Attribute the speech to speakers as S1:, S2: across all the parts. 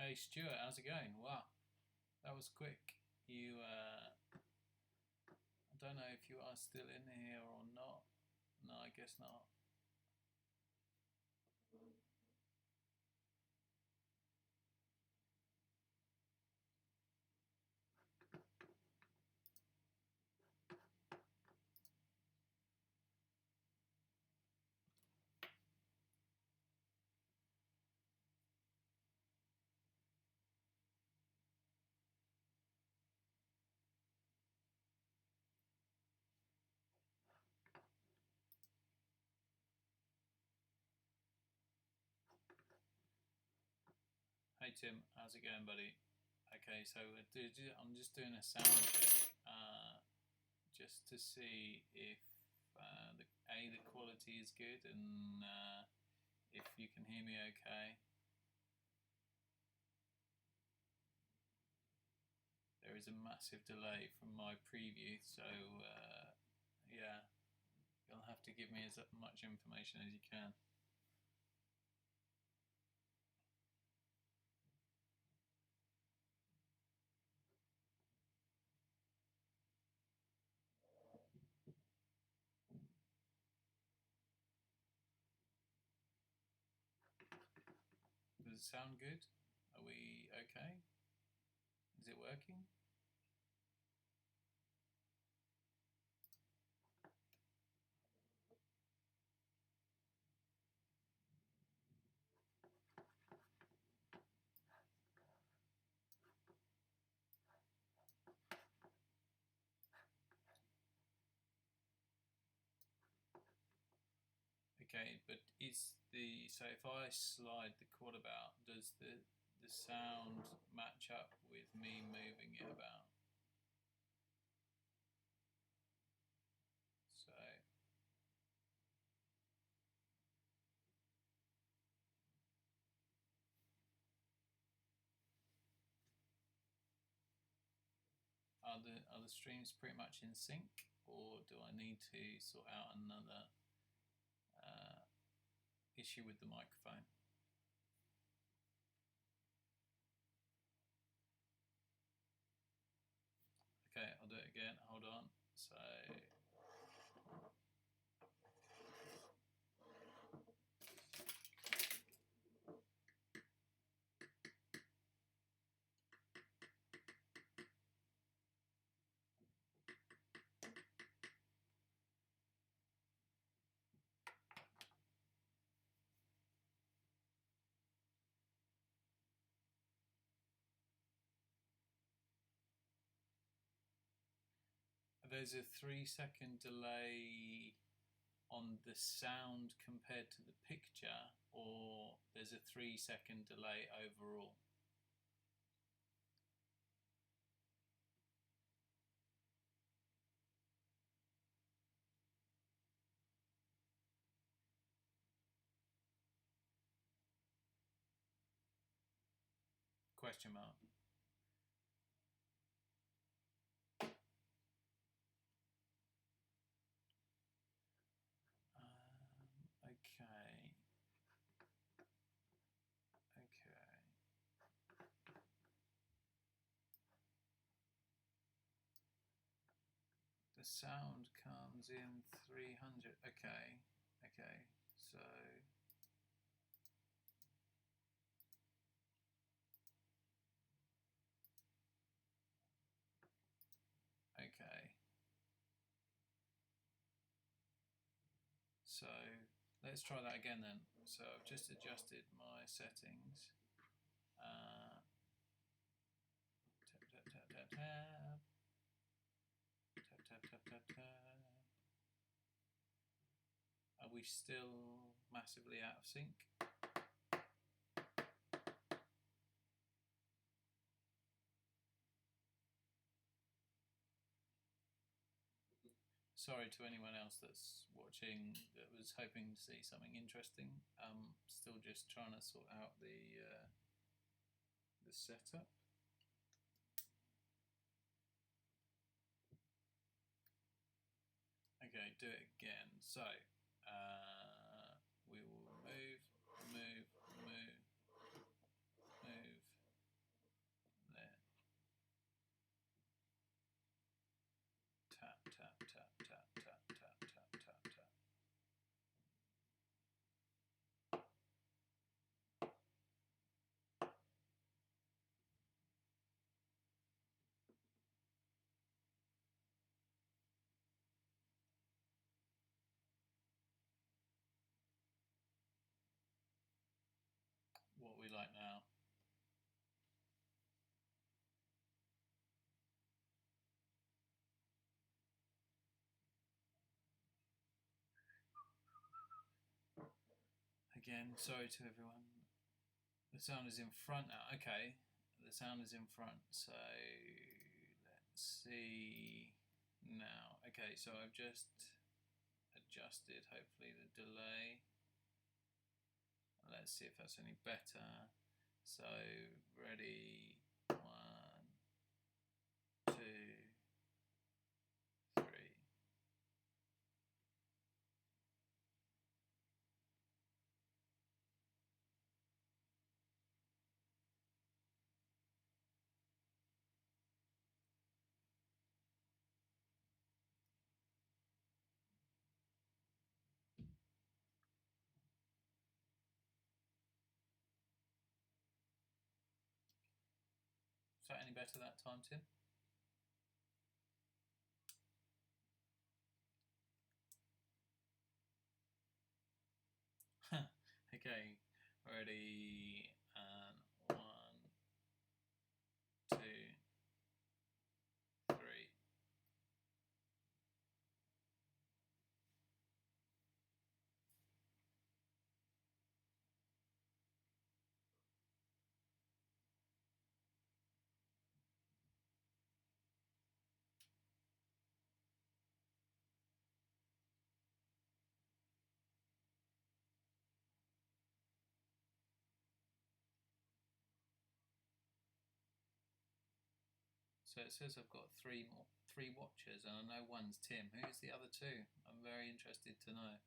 S1: Hey Stuart, how's it going? Wow, that was quick. I don't know if you are still in here or not. No, I guess not. Hey Tim, how's it going, buddy? Okay, so I'm just doing a sound check, just to see if the quality is good and if you can hear me okay. There is a massive delay from my preview, so yeah, you'll have to give me as much information as you can. Does it sound good? Are we okay? Is it working? Okay, but so if I slide the quad about, does the sound match up with me moving it about? So are the streams pretty much in sync, or do I need to sort out another issue with the microphone? Okay, I'll do it again. Hold on. So there's a 3 second delay on the sound compared to the picture, or there's a 3 second delay overall? Question mark. Okay. Okay. The sound comes in 300. Okay. Okay. So okay. So let's try that again then. So I've just adjusted my settings. Tap, tap, tap, tap, tap. Tap, tap, tap, tap, tap. Are we still massively out of sync? Sorry to anyone else that's watching that was hoping to see something interesting. Still just trying to sort out the setup. Okay, do it again. So we will move, move, move, move, we like now? Again, sorry to everyone. The sound is in front now. Okay, the sound is in front. So let's see now. Okay, so I've just adjusted hopefully the delay. Let's see if that's any better. So ready, 1, 2, 3. Is that any better that time, Tim? Okay, ready, and 1, 2, 3. So it says I've got three watchers, and I know one's Tim. Who's the other two? I'm very interested to know.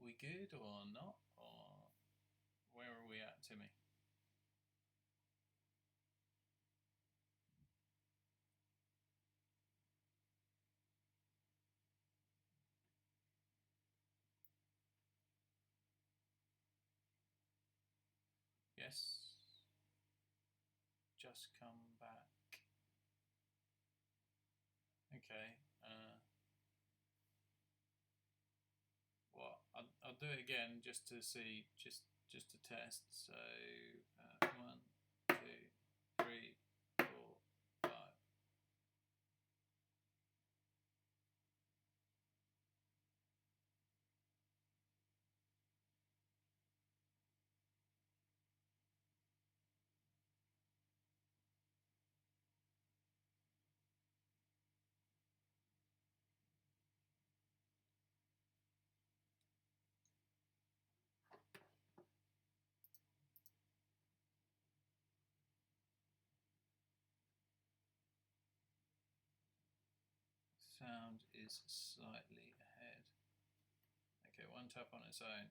S1: We good or not? Or where are we at, Timmy? Yes. Just come back. Okay. Well, I'll do it again just to see, just to test. So 1, 2, 3, 4, 5. Sound is slightly ahead. Okay, one tap on its own.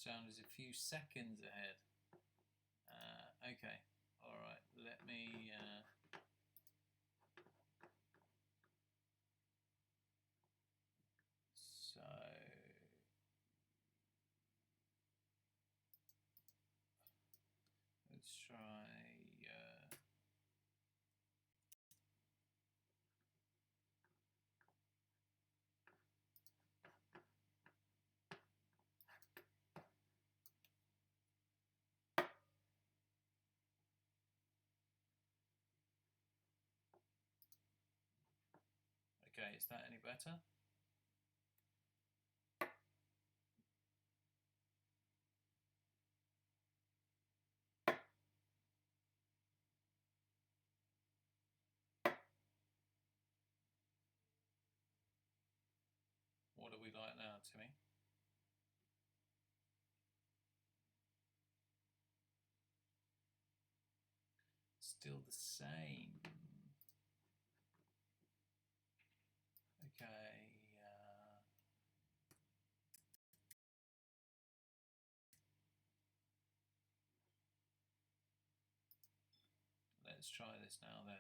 S1: Sound is a few seconds ahead. Okay, all right. Let me. So let's try. Okay, is that any better? What do we like now, to me. Still the same. Okay. Let's try this now then.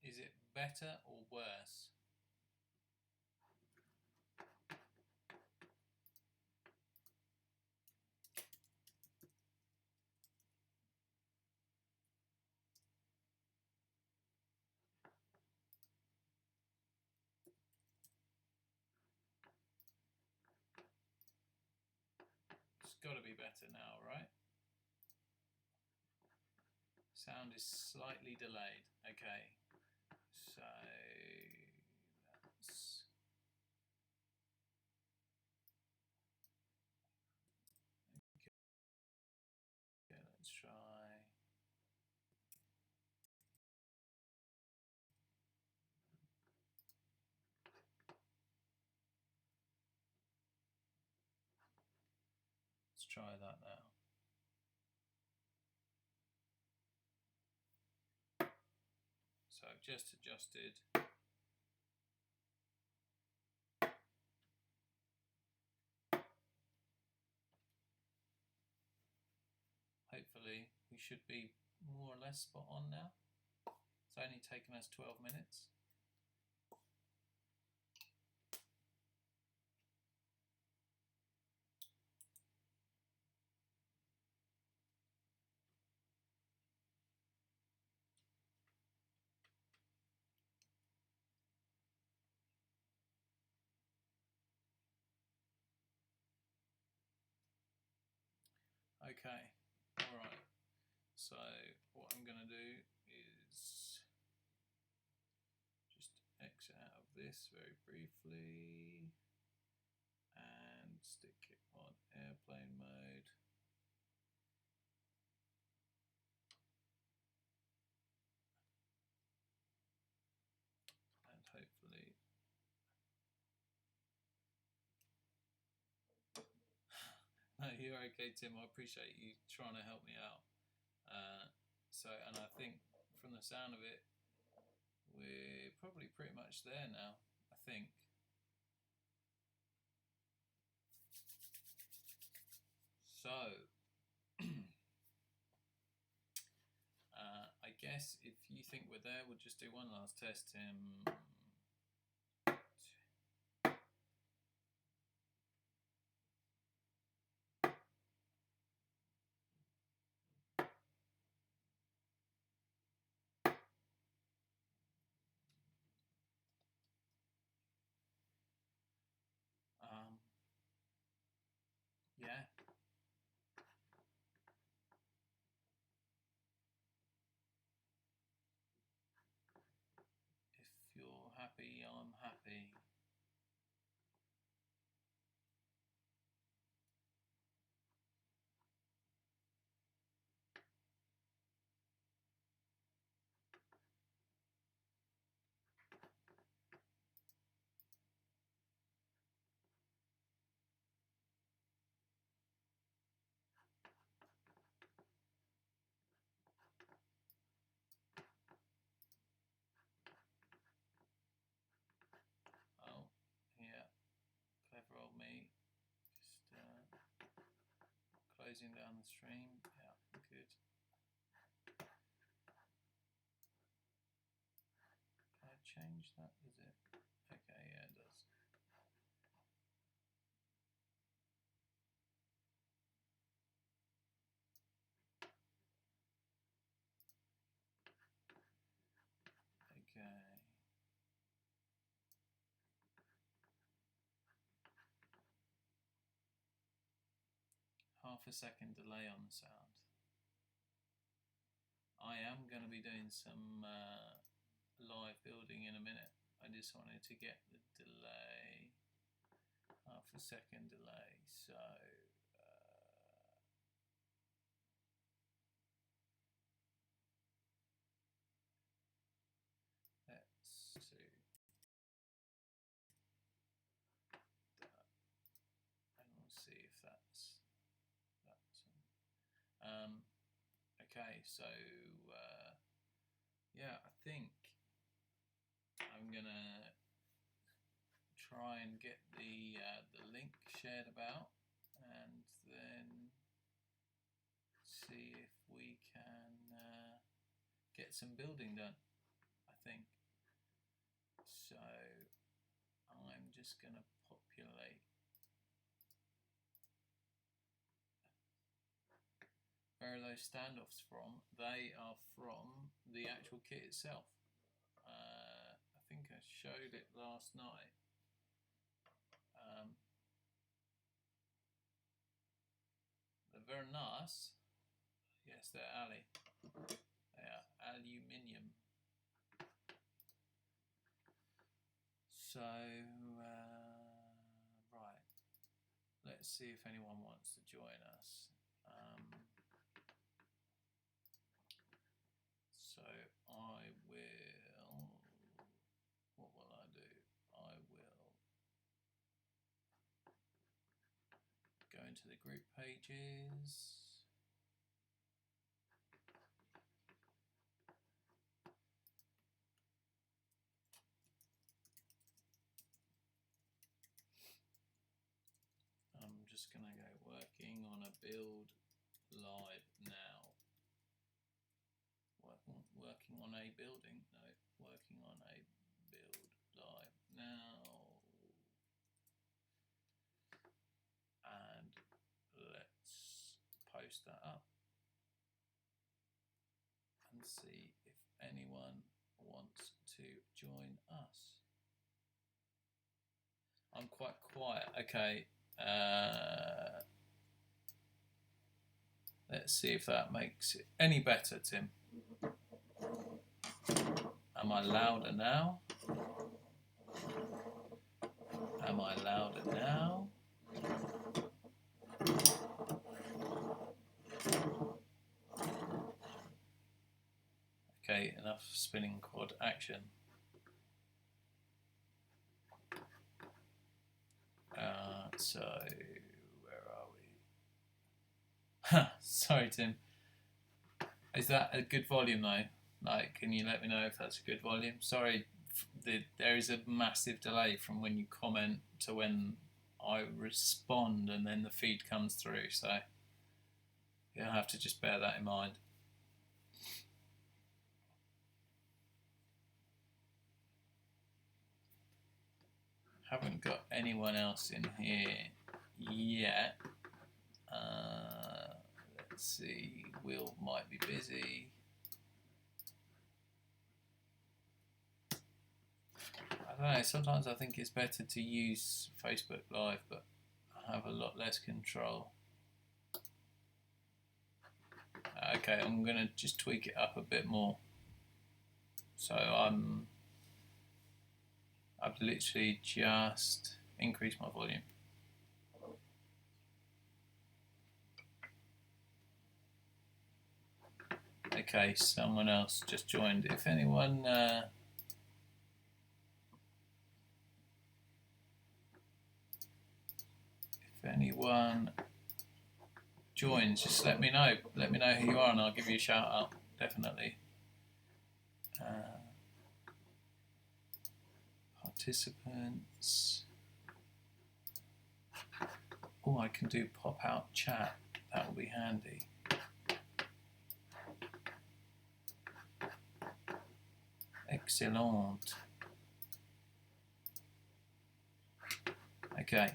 S1: Is it better or worse? It's got to be better now, right? Sound is slightly delayed. Okay, so that's okay. Let's try. Let's try that now. So I've just adjusted. Hopefully we should be more or less spot on now. It's only taken us 12 minutes. Okay, alright. So what I'm going to do is just exit out of this very briefly and stick it on airplane mode. And hopefully no, you're okay, Tim. I appreciate you trying to help me out. And I think from the sound of it, we're probably pretty much there now, I think. So, I guess if you think we're there, we'll just do one last test, Tim. Yeah. If you're happy, I'm happy. Oh, yeah. Clever old me. Just closing down the stream. Yeah, good. Can I change that? Is it? Okay, yeah, it does. Okay. Half a second delay on the sound. I am going to be doing some live building in a minute. I just wanted to get the delay, half a second delay. So let's see. And we'll see if that's. Okay, so yeah, I think I'm gonna try and get the link shared about, and then see if we can get some building done. I think so. I'm just gonna populate. Where are those standoffs from? They are from the actual kit itself. I think I showed it last night. They're very nice. Yes, they're Ali. They are aluminium. So, right. Let's see if anyone wants to join us. So I will, what will I do? I will go into the group pages. I'm just going to go working on a build live now. Working on a building, no, working on a build live now. And let's post that up and see if anyone wants to join us. I'm quite quiet. Okay. Let's see if that makes it any better, Tim. Am I louder now? Am I louder now? Okay, enough spinning quad action. So, where are we? Sorry, Tim. Is that a good volume though? Like, can you let me know if that's a good volume? Sorry, there is a massive delay from when you comment to when I respond, and then the feed comes through. So you'll have to just bear that in mind. Haven't got anyone else in here yet. Let's see. Will might be busy. I don't know, sometimes I think it's better to use Facebook Live, but I have a lot less control. Okay, I'm going to just tweak it up a bit more. So I've literally just increased my volume. Okay, someone else just joined. If anyone joins, just let me know. Let me know who you are, and I'll give you a shout out. Definitely. Participants. Oh, I can do pop out chat. That will be handy. Excellent. Okay.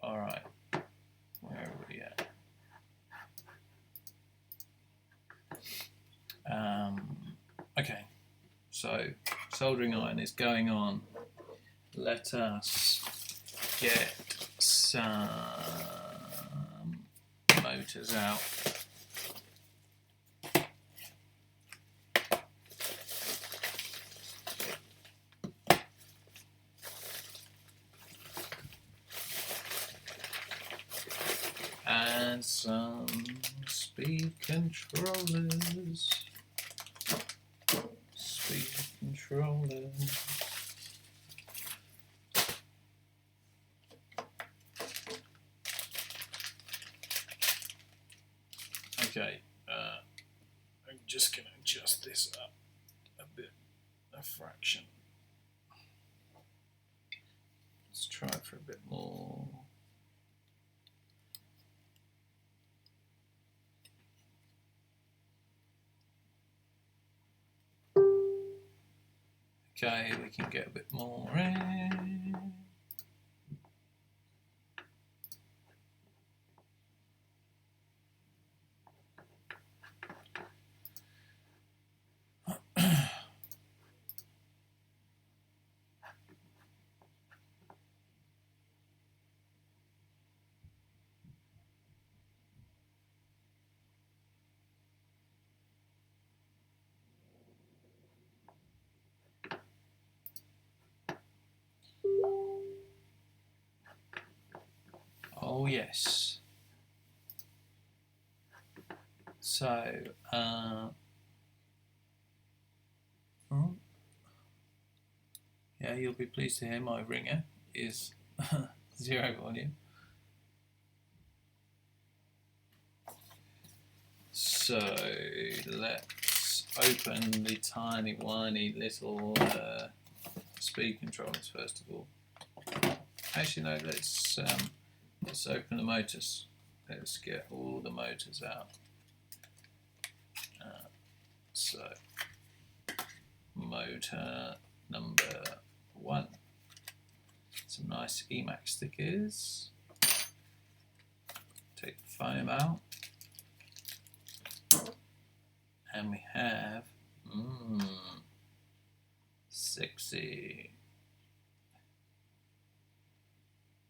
S1: All right. Where are we at? Okay. So soldering iron is going on. Let us get some motors out. some speed controllers. Speed controllers. Okay, I'm just going to adjust this up a bit, a fraction. Let's try for a bit more. Okay, we can get a bit more in. Oh yes. So, yeah, you'll be pleased to hear my ringer is 0 volume. So let's open the tiny, whiny little speed controllers first of all. Actually, no. Let's open the motors. Let's get all the motors out. So motor number 1. Some nice Emax stickers. Take the foam out. And we have, sexy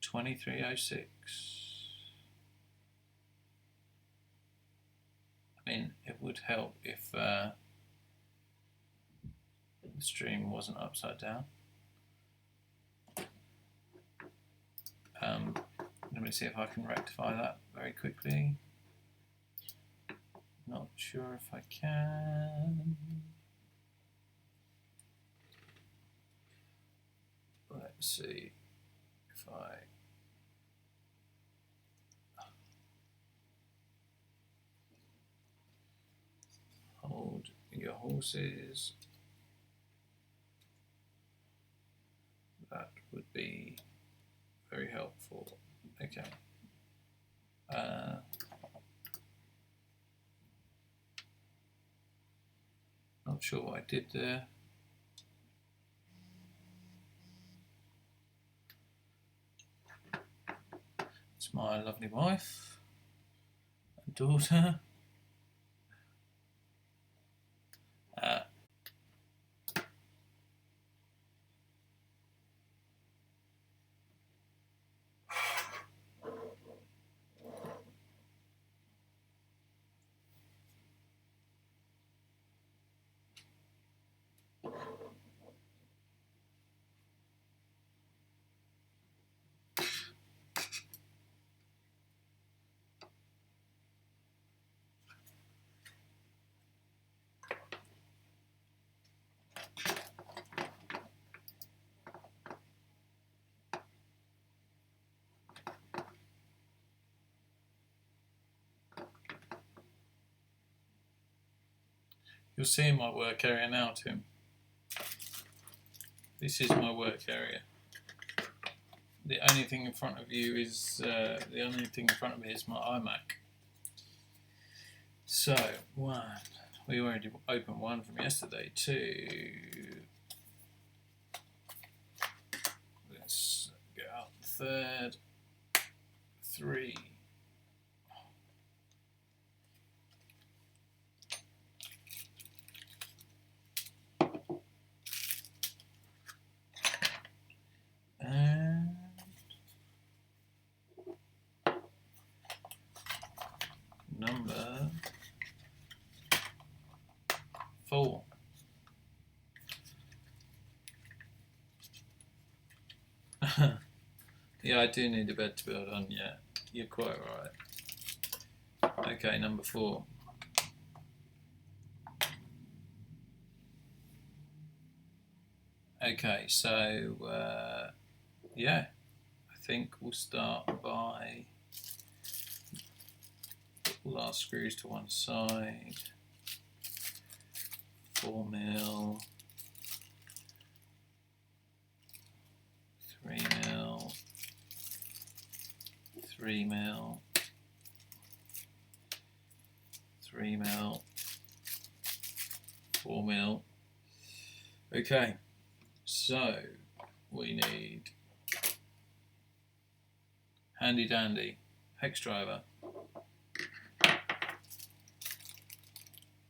S1: 2306. I mean, it would help if the stream wasn't upside down. Let me see if I can rectify that very quickly. Not sure if I can. Let's see if I hold your horses. That would be very helpful. Okay. Not sure what I did there. It's my lovely wife and daughter. You'll see my work area now, Tim. This is my work area. The only thing in front of you is the only thing in front of me is my iMac. So 1, we already opened 1 from yesterday. 2, let's get out the 3rd. 3. And number 4. Yeah, I do need a bed to build on, yeah. You're quite right. Okay, number 4. Okay, so yeah, I think we'll start by put all our screws to one side. 4mm, 3mm, 3mm, 3mm, 4mm. Okay, so we need handy dandy hex driver,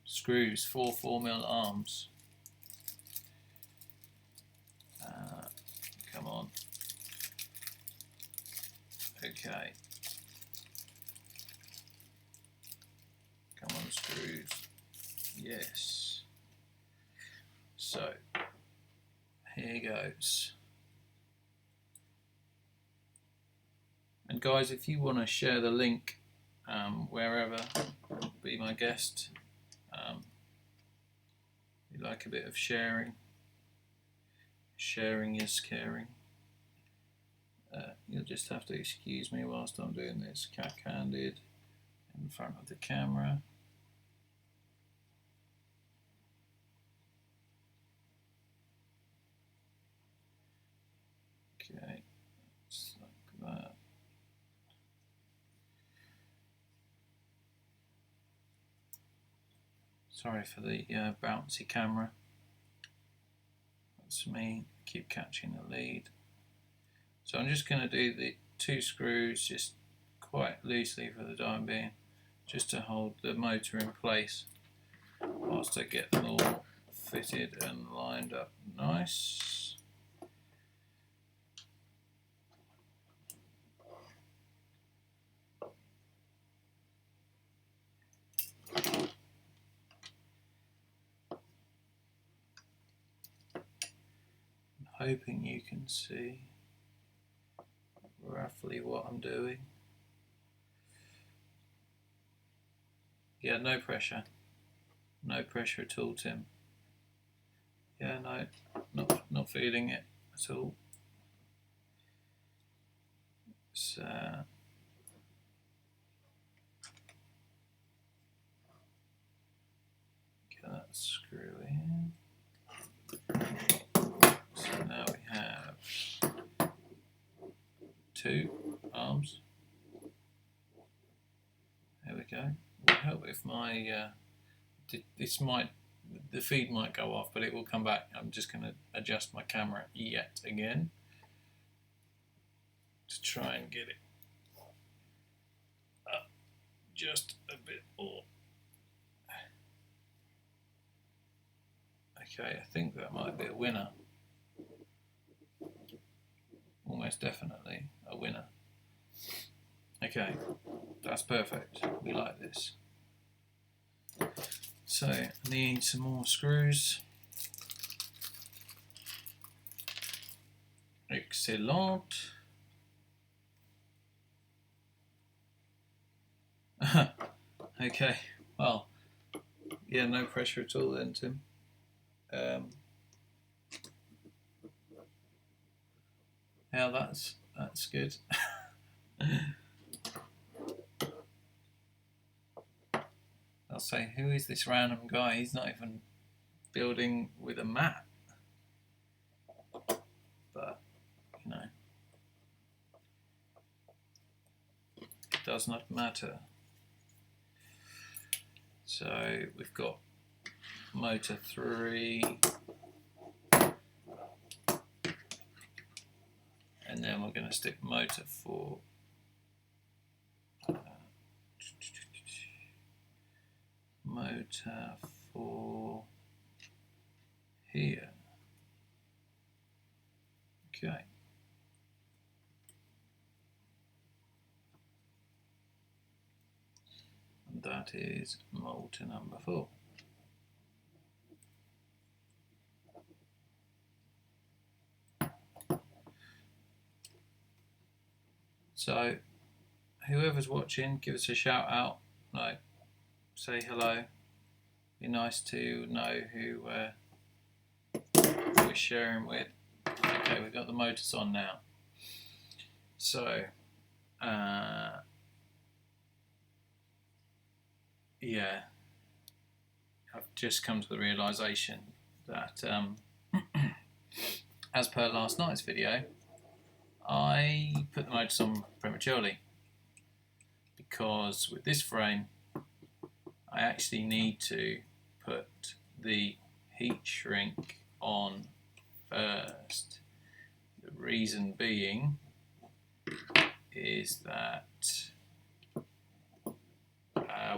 S1: screws, 4 4mm arms. Come on. Okay. Come on, screws. Yes. So, here goes. And guys, if you want to share the link wherever, be my guest. You like a bit of sharing. Sharing is caring. You'll just have to excuse me whilst I'm doing this cack-handed in front of the camera. Okay, just like that. Sorry for the bouncy camera. That's me, keep catching the lead. So I'm just going to do the 2 screws just quite loosely for the time being, just to hold the motor in place whilst I get them all fitted and lined up nice. I'm hoping you can see roughly what I'm doing. Yeah, no pressure. No pressure at all, Tim. Yeah, no, not feeling it at all. So get that screw in. So now we have 2 arms. There we go. Will help if my the feed might go off, but it will come back. I'm just going to adjust my camera yet again to try and get it up just a bit more. Okay, I think that might be a winner. Almost definitely a winner. Okay, that's perfect. We like this. So I need some more screws. Excellent. Okay, well, yeah, no pressure at all then, Tim. Yeah, that's good. I'll say, who is this random guy? He's not even building with a mat. But, you know, it does not matter. So we've got motor 3. And then we're going to stick motor 4. Motor 4 here. Okay. And that is motor number 4. So whoever's watching, give us a shout out. like say hello. Be nice to know who we're sharing with. Okay, we've got the motors on now. So, yeah, I've just come to the realization that, as per last night's video, I put the motors on prematurely, because with this frame I actually need to put the heat shrink on first. The reason being is that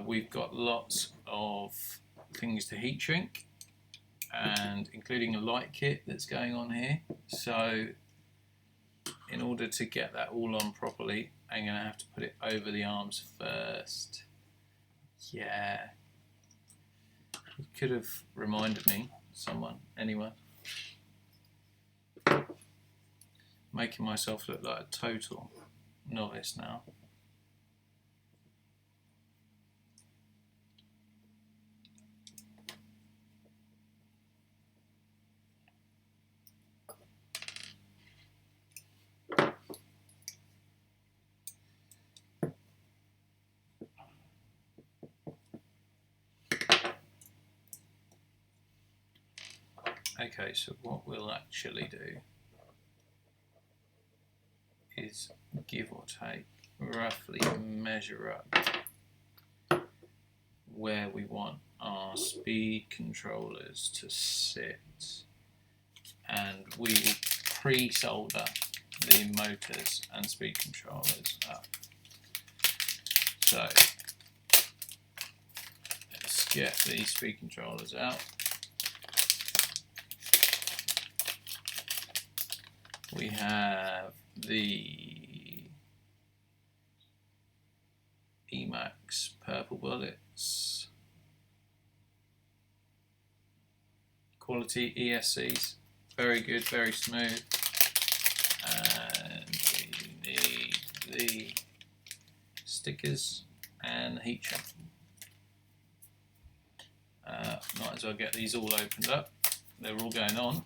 S1: we've got lots of things to heat shrink, and including a light kit that's going on here. So in order to get that all on properly, I'm going to have to put it over the arms first. Yeah, you could have reminded me, someone, anyone. Making myself look like a total novice now. Okay, so what we'll actually do is, give or take, roughly measure up where we want our speed controllers to sit, and we will pre-solder the motors and speed controllers up. So let's get these speed controllers out. We have the Emax purple bullets, quality ESCs, very good, very smooth, and we need the stickers and heat shrink. Might as well get these all opened up, they're all going on.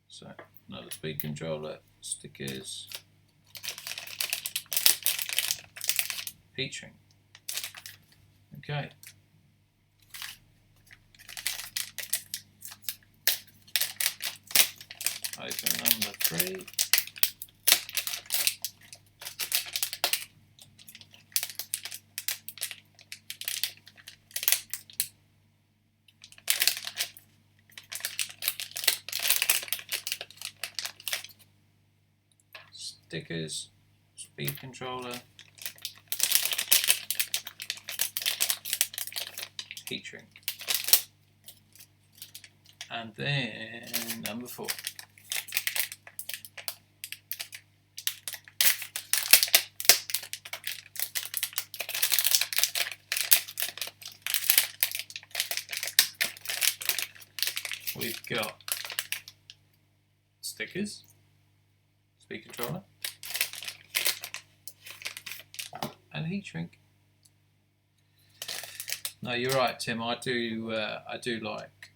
S1: So another speed controller, stickers, heat shrink. Okay. Open number 3. Stickers, speed controller, heat shrink, and then number 4. We've got stickers, speed controller, and heat shrink. No, you're right, Tim. I do like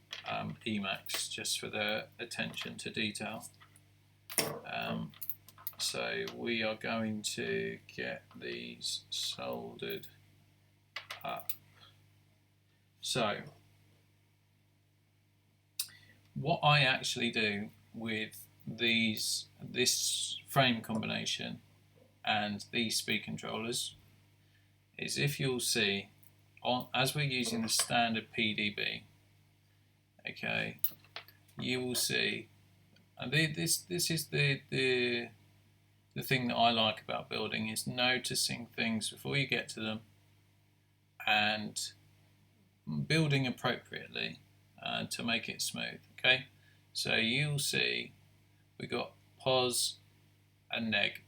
S1: Emax just for their attention to detail. So we are going to get these soldered up. So what I actually do with this frame combination and these speed controllers is, if you'll see, as we're using the standard PDB, okay, you will see, and this is the thing that I like about building, is noticing things before you get to them and building appropriately to make it smooth. Okay, so you'll see we got pos and neg.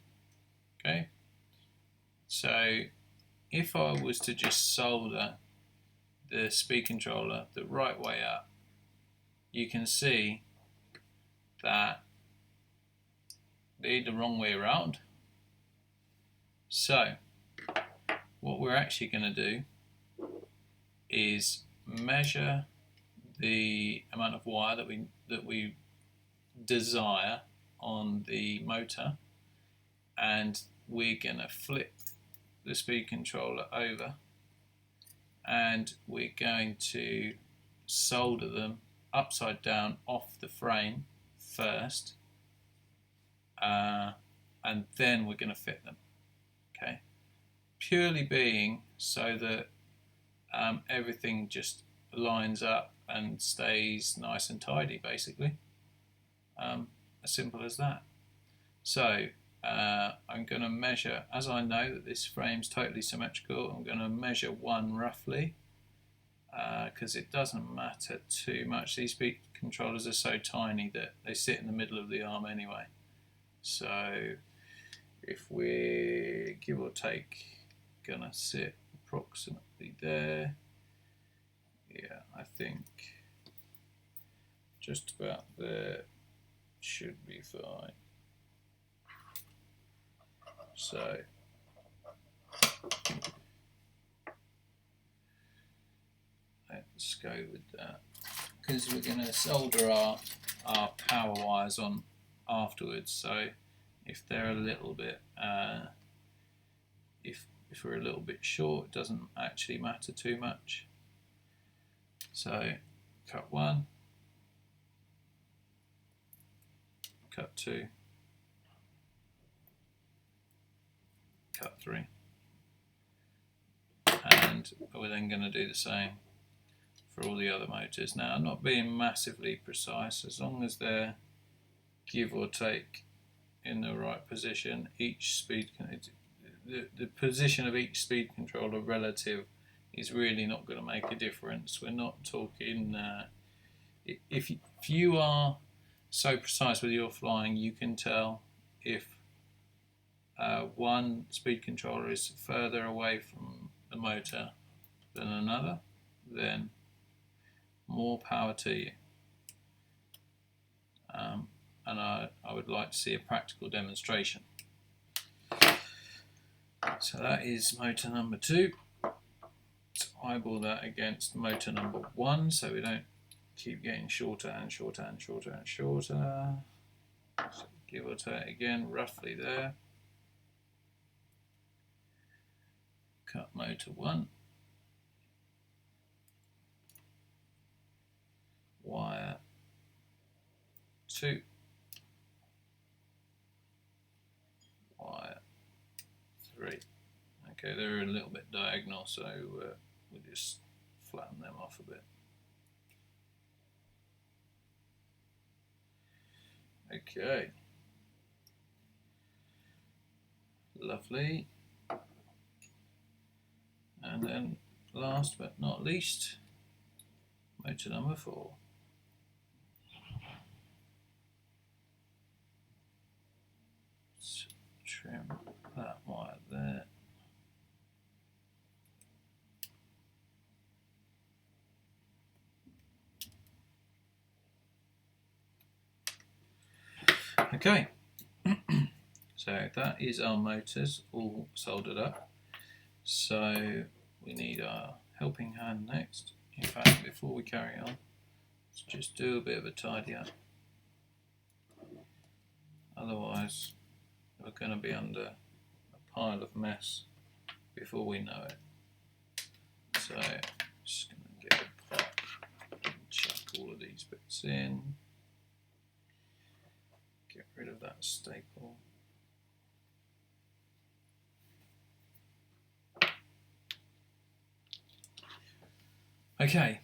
S1: Okay, so if I was to just solder the speed controller the right way up, you can see that they're the wrong way around. So what we're actually going to do is measure the amount of wire that we desire on the motor, and we're going to flip the speed controller over, and we're going to solder them upside down off the frame first, and then we're going to fit them. Okay, purely being so that everything just lines up and stays nice and tidy, basically. As simple as that. So I'm going to measure, as I know that this frame's totally symmetrical, I'm going to measure one roughly, because it doesn't matter too much. These speed controllers are so tiny that they sit in the middle of the arm anyway. So if we're, give or take, going to sit approximately there, yeah, I think just about there should be fine. So let's go with that, because we're going to solder our power wires on afterwards. So if they're a little bit, if we're a little bit short, it doesn't actually matter too much. So cut 1, cut 2, cut 3, and we're then going to do the same for all the other motors. Now, I'm not being massively precise, as long as they're give or take in the right position. Each speed, the position of each speed controller relative is really not going to make a difference. We're not talking, if you are so precise with your flying, you can tell if one speed controller is further away from the motor than another, then more power to you. And I would like to see a practical demonstration. So that is motor number 2. Let's eyeball that against motor number 1 so we don't keep getting shorter and shorter and shorter and shorter. So give or take again, roughly there. Cut motor 1. Wire 2. Wire 3. Okay, they're a little bit diagonal, so we'll just flatten them off a bit. Okay, lovely. And then last but not least, motor number 4. Let's trim that wire there. Okay, so that is our motors all soldered up. So we need our helping hand next. In fact, before we carry on, let's just do a bit of a tidy up. Otherwise, we're going to be under a pile of mess before we know it. So, just going to get a pot and chuck all of these bits in. Get rid of that staple. Okay,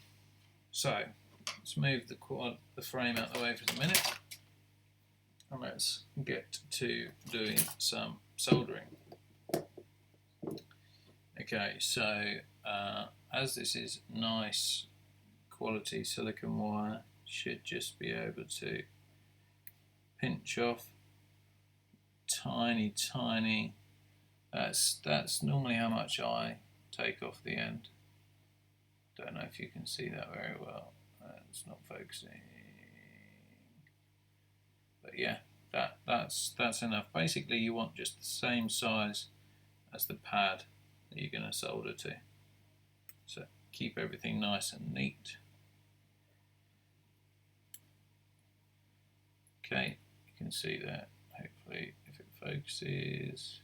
S1: so let's move the frame out of the way for a minute, and let's get to doing some soldering. Okay, so as this is nice quality silicon wire, should just be able to pinch off tiny. That's normally how much I take off the end. Don't know if you can see that very well. It's not focusing. But yeah, that's enough. Basically, you want just the same size as the pad that you're going to solder to. So keep everything nice and neat. Okay, you can see that. Hopefully, if it focuses.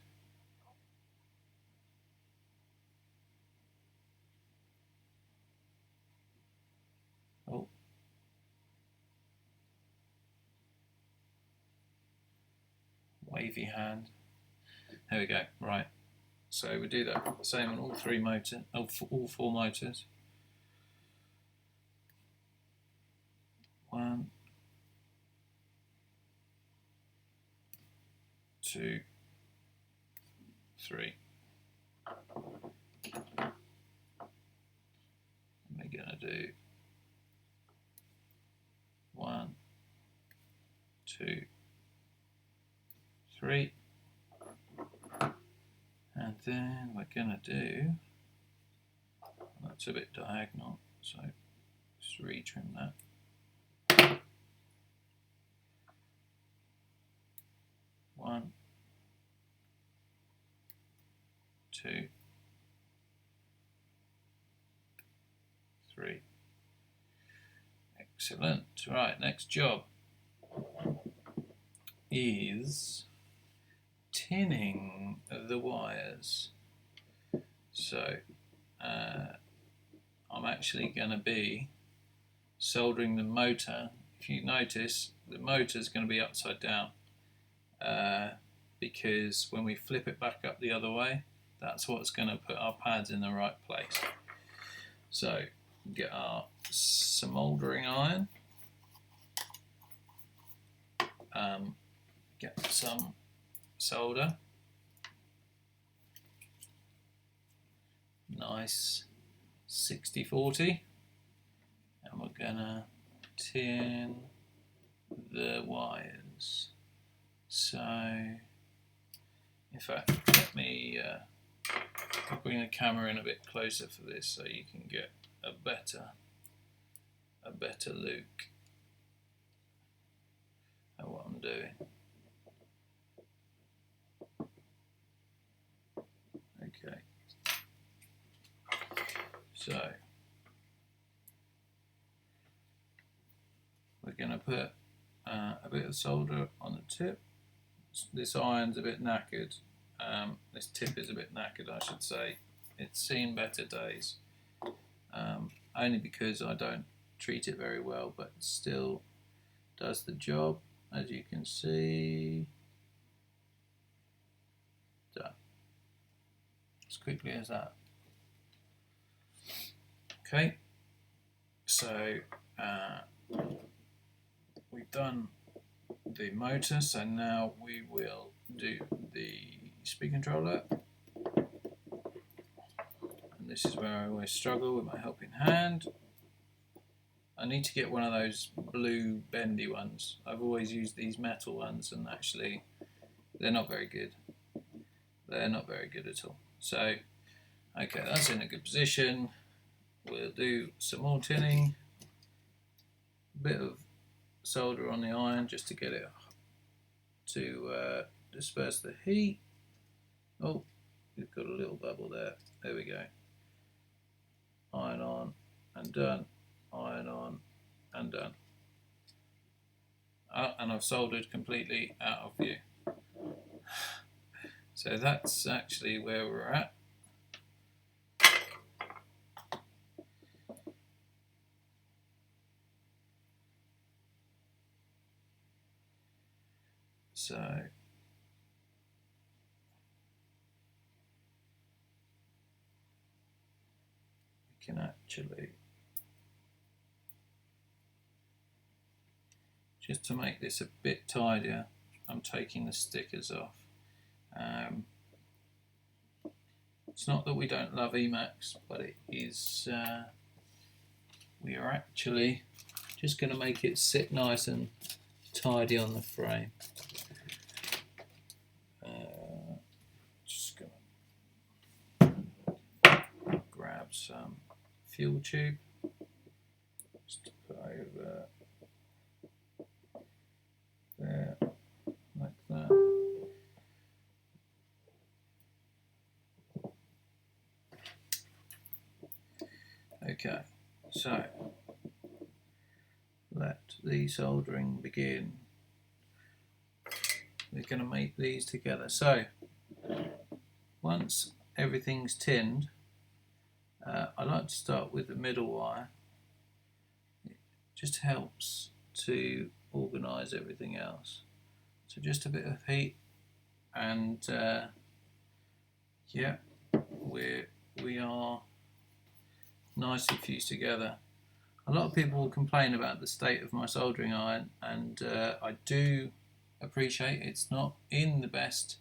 S1: Oh. Wavy hand. There we go. Right. So we do that same on all three motors, all four motors. 1, 2, 3. And we're gonna do 1, 2, 3. And then we're gonna do, that's a bit diagonal, so just retrim that. 1, 2, 3. Excellent. Right, next job is tinning the wires. So I'm actually going to be soldering the motor. If you notice, the motor is going to be upside down because when we flip it back up the other way, that's what's going to put our pads in the right place. So get our soldering iron, get some solder, nice 60-40, and we're gonna tin the wires. So in fact, let me bring the camera in a bit closer for this so you can get a better look at what I'm doing. Okay, so we're going to put a bit of solder on the tip. This iron's a bit knackered. This tip is a bit knackered, I should say. It's seen better days, only because I don't treat it very well, but it still does the job, as you can see. Done. As quickly as that. Okay, so we've done the motor, so now we will do the speed controller. And this is where I always struggle with my helping hand. I need to get one of those blue bendy ones. I've always used these metal ones, and actually they're not very good. They're not very good at all. So, okay, that's in a good position. We'll do some more tinning. A bit of solder on the iron just to get it to disperse the heat. Oh, we've got a little bubble there. There we go. Iron on and done. Iron on and done. And I've soldered completely out of view. So that's actually where we're at. So we can actually, just to make this a bit tidier, I'm taking the stickers off. It's not that we don't love Emacs, but it is, we are actually just going to make it sit nice and tidy on the frame. Just going to grab some fuel tube. Just put over there, like that. Okay, so let the soldering begin. We're going to make these together. So once everything's tinned, I like to start with the middle wire. It just helps to organise everything else. So just a bit of heat, and yeah, we are nicely fused together. A lot of people will complain about the state of my soldering iron, and I do appreciate it's not in the best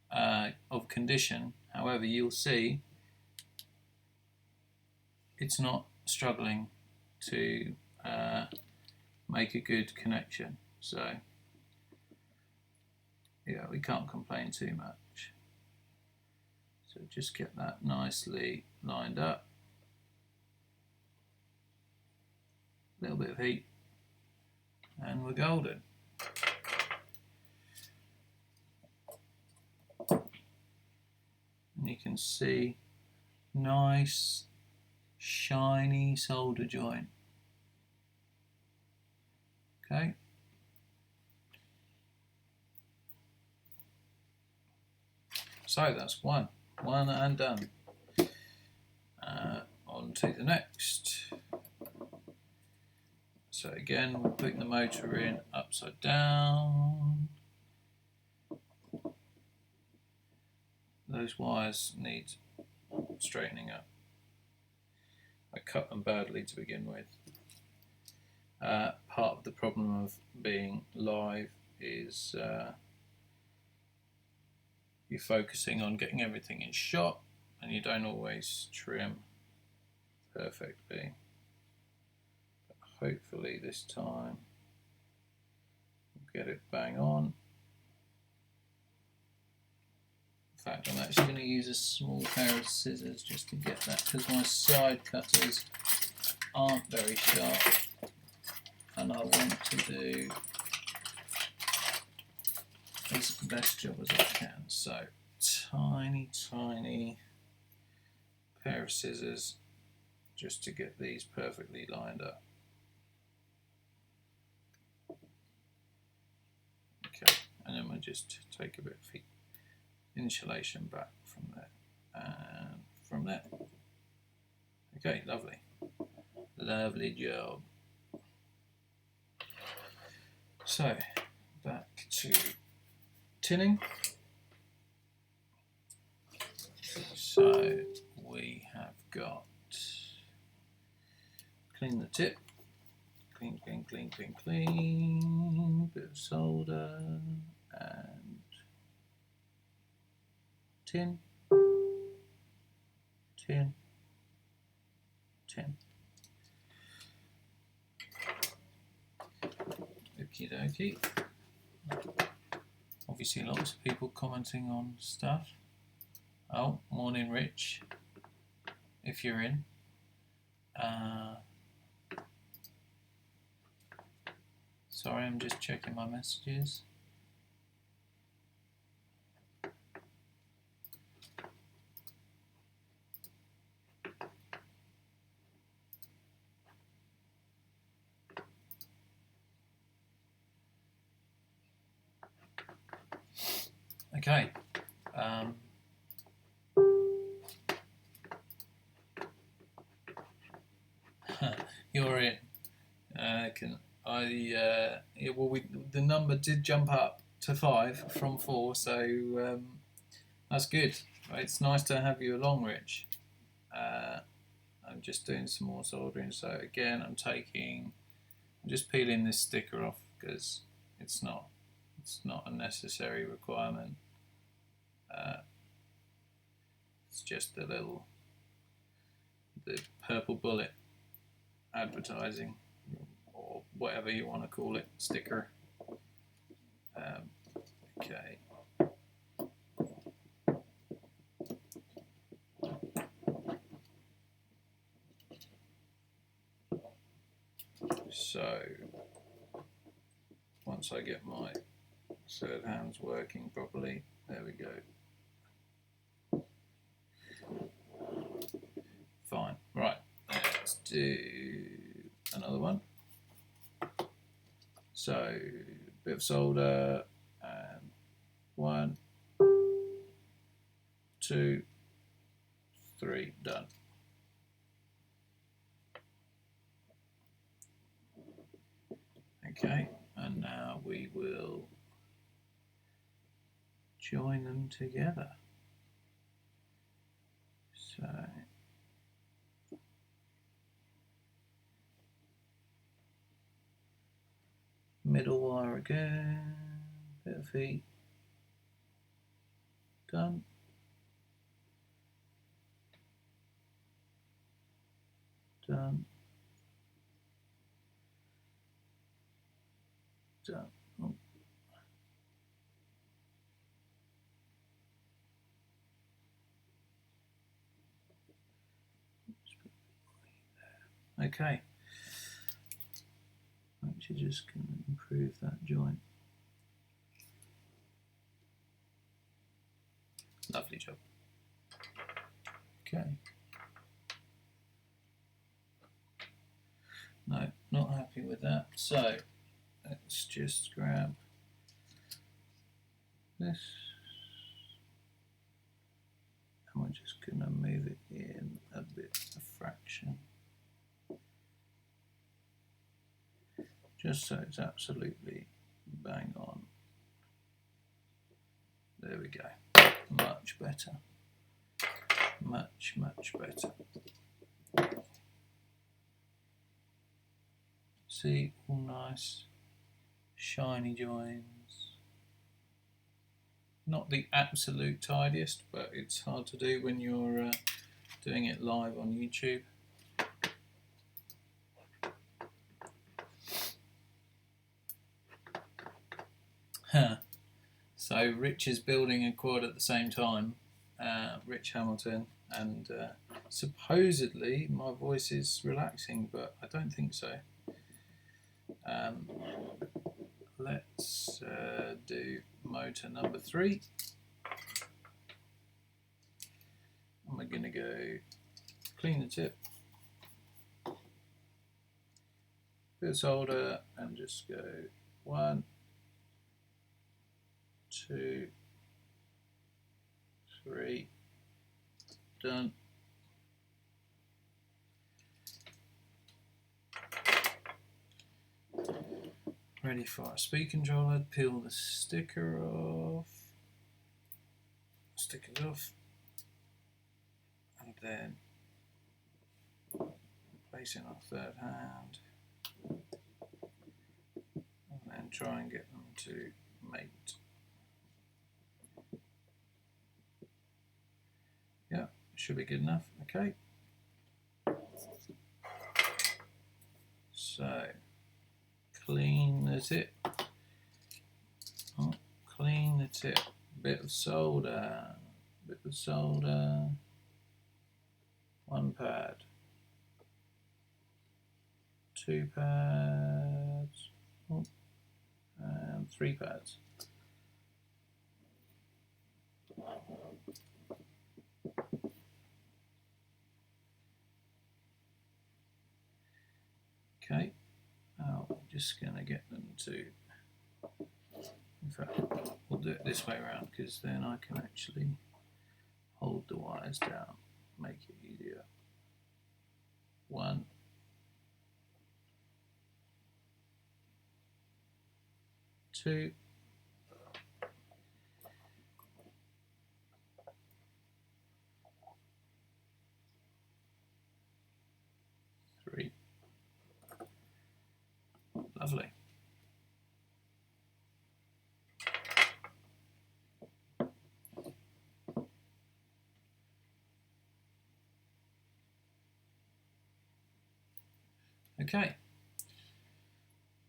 S1: of condition. However, you'll see it's not struggling to make a good connection. So yeah, we can't complain too much. So just get that nicely lined up. A little bit of heat and we're golden. And you can see nice shiny solder joint. Okay. So that's one and done. On to the next. So again, we're putting the motor in upside down. Those wires need straightening up. I cut them badly to begin with. Part of the problem of being live is you're focusing on getting everything in shot and you don't always trim perfectly. But hopefully this time we'll get it bang on. In fact, I'm actually going to use a small pair of scissors just to get that, because my side cutters aren't very sharp and I want to do as best job as I can. So tiny pair of scissors just to get these perfectly lined up. Okay, and then we'll just take a bit of insulation back from there and from there. Okay, lovely job. So back to tinning. So we have got clean the tip, clean, bit of solder and tin. Okie dokie. Obviously lots of people commenting on stuff. Oh, morning Rich, if you're in. Sorry, I'm just checking my messages. Okay. You're in. Yeah, well, the number did jump up to 5 from 4, so that's good. It's nice to have you along, Rich. I'm just doing some more soldering. So again, I'm just peeling this sticker off because it's not a necessary requirement. It's just the purple bullet advertising, or whatever you want to call it, sticker. Okay. So once I get my third hands working properly, there we go. Fine. Right, let's do another one. So bit of solder, and 1, 2, 3, done. Okay, and now we will join them together. So middle wire again, bit of heat, done. Done. Done. Oh. Okay. Actually, just going to improve that joint. Lovely job. Okay. No, not happy with that. So let's just grab this, and we're just going to move it in a bit, a fraction, just so it's absolutely bang on. There we go. Much better. Much, much better. See, all nice, shiny joins. Not the absolute tidiest, but it's hard to do when you're doing it live on YouTube. So Rich is building a quad at the same time, Rich Hamilton, and supposedly my voice is relaxing, but I don't think so. Let's do motor number 3. And we're going to go clean the tip, bit of solder, and just go 1, 2, 3, done. Ready for our speed controller. Peel the sticker off. Stickers off. And then place in our third hand. And then try and get them to mate. Yeah, should be good enough. Okay. So clean the tip. Oh, clean the tip. Bit of solder. Bit of solder. 1 pad. 2 pads. Oh, and 3 pads. Okay. Now we're just going to get them to, in fact, we'll do it this way around, because then I can actually hold the wires down, make it easier. 1, 2, 3. Lovely. Okay.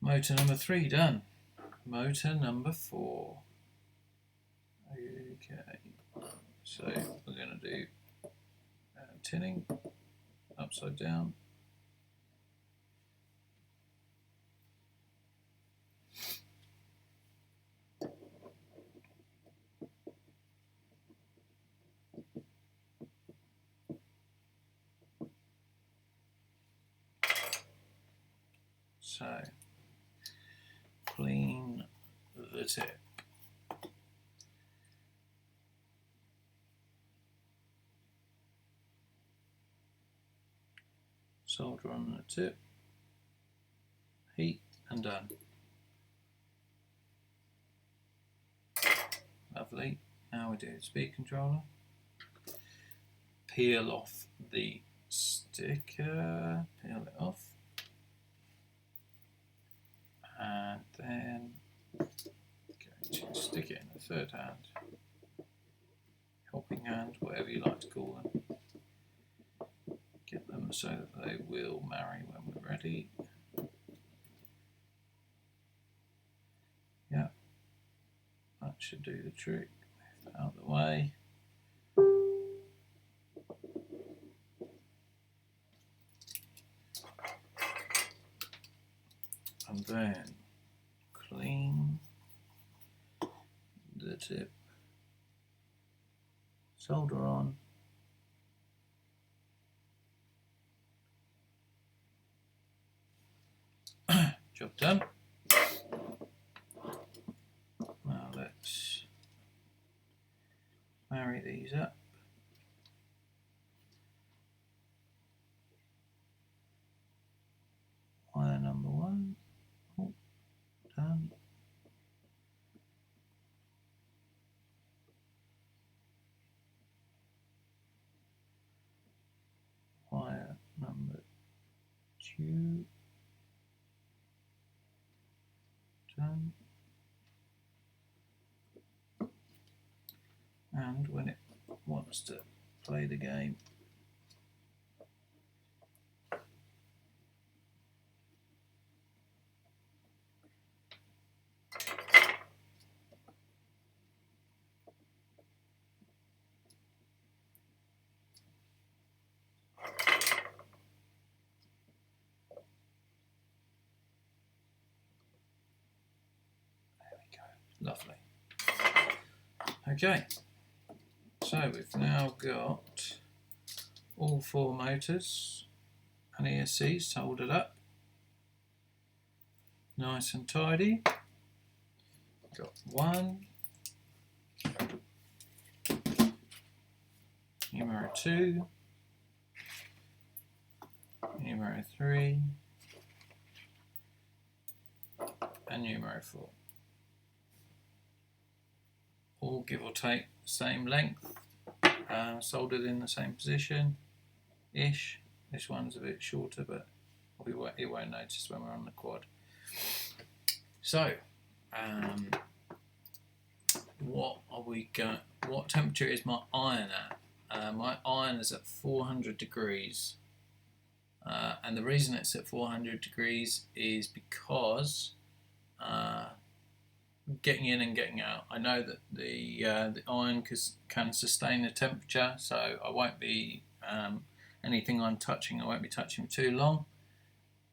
S1: Motor number 3 done. Motor number 4. Okay. So we're going to do tinning upside down. So clean the tip. Solder on the tip, heat, and done. Lovely. Now we do the speed controller. Peel off the sticker, peel it off, and then going to stick it in the third hand, helping hand, whatever you like to call them. Get them so that they will marry when we're ready. Yeah, that should do the trick. Move that out of the way. And then clean the tip, solder on, job done. Now let's marry these up. Wire number 1, oh, done. Wire number 2, done. And when it wants to play the game, there we go, lovely. Okay, so we've now got all 4 motors and ESCs soldered up, nice and tidy. Got 1, numero 2, numero 3, and numero 4. All give or take the same length, soldered in the same position ish. This one's a bit shorter, but it won't notice when we're on the quad. So what temperature is my iron at? My iron is at 400 degrees, and the reason it's at 400 degrees is because getting in and getting out, I know that the iron can sustain the temperature, so I won't be anything I'm touching, I won't be touching for too long.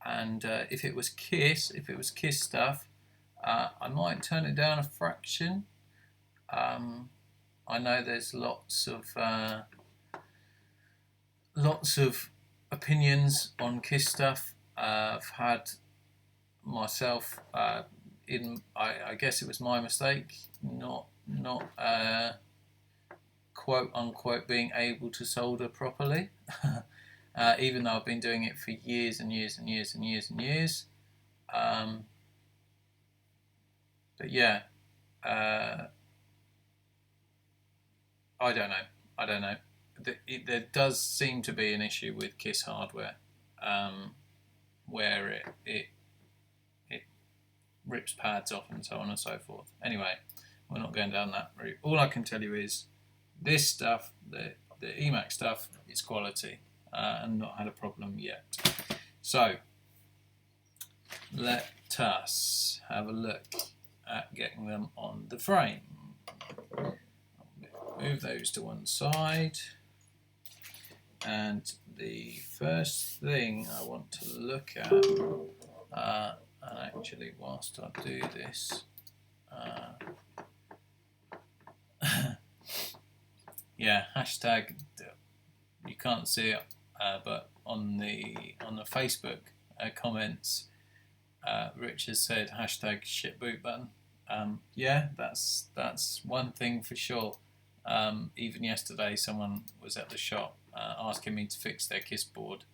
S1: And if it was Kiss stuff, I might turn it down a fraction. I know there's lots of opinions on Kiss stuff. I've had myself I guess it was my mistake not quote unquote being able to solder properly, even though I've been doing it for years and years and years and years and years. But yeah, I don't know. There does seem to be an issue with Kiss hardware, where it rips pads off and so on and so forth. Anyway, we're not going down that route. All I can tell you is this stuff, the EMAX stuff, is quality, and not had a problem yet. So let us have a look at getting them on the frame. Move those to one side, and the first thing I want to look at, and actually whilst I do this, yeah, hashtag, you can't see it, but on the Facebook comments, Richard said hashtag shit boot button. Yeah, that's one thing for sure. Even yesterday, someone was at the shop asking me to fix their KISS board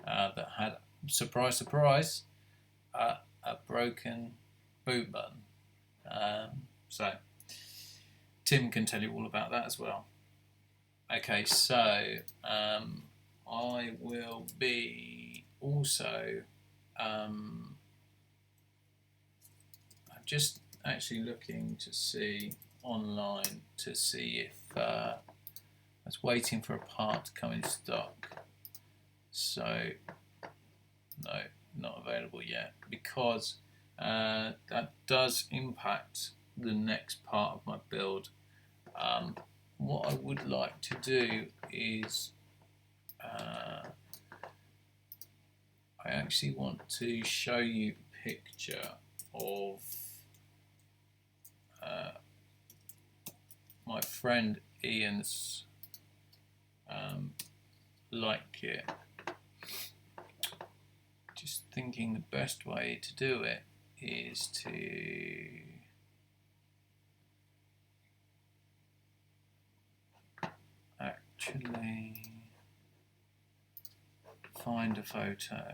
S1: that had, surprise, surprise, a broken boot button. So Tim can tell you all about that as well. Okay, so I will be also I'm just actually looking to see online to see if I was waiting for a part to come in stock. So no, not available yet, because that does impact the next part of my build. What I would like to do is I actually want to show you a picture of my friend Ian's light kit. Just thinking the best way to do it is to actually find a photo.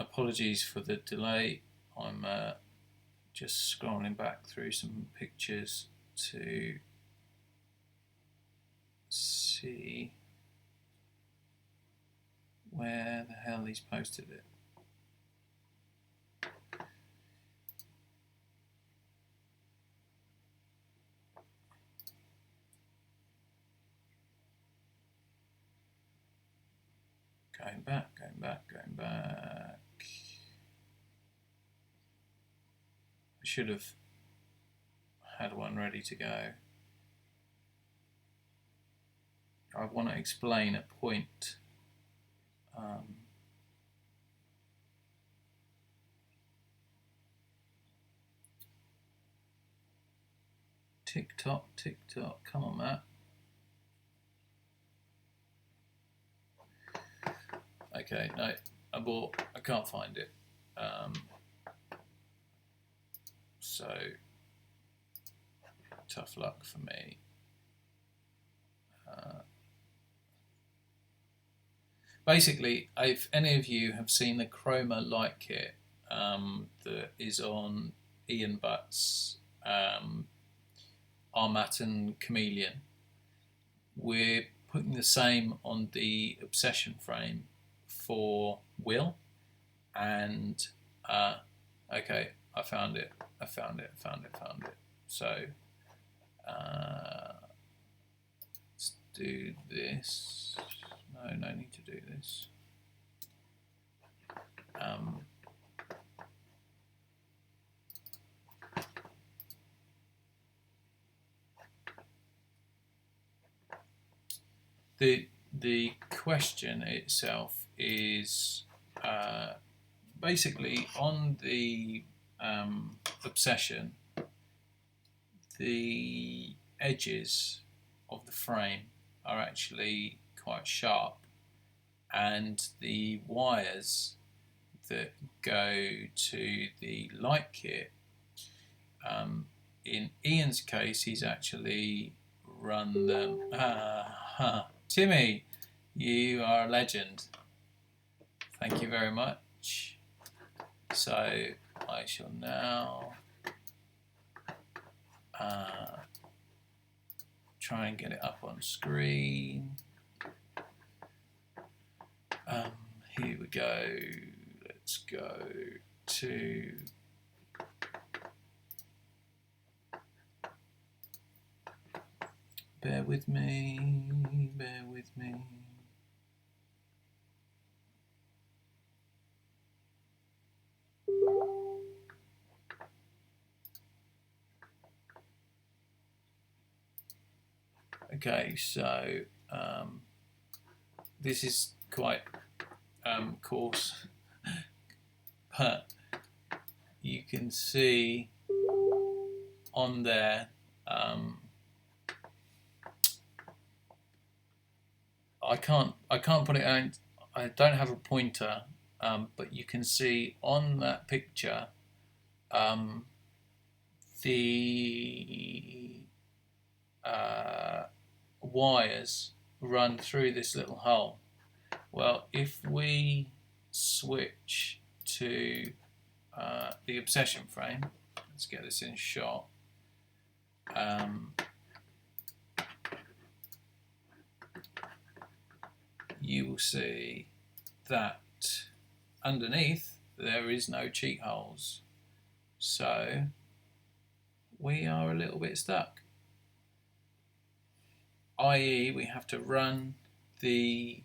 S1: Apologies for the delay. I'm just scrolling back through some pictures to see where the hell he's posted it. Going back. I should have had one ready to go. I want to explain a point. Tick tock, come on, Matt. Okay, no, I can't find it. So tough luck for me. Basically, if any of you have seen the Chroma light kit that is on Ian Butt's Armatin Chameleon, we're putting the same on the Obsession frame for Will, and okay, I found it. So let's do this. No need to do this. The question itself is basically on the Obsession, the edges of the frame are actually quite sharp, and the wires that go to the light kit, in Ian's case, he's actually run them. Timmy, you are a legend. Thank you very much. So I shall now try and get it up on screen. Here we go. Let's go to bear with me. Okay, so this is quite coarse, but you can see on there I can't put it on. I don't have a pointer, but you can see on that picture the wires run through this little hole. Well, if we switch to the obsession frame, let's get this in shot. You will see that underneath there is no cheat holes, so we are a little bit stuck, i.e. we have to run the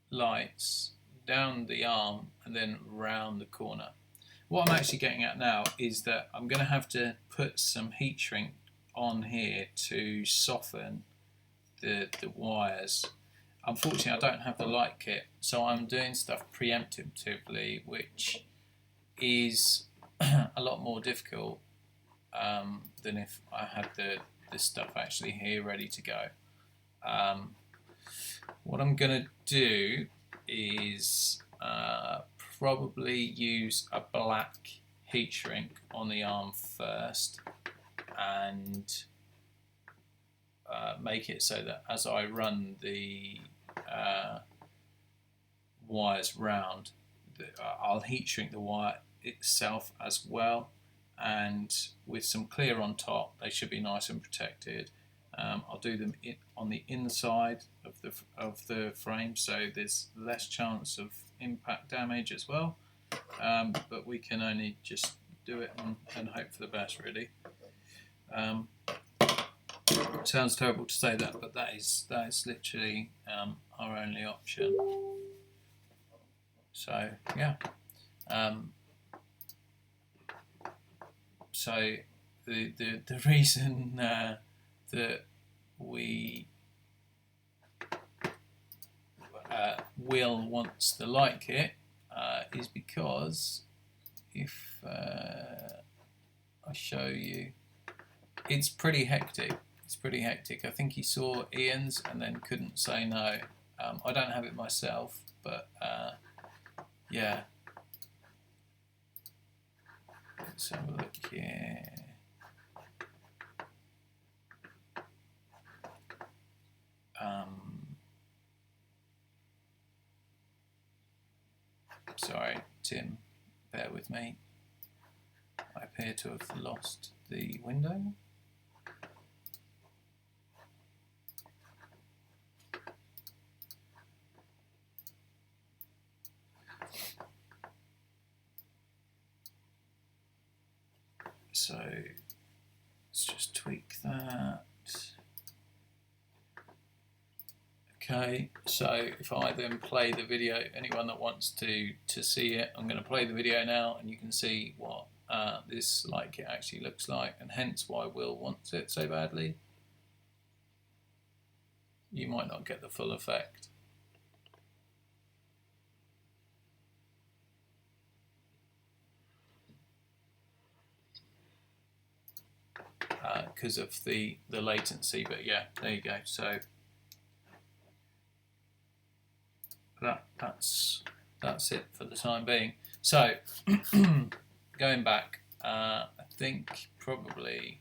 S1: lights down the arm and then round the corner. What I'm actually getting at now is that I'm going to have to put some heat shrink on here to soften the wires. Unfortunately, I don't have the light kit, so I'm doing stuff preemptively, which is a lot more difficult than if I had the stuff actually here ready to go. What I'm going to do is probably use a black heat shrink on the arm first and make it so that as I run the wires round, I'll heat shrink the wire itself as well, and with some clear on top they should be nice and protected. I'll do them on the inside of the frame, so there's less chance of impact damage as well, but we can only just do it and hope for the best, really. Sounds terrible to say that, but that is literally our only option. So yeah, so the reason that we Will wants the light kit is because if I show you, it's pretty hectic. It's pretty hectic. I think he saw Ian's and then couldn't say no. I don't have it myself, but yeah. Let's have a look here. Sorry, Tim, bear with me. I appear to have lost the window. So let's just tweak that. Okay, so if I then play the video, anyone that wants to see it, I'm going to play the video now, and you can see what this light kit actually looks like, and hence why Will wants it so badly. You might not get the full effect. Because of the latency, but yeah, there you go. So that's it for the time being. So going back, I think probably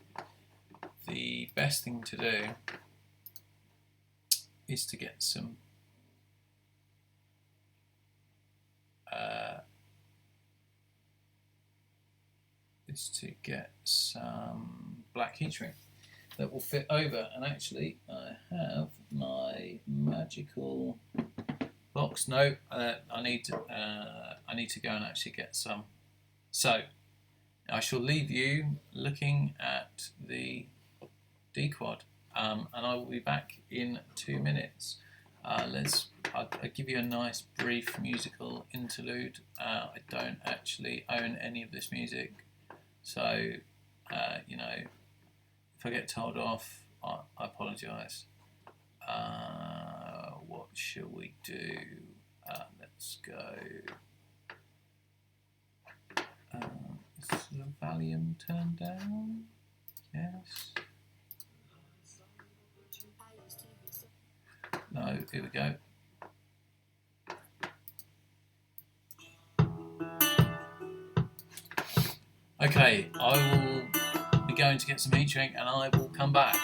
S1: the best thing to do is to get some black heat shrink that will fit over. And actually, I have my magical box. No, I need to go and actually get some. So I shall leave you looking at the DQuad, and I will be back in 2 minutes. I'll give you a nice brief musical interlude. I don't actually own any of this music, so you know, if I get told off, I apologise. What shall we do? Let's go. Is the volume turned down? Yes. Here we go. Okay, I will be going to get some heat shrink and I will come back.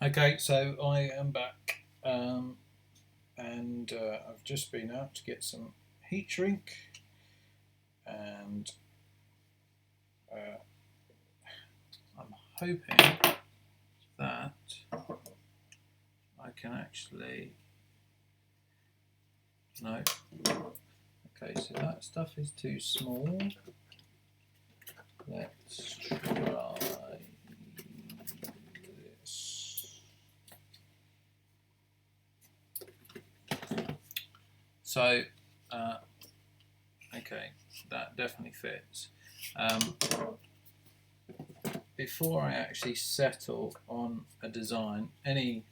S1: Okay, so I am back, and I've just been out to get some heat shrink, and I'm hoping that I can actually. No. Okay, so that stuff is too small. Let's try this. So, okay, that definitely fits. before I actually settle on a design, any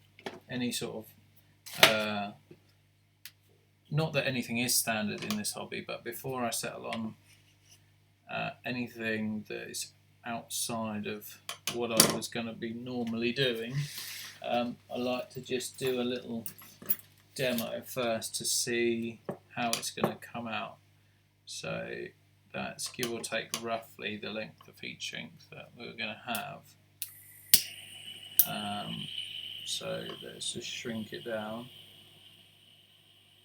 S1: sort of not that anything is standard in this hobby, but before I settle on anything that is outside of what I was going to be normally doing, I like to just do a little demo first to see how it's going to come out. So that's give or take roughly the length of heat shrink that we're going to have. So let's just shrink it down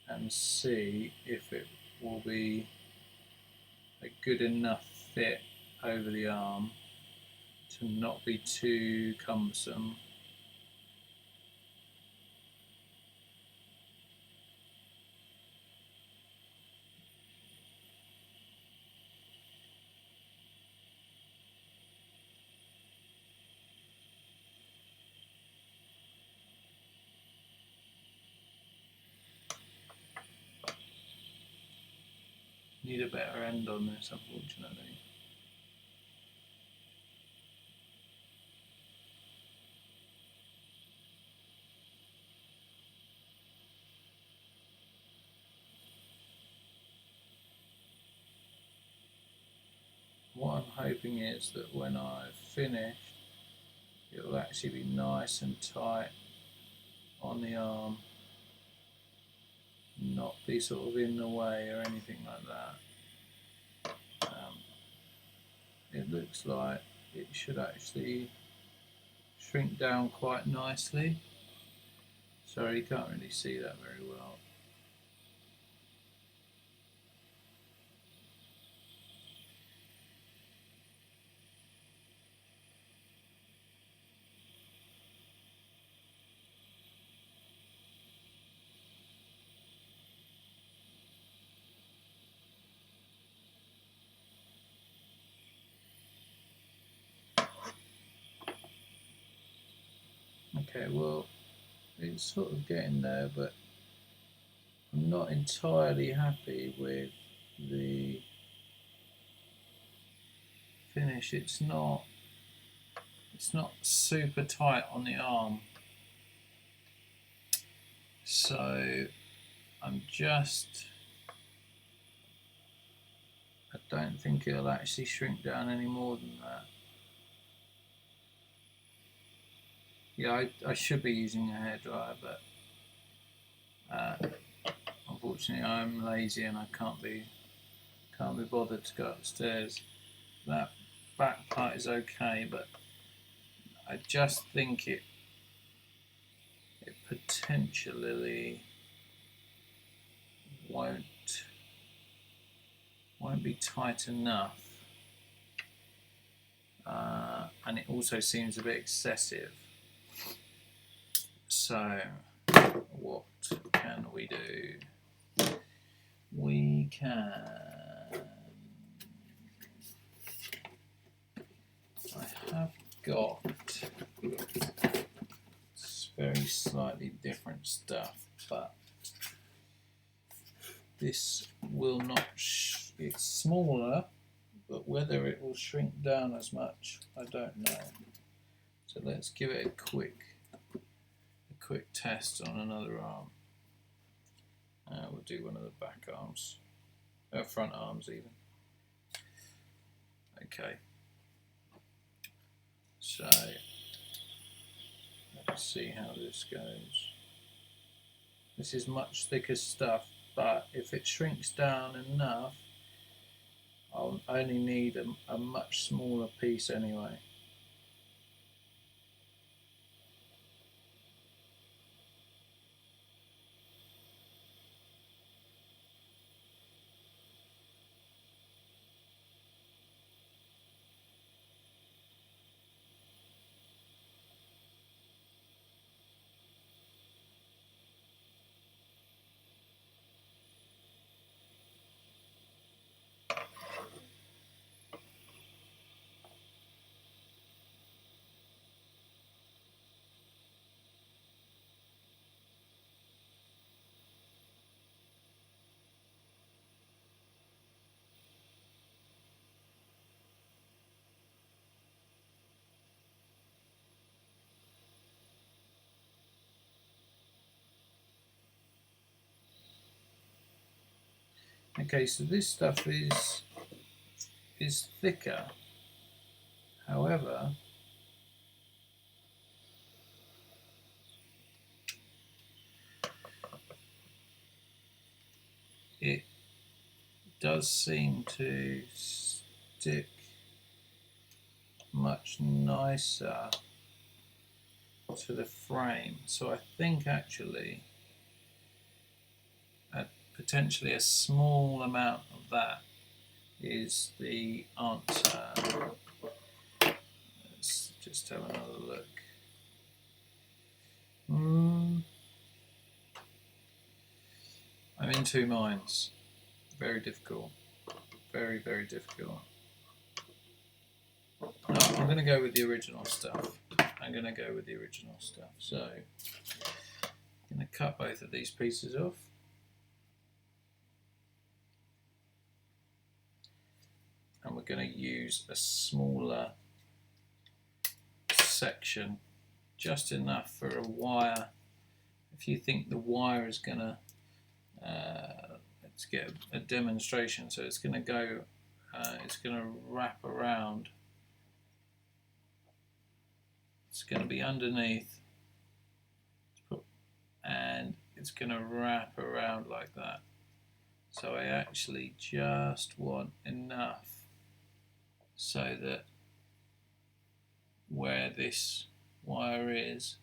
S1: and see if it will be a good enough fit over the arm to not be too cumbersome. Need a better end on this, unfortunately. What I'm hoping is that when I've finished, it will actually be nice and tight on the arm, not be sort of in the way or anything like that. It looks like it should actually shrink down quite nicely. Sorry, you can't really see that very well. Okay, well, it's sort of getting there, but I'm not entirely happy with the finish. It's not super tight on the arm, so I don't think it'll actually shrink down any more than that. Yeah, I should be using a hairdryer, but unfortunately I'm lazy and I can't be bothered to go upstairs. That back part is okay, but I just think it potentially won't be tight enough, and it also seems a bit excessive. So what can we do? We can, I have got very slightly different stuff, but this will not, it's smaller, but whether it will shrink down as much, I don't know. So let's give it a quick test on another arm. We'll do one of the back arms, front arms even. Okay, so let's see how this goes. This is much thicker stuff, but if it shrinks down enough, I'll only need a much smaller piece anyway. Okay, so this stuff is thicker. However, it does seem to stick much nicer to the frame. So I think actually potentially a small amount of that is the answer. Let's just have another look. I'm in two minds. Very difficult. Very, very difficult. No, I'm going to go with the original stuff. So I'm going to cut both of these pieces off. And we're going to use a smaller section, just enough for a wire. If you think the wire is going to, let's get a demonstration. So it's going to go, it's going to wrap around. It's going to be underneath, and it's going to wrap around like that. So I actually just want enough so that where this wire is,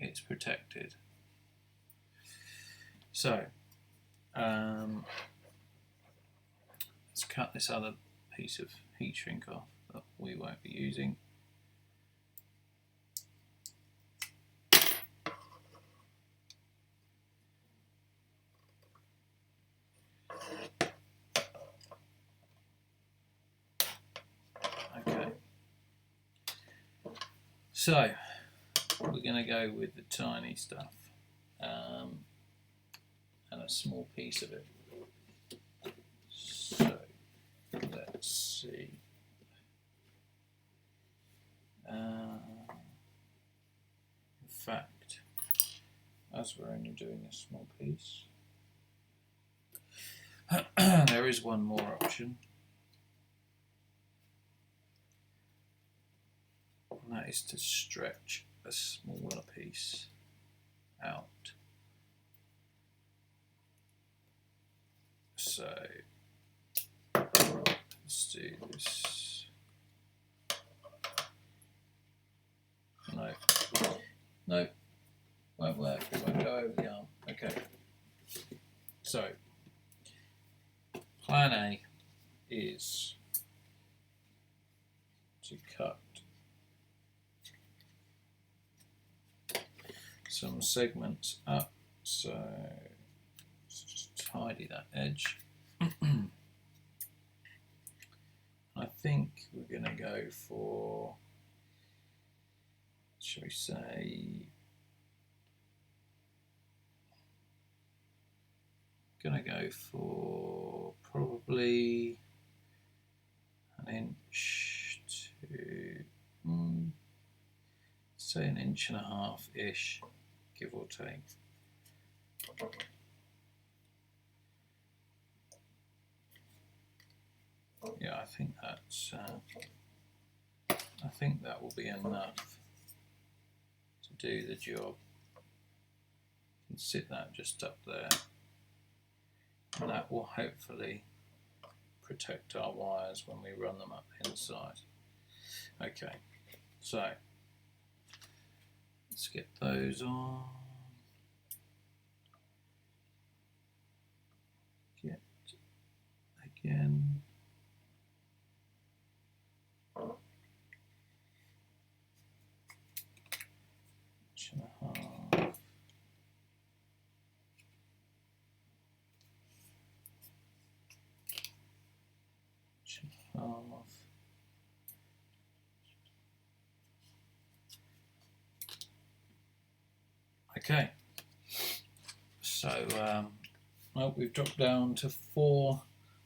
S1: it's protected. So let's cut this other piece of heat shrink off that we won't be using. Okay, so we're going to go with the tiny stuff and a small piece of it. So let's see. In fact, as we're only doing a small piece, there is one more option, and that is to stretch a smaller piece out. So let's do this. No, won't work. It won't go over the arm. Okay. So plan A is to cut some segments up. So let's just tidy that edge. I think we're going to go for, shall we say, going to go for probably an inch to, say an inch and a half ish, give or take. Yeah, I think that's. I think that will be enough to do the job. You can sit that just up there, and that will hopefully protect our wires when we run them up inside. Okay, so let's get those on. Get again. Inch and a half. Inch and a half. Okay, so well, we've dropped down to 4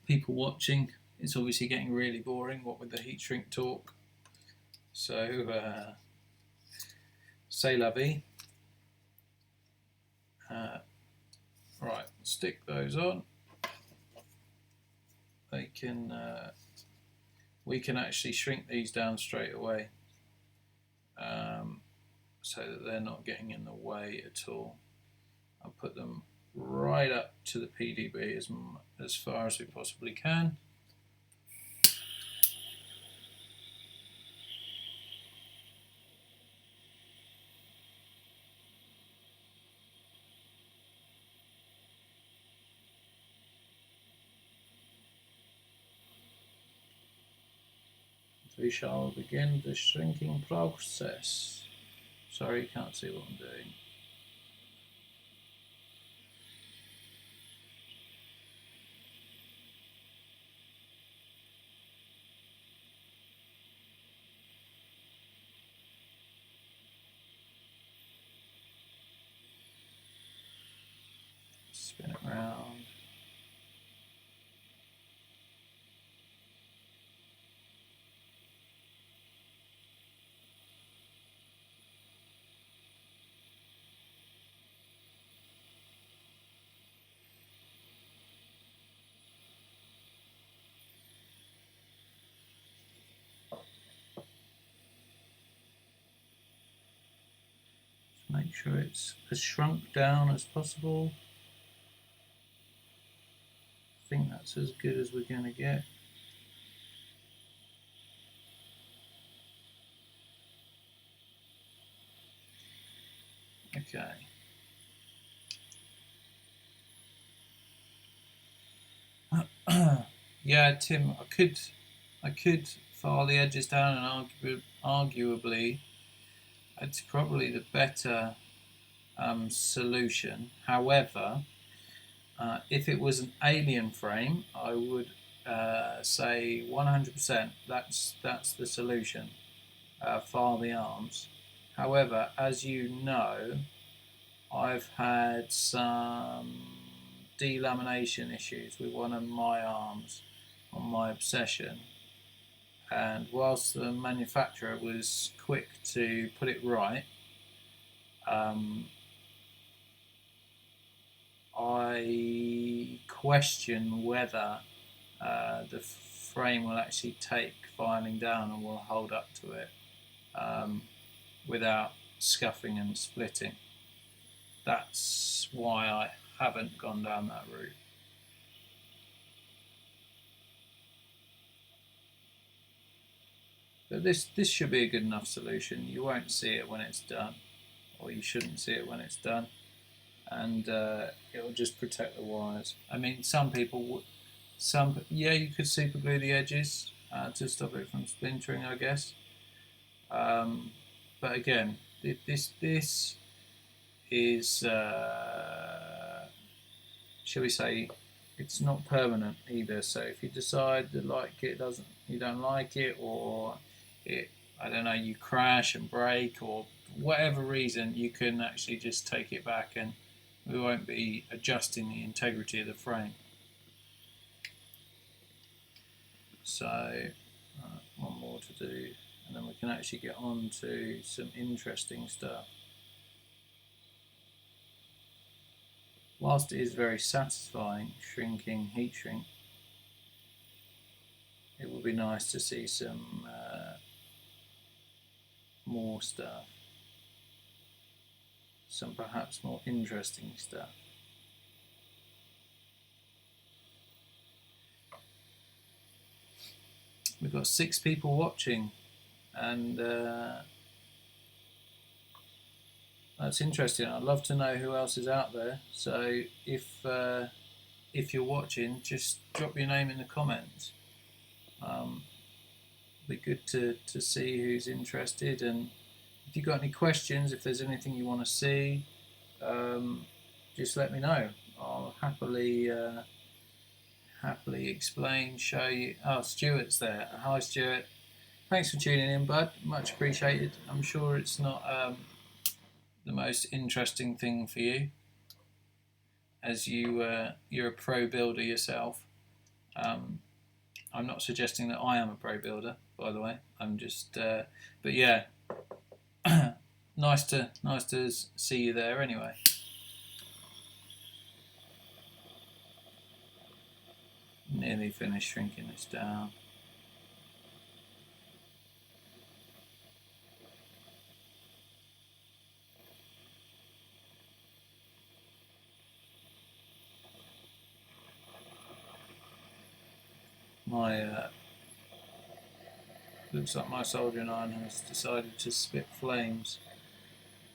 S1: people watching. It's obviously getting really boring, what with the heat shrink talk. So, c'est la vie. Right, stick those on. we can actually shrink these down straight away, so that they're not getting in the way at all. I'll put them right up to the PDB as far as we possibly can. We shall begin the shrinking process. Sorry, you can't see what I'm doing. Spin it round. Make sure it's as shrunk down as possible. I think that's as good as we're going to get. Okay. Yeah, Tim, I could file the edges down, and arguably it's probably the better solution. However, if it was an alien frame, I would say 100% that's the solution. File the arms. However, as you know, I've had some delamination issues with one of my arms on my Obsession, and whilst the manufacturer was quick to put it right, I question whether the frame will actually take filing down and will hold up to it without scuffing and splitting. That's why I haven't gone down that route. But this should be a good enough solution. You won't see it when it's done, or you shouldn't see it when it's done, and it will just protect the wires. I mean, some people would, you could super glue the edges to stop it from splintering, I guess. But again, this is, shall we say, it's not permanent either. So if you decide that you don't like it, or I don't know, you crash and break, or whatever reason, you can actually just take it back, and we won't be adjusting the integrity of the frame. So one more to do, and then we can actually get on to some interesting stuff. Whilst it is very satisfying shrinking heat shrink, it would be nice to see some more stuff, some perhaps more interesting stuff. We've got 6 people watching, and that's interesting. I'd love to know who else is out there. So if you're watching, just drop your name in the comments. Be good to see who's interested, and if you've got any questions, if there's anything you want to see, just let me know. I'll happily explain, show you. Oh, Stuart's there. Hi, Stuart. Thanks for tuning in, bud. Much appreciated. I'm sure it's not the most interesting thing for you, as you're a pro builder yourself. I'm not suggesting that I am a pro builder, by the way. I'm just, but yeah, nice to see you there anyway. Nearly finished shrinking this down. My looks like my soldering iron has decided to spit flames.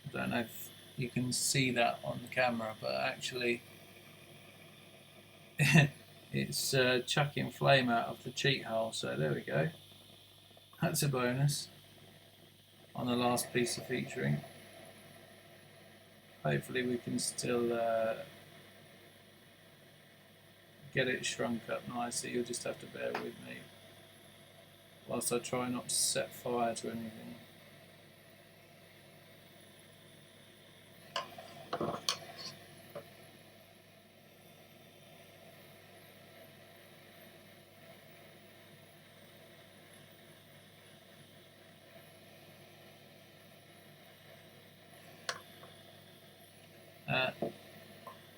S1: I don't know if you can see that on the camera, but actually it's chucking flame out of the cheat hole, so there we go. That's a bonus on the last piece of featuring. Hopefully we can still get it shrunk up nicely. You'll just have to bear with me whilst I try not to set fire to anything.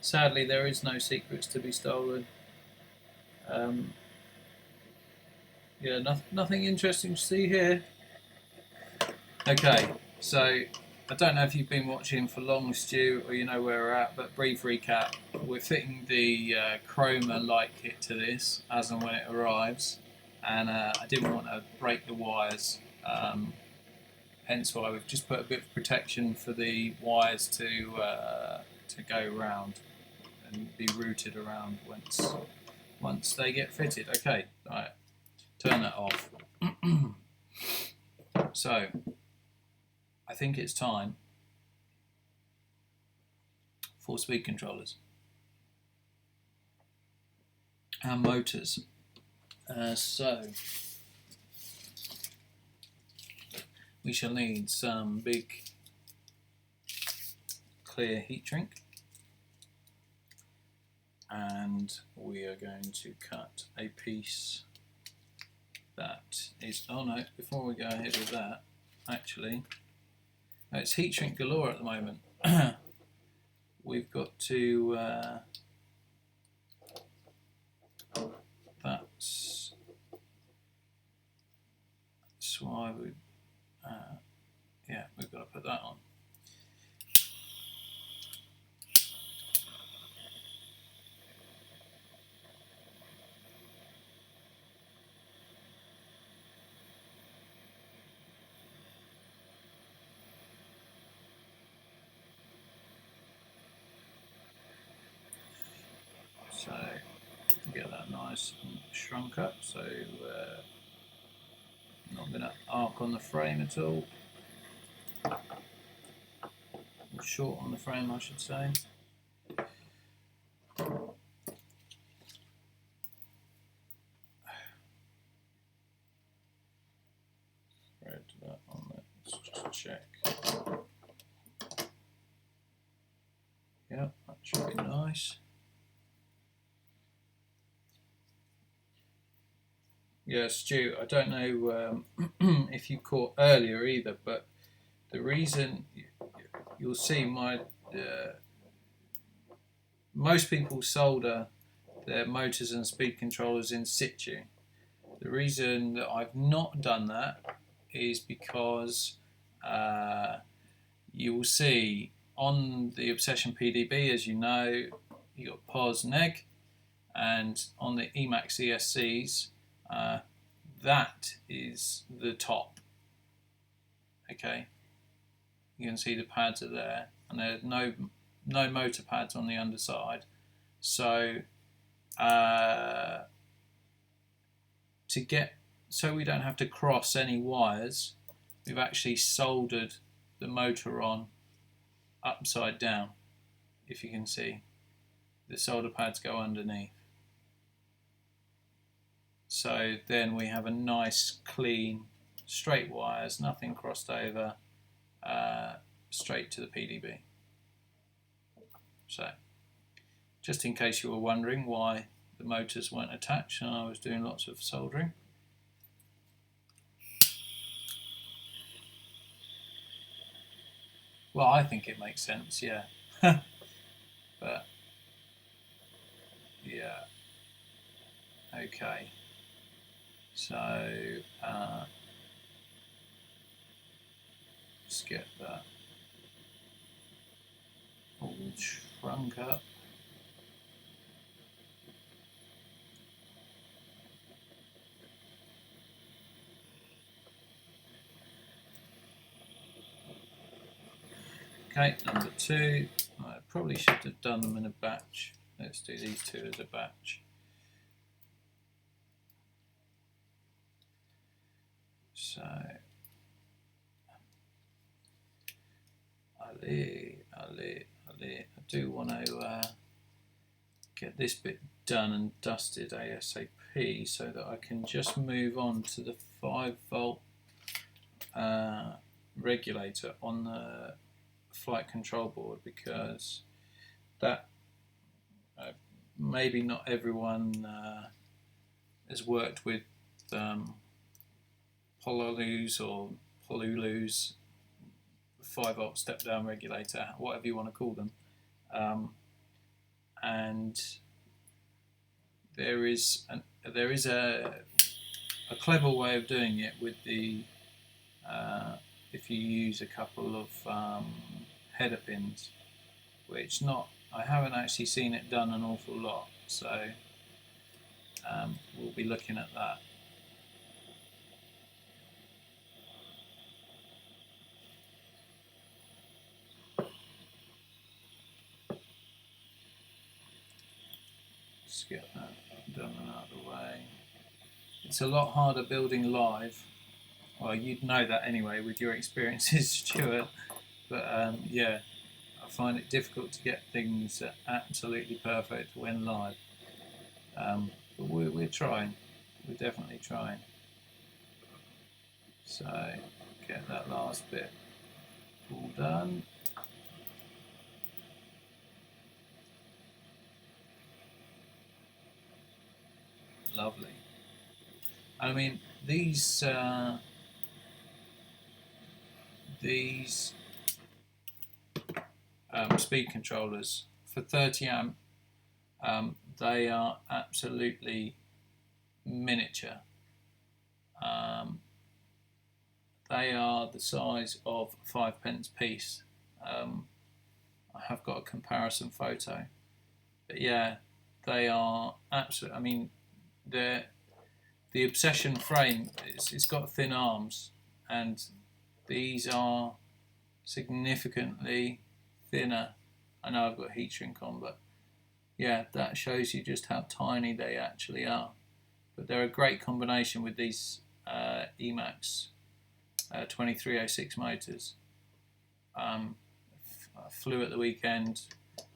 S1: Sadly, there is no secrets to be stolen. Yeah, nothing interesting to see here. Okay, so I don't know if you've been watching for long, Stu, or you know where we're at, but brief recap. We're fitting the chroma light kit to this as and when it arrives, and I didn't want to break the wires, hence why we've just put a bit of protection for the wires to go round and be routed around once they get fitted. Okay, right, turn that off. So I think it's time for speed controllers and motors. So we shall need some big clear heat shrink, and we are going to cut a piece that is, oh no, before we go ahead with that, actually, it's heat shrink galore at the moment. We've got to, that's why we, yeah, we've got to put that on. So get that nice and shrunk up, so not going to arc on the frame at all, or short on the frame I should say. Spread that on there, let's just check. Yeah, that should be nice. Yeah, Stu, I don't know if you caught earlier either, but the reason you'll see most people solder their motors and speed controllers in situ. The reason that I've not done that is because you will see on the Obsession PDB, as you know, you got pos neg, and on the Emax ESCs, that is the top. Okay, you can see the pads are there, and there's no motor pads on the underside. So so we don't have to cross any wires, we've actually soldered the motor on upside down. If you can see, the solder pads go underneath. So then we have a nice clean straight wires, nothing crossed over, straight to the PDB. So just in case you were wondering why the motors weren't attached and I was doing lots of soldering. Well, I think it makes sense, yeah. But yeah, Okay, so let's get that all shrunk up. Okay, number 2. I probably should have done them in a batch. Let's do these 2 as a batch. So, I do want to get this bit done and dusted ASAP so that I can just move on to the 5-volt regulator on the flight control board, because that maybe not everyone has worked with Pololu's or Polulu's 5-volt step down regulator, whatever you want to call them, and there is a clever way of doing it with the if you use a couple of header pins, which I haven't actually seen it done an awful lot, so we'll be looking at that. Let's get that done and out of the way. It's a lot harder building live. Well, you'd know that anyway with your experiences, Stuart, but yeah, I find it difficult to get things absolutely perfect when live. But we're trying. We're definitely trying. So get that last bit all done. Lovely. I mean, these speed controllers for 30 amp, they are absolutely miniature. They are the size of a 5p piece. I have got a comparison photo, but yeah, they are absolutely. I mean, the Obsession frame, it's got thin arms, and these are significantly thinner. I know I've got heat shrink on, but yeah, that shows you just how tiny they actually are. But they're a great combination with these Emax 2306 motors. I flew at the weekend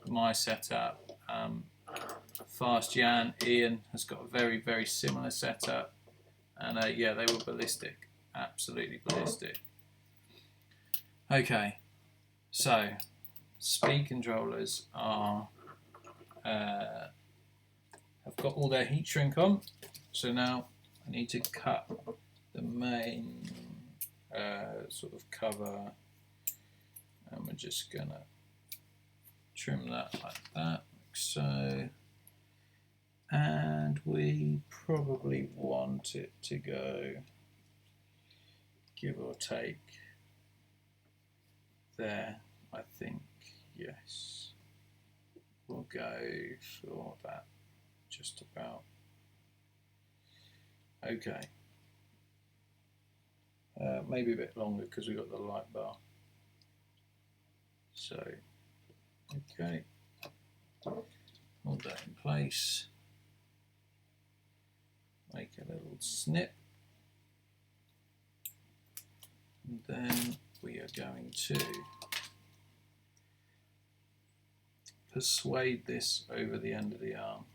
S1: with my setup. Fast Jan, Ian has got a very, very similar setup, and yeah, they were ballistic, absolutely ballistic. Okay, so speed controllers are have got all their heat shrink on, so now I need to cut the main sort of cover, and we're just gonna trim that like that, like so. And we probably want it to go, give or take, there, I think. Yes, we'll go for that, just about. Okay, maybe a bit longer because we've got the light bar. So, okay, hold that in place. Make a little snip, and then we are going to persuade this over the end of the arm.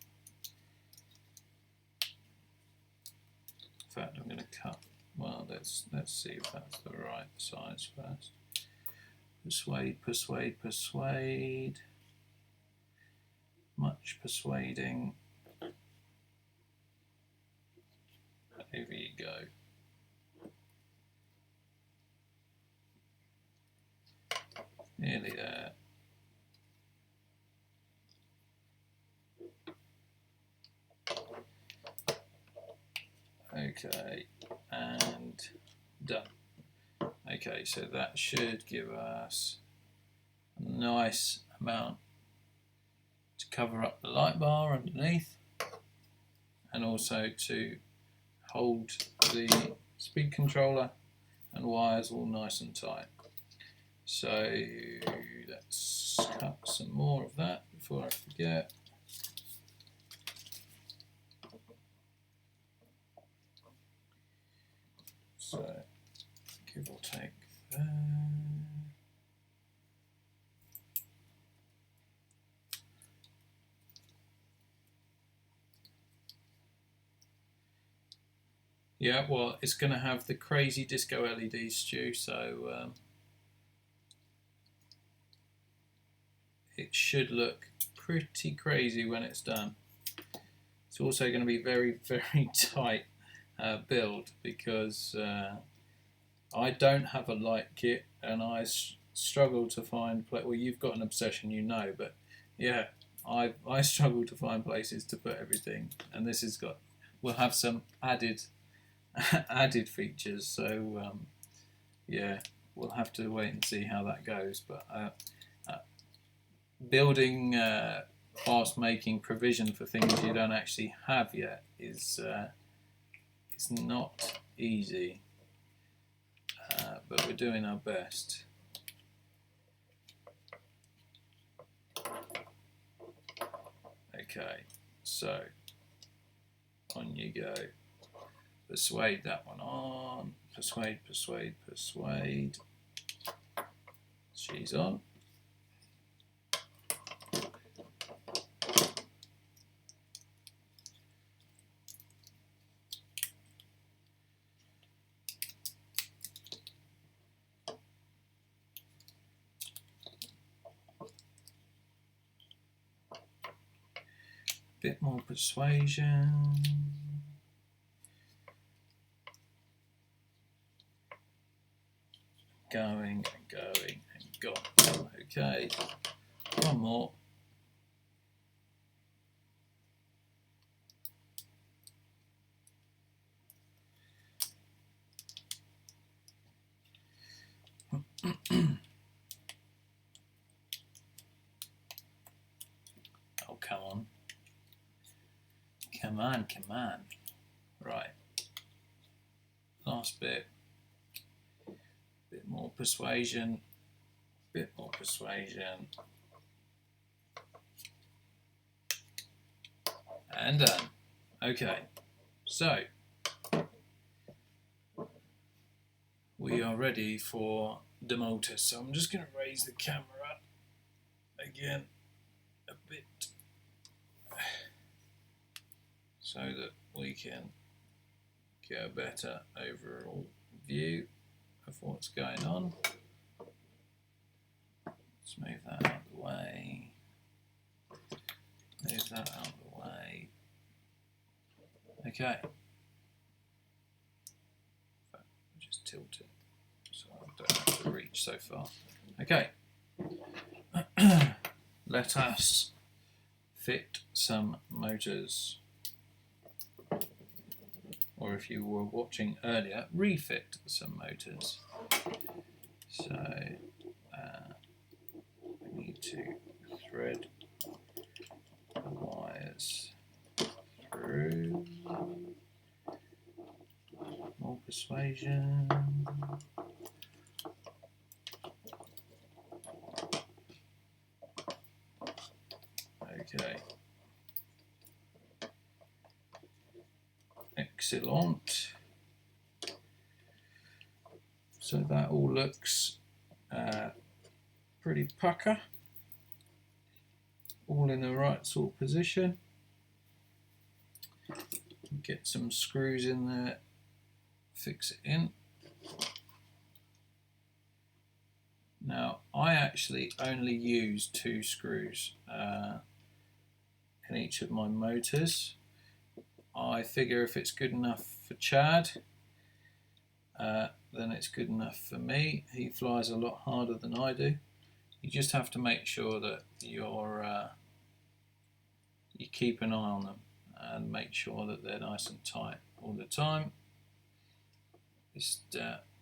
S1: In fact, I'm going to cut. Well, let's see if that's the right size first. Persuade, persuade, persuade. Much persuading. Over you go. Nearly there. Okay, and done. Okay, so that should give us a nice amount to cover up the light bar underneath, and also to hold the speed controller and wires all nice and tight. So let's cut some more of that before I forget. So give or take that. Yeah, well, it's going to have the crazy disco LEDs, Stu, so it should look pretty crazy when it's done. It's also going to be very, very tight build, because I don't have a light kit, and I struggle to find, well, you've got an obsession, you know, but yeah, I struggle to find places to put everything, and this has got, we'll have some added features, so yeah, we'll have to wait and see how that goes. But building whilst making provision for things you don't actually have yet is it's not easy, but we're doing our best. Okay, so on you go. Persuade that one on. Persuade, persuade, persuade. She's on. Bit more persuasion. Going and going and gone. Okay, one more. Oh, come on. Come on, come on. Right. Last bit. Bit more persuasion. Bit more persuasion. And done. Okay. So, we are ready for the motor. So I'm just going to raise the camera up again a bit so that we can get a better overall view of what's going on. Let's move that out of the way. Move that out of the way. Okay. Just tilt it so I don't have to reach so far. Okay. Let us fit some motors. Or if you were watching earlier, refit some motors. So we need to thread the wires through. More persuasion. Okay. Excellent. So that all looks pretty pucker. All in the right sort of position. Get some screws in there, fix it in. Now, I actually only use 2 screws in each of my motors. I figure if it's good enough for Chad, then it's good enough for me. He flies a lot harder than I do. You just have to make sure that you keep an eye on them and make sure that they're nice and tight all the time. Just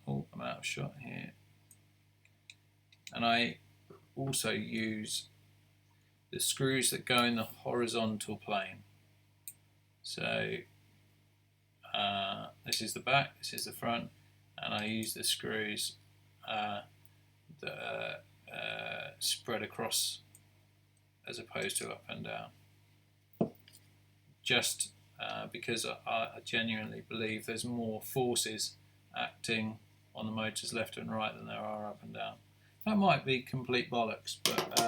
S1: oh, I'm out of shot here. And I also use the screws that go in the horizontal plane. So this is the back, this is the front, and I use the screws that spread across as opposed to up and down. Just because I genuinely believe there's more forces acting on the motors left and right than there are up and down. That might be complete bollocks, but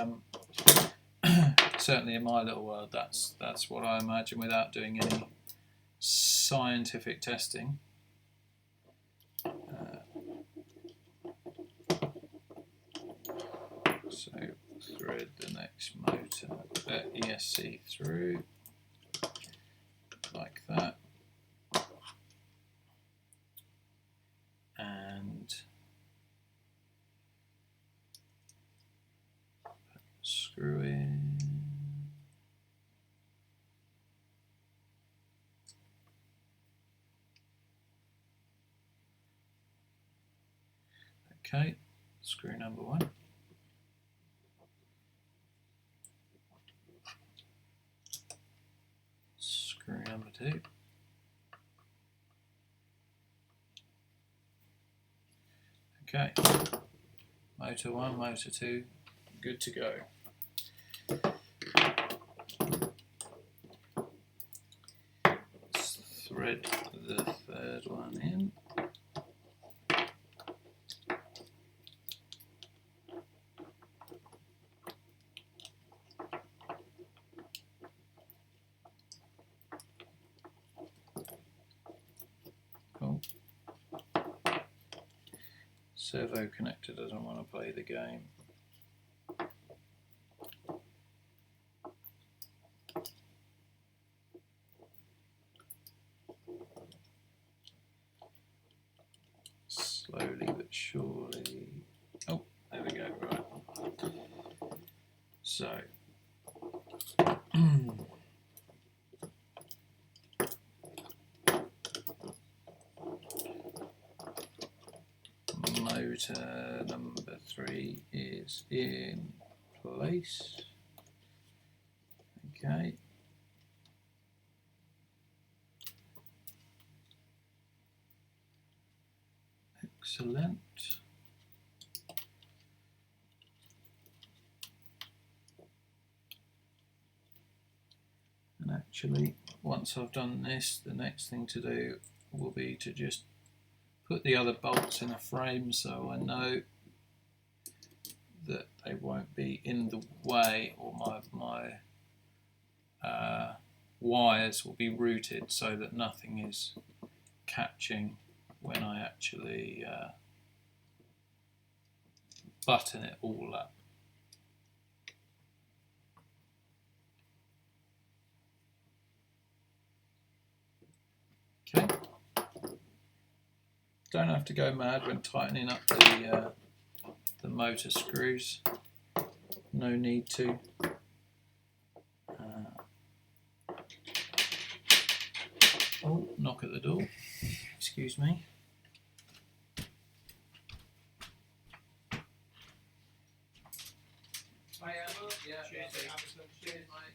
S1: certainly in my little world that's what I imagine without doing any scientific testing. So thread the next motor ESC through like that, and screw in. Okay, screw number one. Screw number two. Okay, motor one, motor two, good to go. Let's thread the third one in. Cool. Servo connector doesn't want to play the game. Slowly but surely. Oh, there we go, right. So, motor number 3 is in place. Okay. Excellent. And actually, once I've done this, the next thing to do will be to just put the other bolts in a frame so I know that they won't be in the way, or my wires will be routed so that nothing is catching when I actually button it all up. Okay. Don't have to go mad when tightening up the motor screws. No need to. Oh, knock at the door. Excuse me. Yeah, cheers, cheers, mate.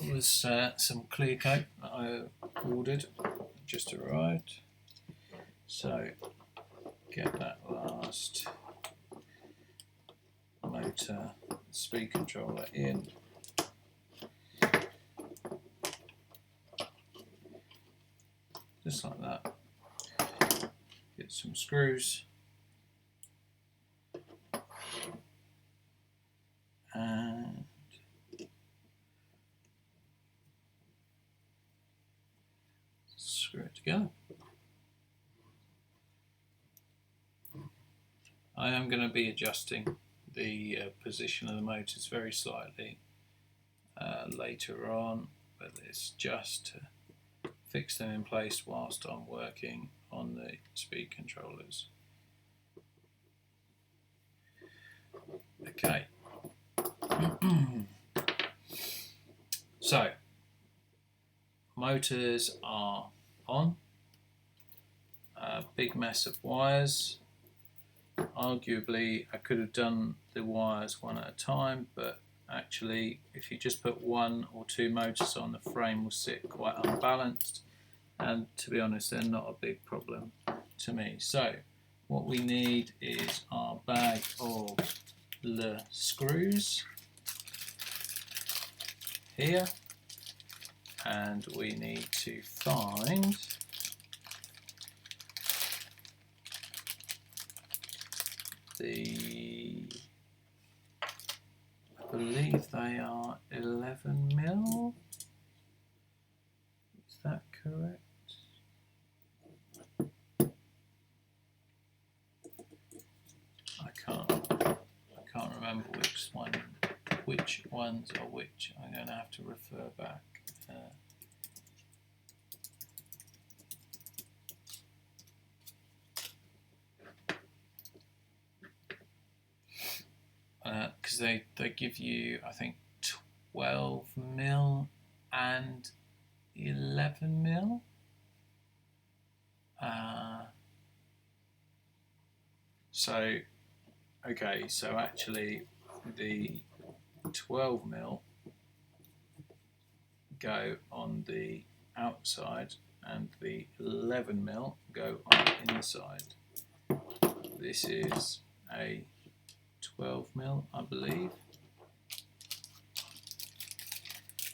S1: It was some clear coat that I ordered, just arrived. So get that last motor speed controller in. Just like that. Get some screws. And screw it together. I am going to be adjusting the position of the motors very slightly later on, but it's just to fix them in place whilst I'm working on the speed controllers. Okay, So, motors are on. A big mess of wires. Arguably, I could have done the wires one at a time, but actually, if you just put one or two motors on, the frame will sit quite unbalanced. And to be honest, they're not a big problem to me. So, what we need is our bag of the screws here, and we need to find I believe they are 11mm. Is that correct? I can't remember which ones are which. I'm going to have to refer back. Because they give you, I think, 12mm and 11mm. So, okay, so actually the 12mm go on the outside and the 11mm go on the inside. This is a 12mm, I believe.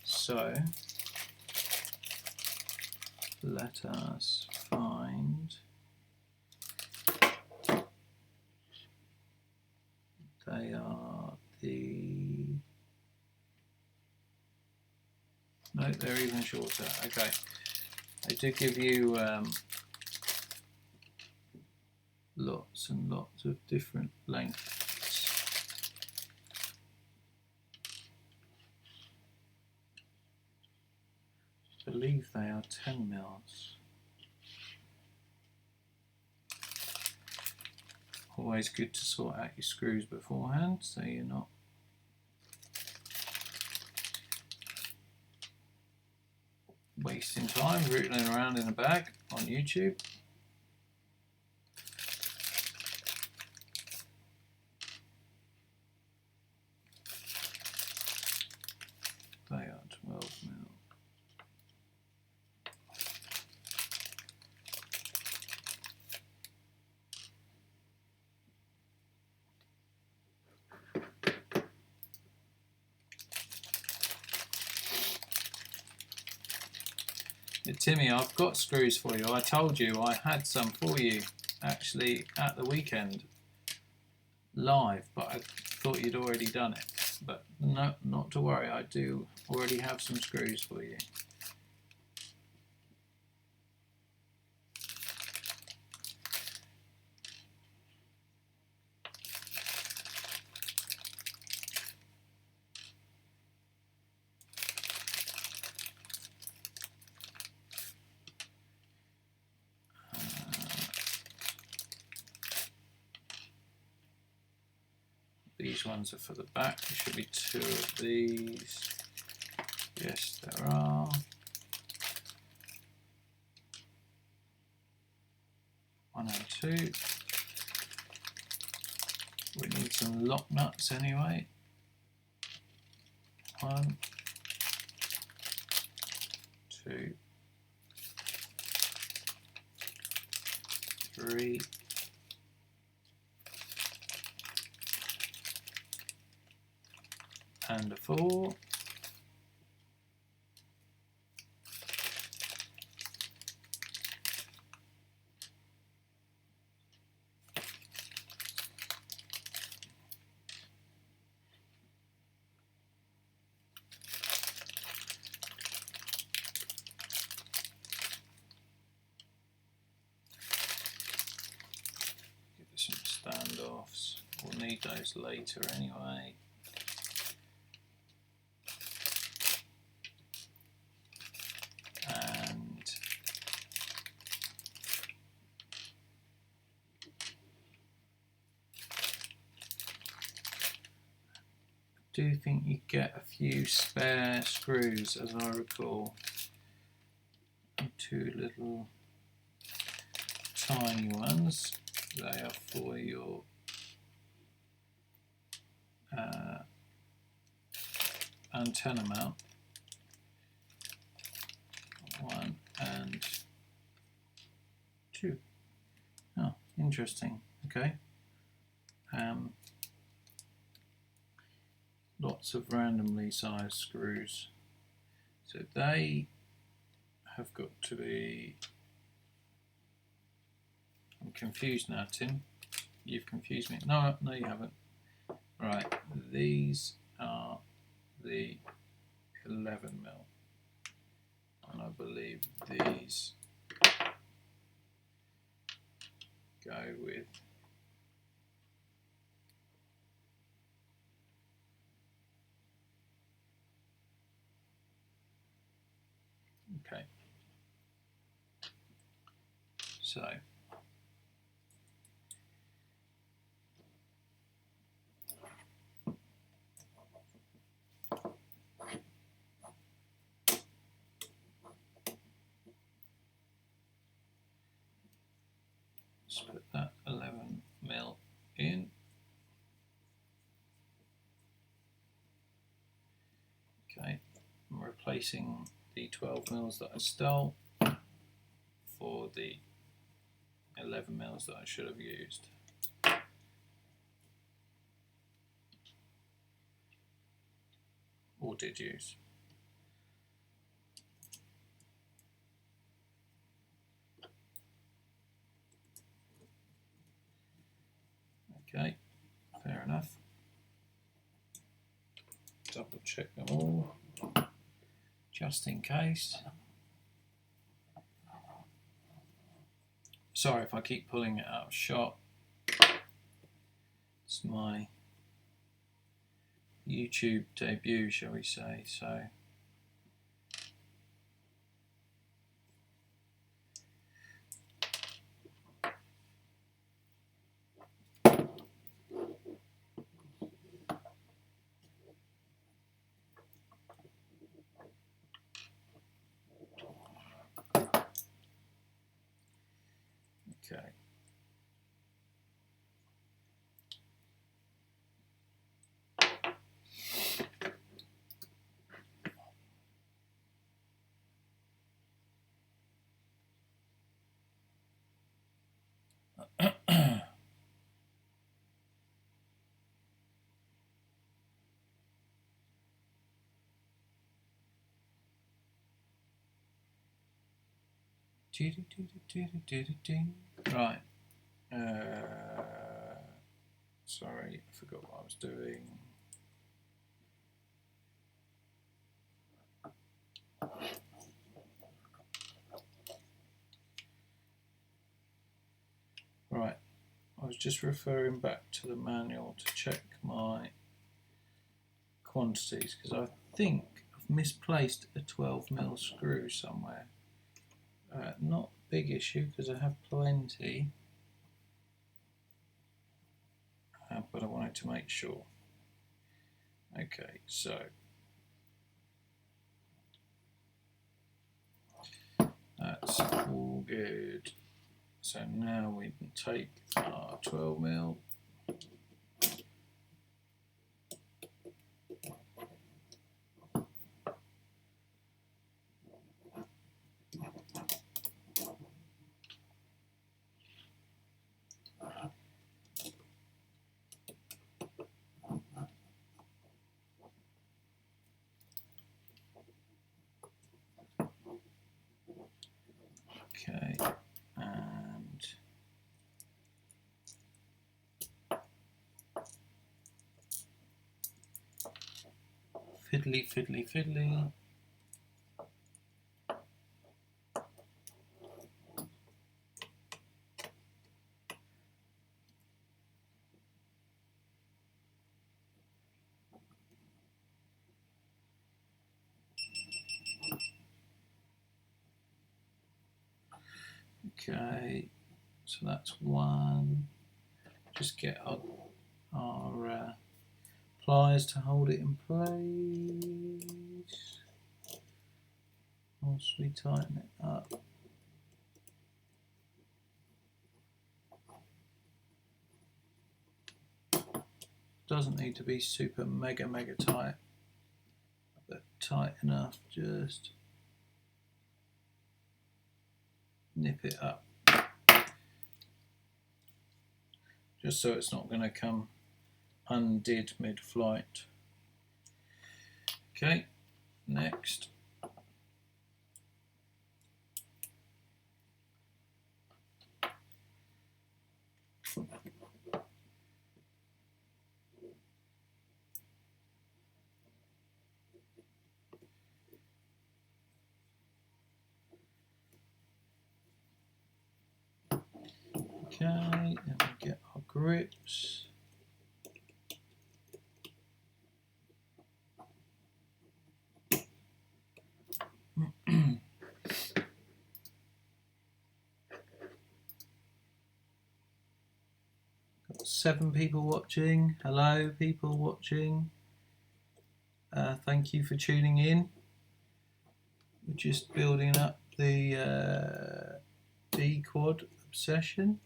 S1: So let us find they are the no, they're even shorter. Okay, they do give you lots and lots of different lengths. I believe they are 10mm. Always good to sort out your screws beforehand so you're not wasting time rootling around in a bag on YouTube. They are 12mm. Timmy, I've got screws for you. I told you I had some for you actually at the weekend live, but I thought you'd already done it. But no, not to worry, I do already have some screws for you. These ones are for the back. There should be two of these. Yes, there are. One and two. We need some lock nuts anyway. 1, 2, 3. And a 4. Give us some standoffs. We'll need those later anyway. do think you get a few spare screws, as I recall. And 2 little tiny ones. They are for your antenna mount. 1 and 2. Oh, interesting. Okay. Lots of randomly sized screws. So they have got to be... I'm confused now, Tim. You've confused me. No, you haven't. Right, these are the 11mm. And I believe these go with okay. So let's put that 11mm in. Okay, I'm replacing the 12mm that I stole for the 11mm that I should have used. Or did use. Okay, fair enough. Double check them all, just in case. Sorry if I keep pulling it out of shot. It's my YouTube debut, shall we say, so. Okay. Right. Sorry, I forgot what I was doing. Right, I was just referring back to the manual to check my quantities because I think I've misplaced a 12mm screw somewhere. Not a big issue because I have plenty, but I wanted to make sure. Okay, so that's all good. So now we can take our 12mm. Okay, and fiddly, fiddly, fiddly. Okay, so that's one. Just get our pliers to hold it in place whilst we tighten it up. Doesn't need to be super mega tight, but tight enough, just nip it up, just so it's not going to come undid mid-flight. Okay, next. Okay, then we get our grips. Got 7 people watching. Hello, people watching. Thank you for tuning in. We're just building up the DQuad obsession.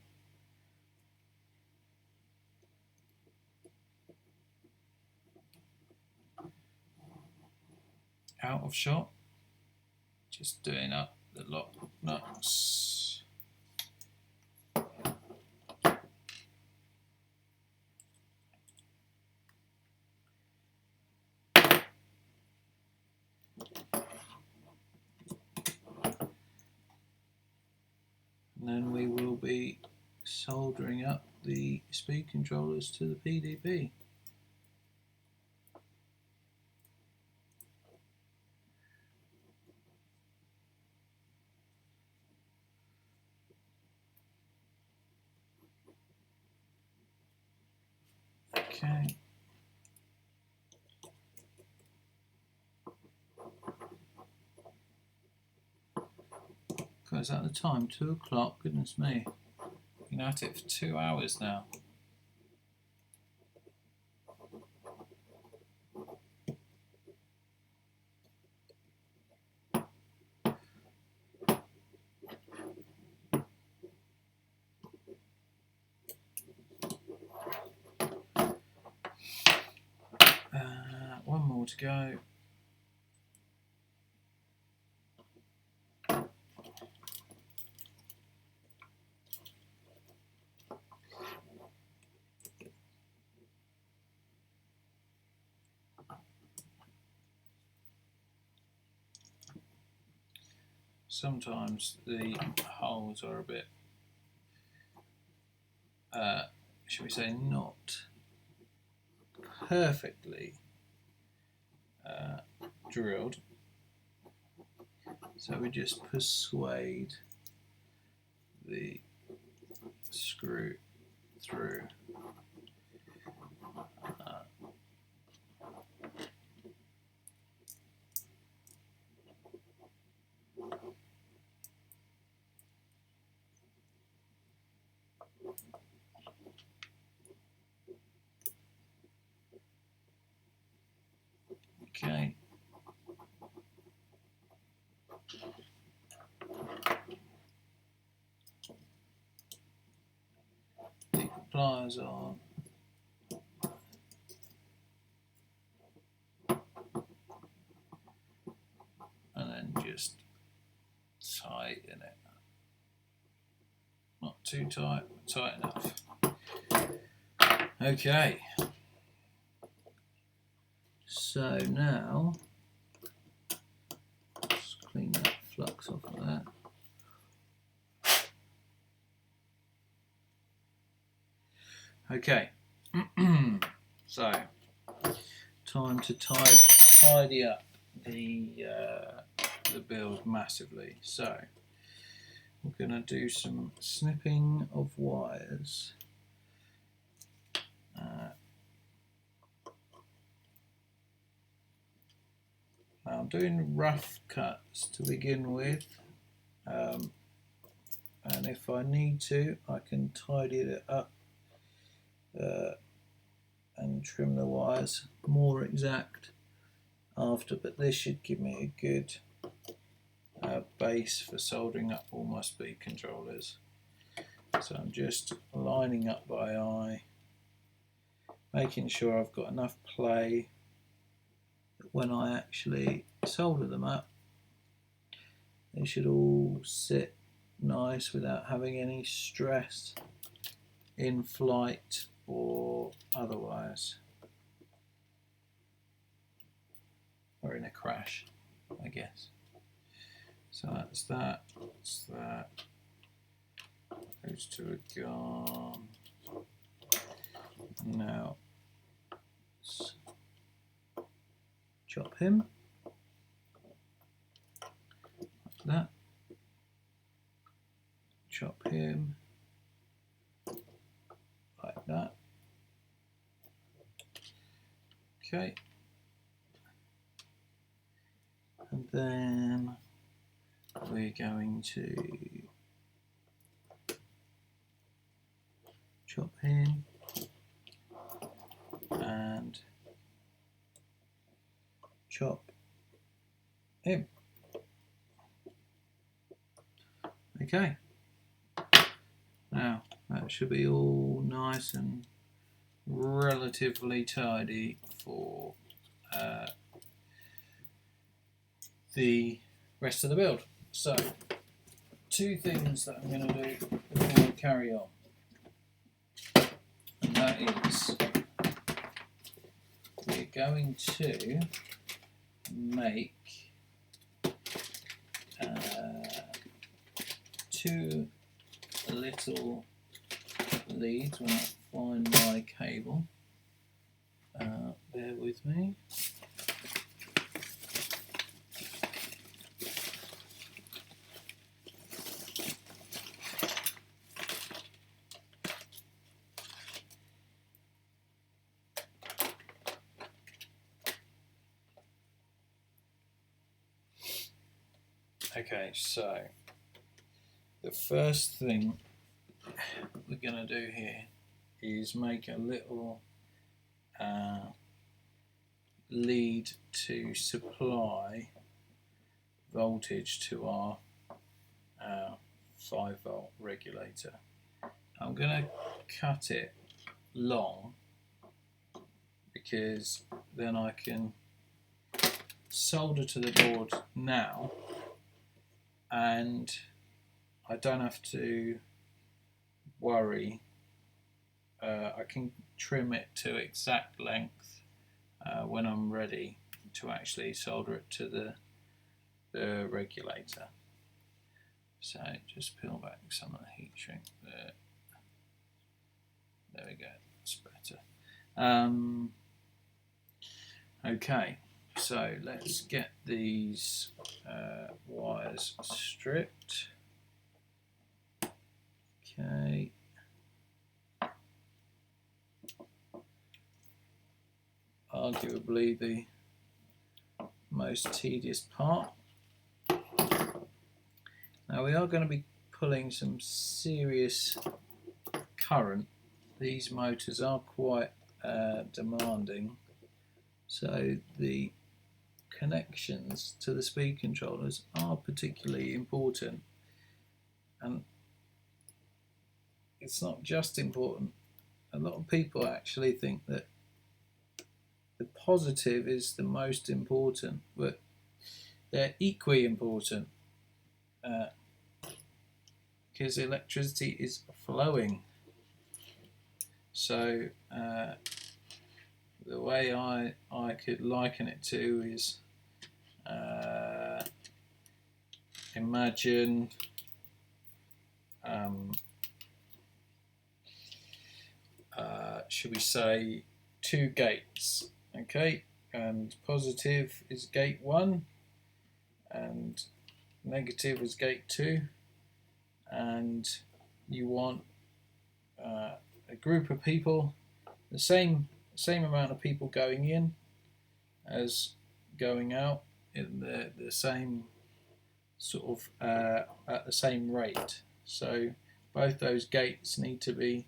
S1: Out of shot. Just doing up the lock nuts. And then we will be soldering up the speed controllers to the PDB. Okay. Is that the time? 2 o'clock? Goodness me. Been at it for 2 hours now. One more to go. Sometimes the holes are a bit, shall we say, not perfectly drilled, so we just persuade the screw through. Okay. Keep the pliers on. And then just tighten it. Not too tight, but tight enough. Okay. So now, let's clean that flux off of that. Okay. So, time to tidy up the build massively. So, we're going to do some snipping of wires. Now I'm doing rough cuts to begin with, and if I need to, I can tidy it up and trim the wires more exact after, but this should give me a good base for soldering up all my speed controllers. So I'm just lining up by eye, making sure I've got enough play that when I actually solder them up, they should all sit nice without having any stress in flight or otherwise, or in a crash, I guess. So that's that, that's that. Goes to a gun. Now let's chop him like that. Chop him like that. Okay. And then we're going to chop him and chop him. Okay. Now that should be all nice and relatively tidy for the rest of the build. So, two things that I'm going to do before I carry on, and that is we're going to make two little leads when I find my cable. Bear with me. Okay, so the first thing we're going to do here is make a little lead to supply voltage to our 5-volt regulator. I'm going to cut it long because then I can solder to the board now and I don't have to worry. I can trim it to exact length when I'm ready to actually solder it to the regulator. So just peel back some of the heat shrink there. There we go, that's better. Okay, so let's get these wires stripped. Okay. Arguably the most tedious part. Now we are going to be pulling some serious current. These motors are quite demanding, so the connections to the speed controllers are particularly important. And it's not just important. A lot of people actually think that the positive is the most important, but they're equally important because electricity is flowing. So the way I could liken it to is imagine should we say two gates, okay, and positive is gate 1 and negative is gate 2, and you want a group of people, the same amount of people going in as going out in the same sort of at the same rate. So both those gates need to be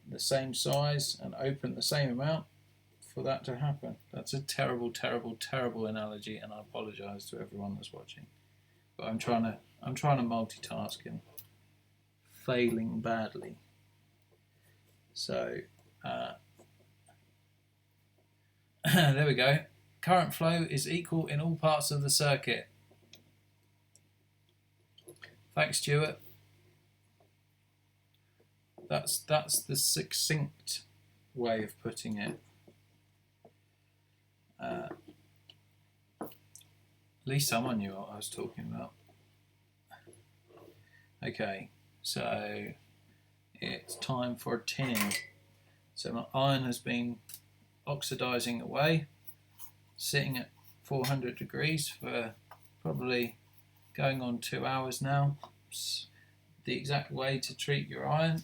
S1: the same size and open the same amount for that to happen. That's a terrible, terrible, terrible analogy, and I apologise to everyone that's watching. But I'm trying to multitask and failing badly. So there we go. Current flow is equal in all parts of the circuit. Thanks, Stuart. That's the succinct way of putting it. At least someone knew what I was talking about. Okay, so it's time for a tinning. So my iron has been oxidizing away, sitting at 400 degrees for probably going on 2 hours now. It's the exact way to treat your iron.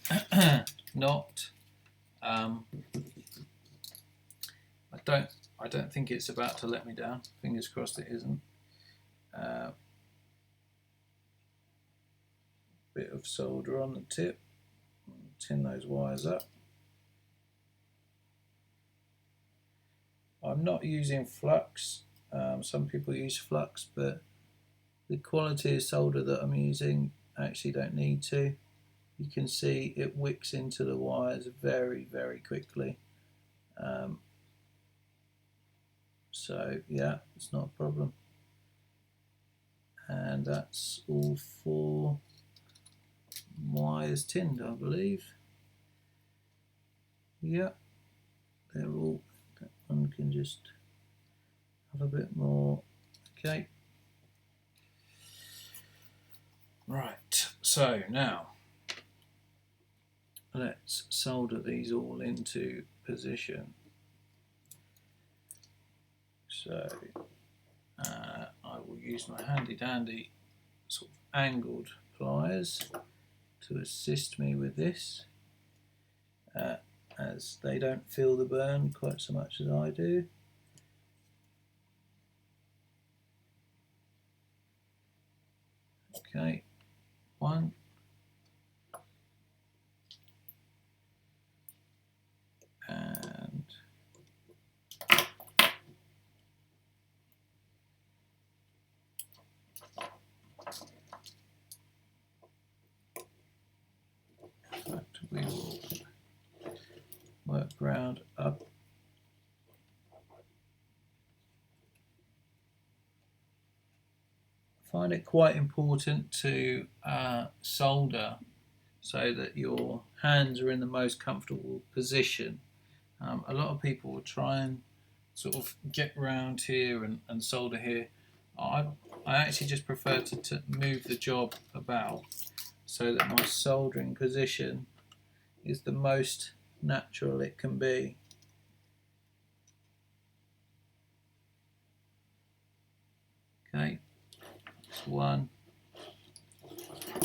S1: Not I don't think it's about to let me down. Fingers crossed it isn't. Bit of solder on the tip. Tin those wires up. I'm not using flux. Some people use flux, but the quality of solder that I'm using, I actually don't need to. You can see it wicks into the wires very, very quickly. So yeah, it's not a problem. And that's all 4 wires tinned, I believe. Yeah, they're all. That one can just have a bit more. Okay. Right, so now let's solder these all into position. So I will use my handy dandy sort of angled pliers to assist me with this, as they don't feel the burn quite so much as I do. Okay, 1. And in fact, we will work round up. I find it quite important to solder so that your hands are in the most comfortable position. A lot of people will try and sort of get round here and solder here. I actually just prefer to move the job about so that my soldering position is the most natural it can be. Okay, that's 1,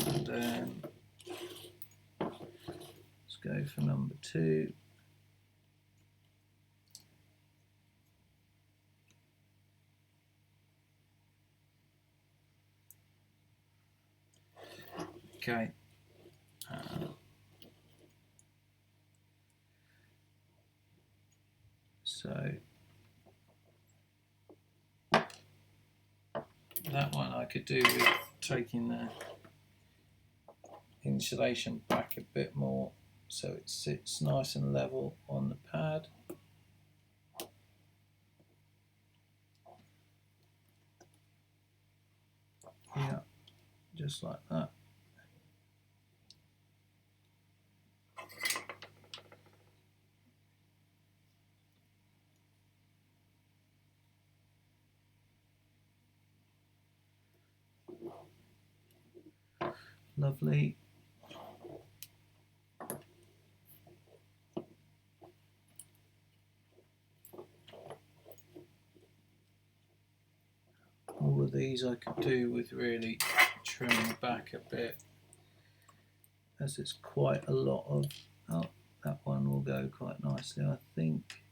S1: and then let's go for number 2. Okay. So that one I could do with taking the insulation back a bit more so it sits nice and level on the pad. Yeah, just like that. Lovely. All of these I could do with really trimming back a bit, as it's quite a lot of. Oh, that one will go quite nicely, I think.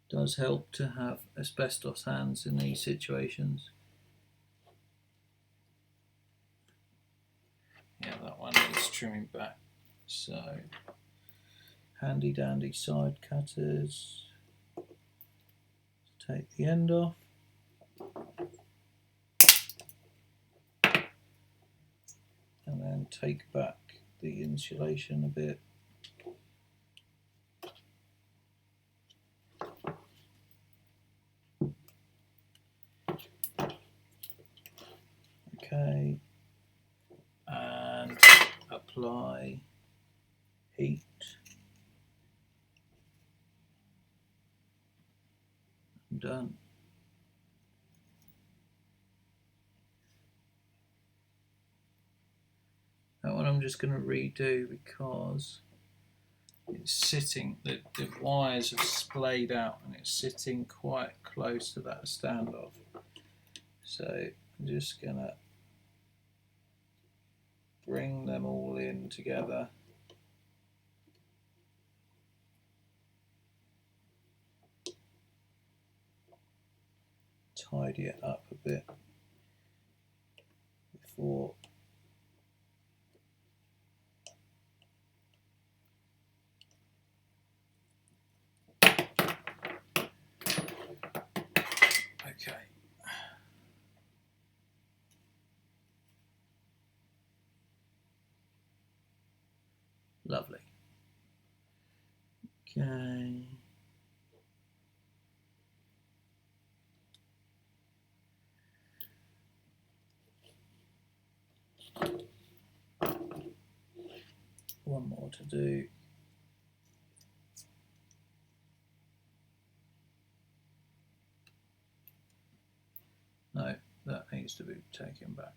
S1: Does help to have asbestos hands in these situations. Yeah, that one needs trimming back. So, handy dandy side cutters. Take the end off. And then take back the insulation a bit. Okay, and apply heat. I'm done. That one I'm just going to redo because it's sitting, the wires have splayed out and it's sitting quite close to that standoff. So I'm just going to bring them all in together. Tidy it up a bit before okay. Lovely. Okay. One more to do. No, that needs to be taken back.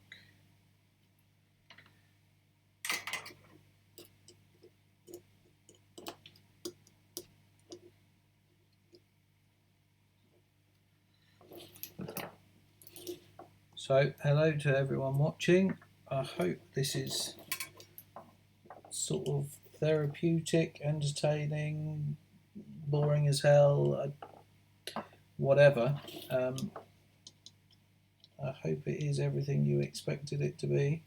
S1: So, hello to everyone watching. I hope this is sort of therapeutic, entertaining, boring as hell, whatever. I hope it is everything you expected it to be.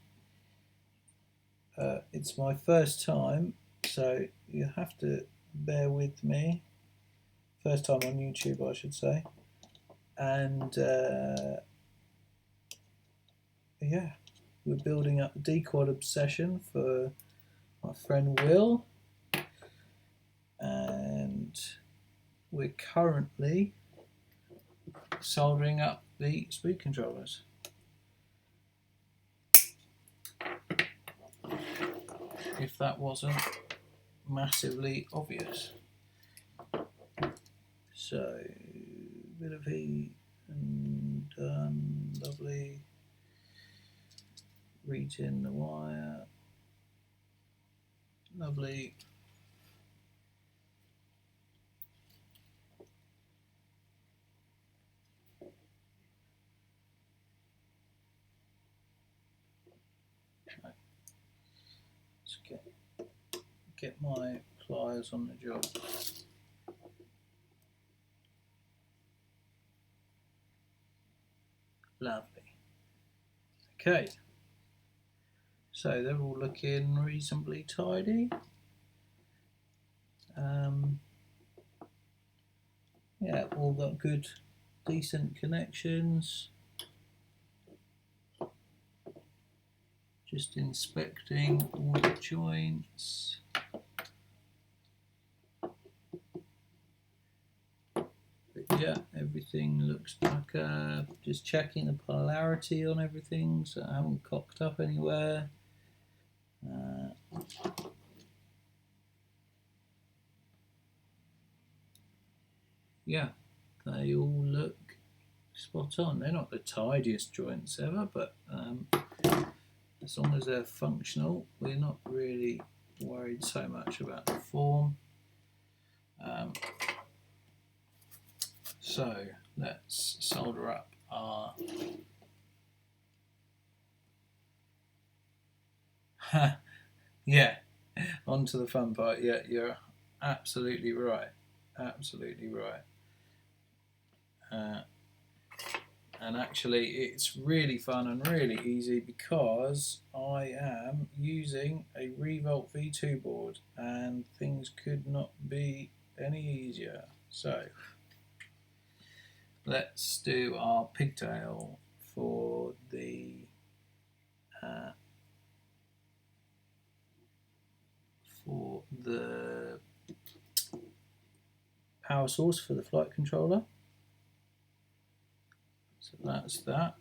S1: It's my first time, so you have to bear with me. First time on YouTube, I should say. And yeah, we're building up the DQuad obsession for my friend Will, and we're currently soldering up the speed controllers. If that wasn't massively obvious. So, bit of heat and done, lovely. Reach in the wire, lovely. Let's get my pliers on the job. Lovely. Okay, so they're all looking reasonably tidy. Yeah, all got good, decent connections. Just inspecting all the joints. But yeah, everything looks back up. Just checking the polarity on everything so I haven't cocked up anywhere. Yeah, they all look spot on. They're not the tidiest joints ever, but as long as they're functional, we're not really worried so much about the form. So let's solder up our yeah, on to the fun part. Yeah, you're absolutely right. Absolutely right. and actually it's really fun and really easy because I am using a Revolt V2 board and things could not be any easier. So let's do our pigtail for the power source for the flight controller. So that's that.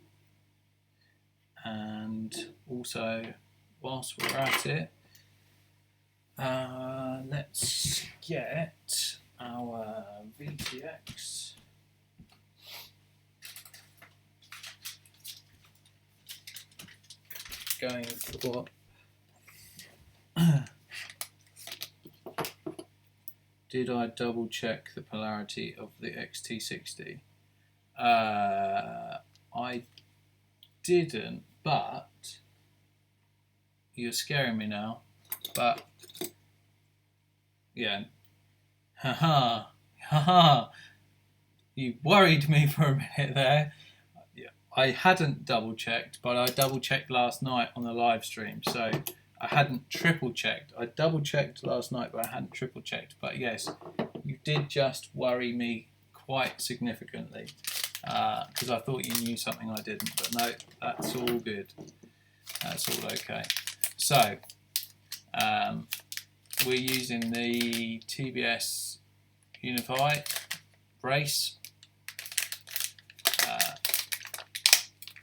S1: And also, whilst we're at it, let's get our VTX going for did I double check the polarity of the XT60? I didn't, but you're scaring me now. But yeah, haha, haha, you worried me for a minute there. Yeah, I hadn't double checked, but I double checked last night on the live stream, so I hadn't triple checked. I double checked last night, but I hadn't triple checked. But yes, you did just worry me quite significantly because I thought you knew something I didn't. But no, that's all good. That's all okay. So we're using the TBS Unify brace.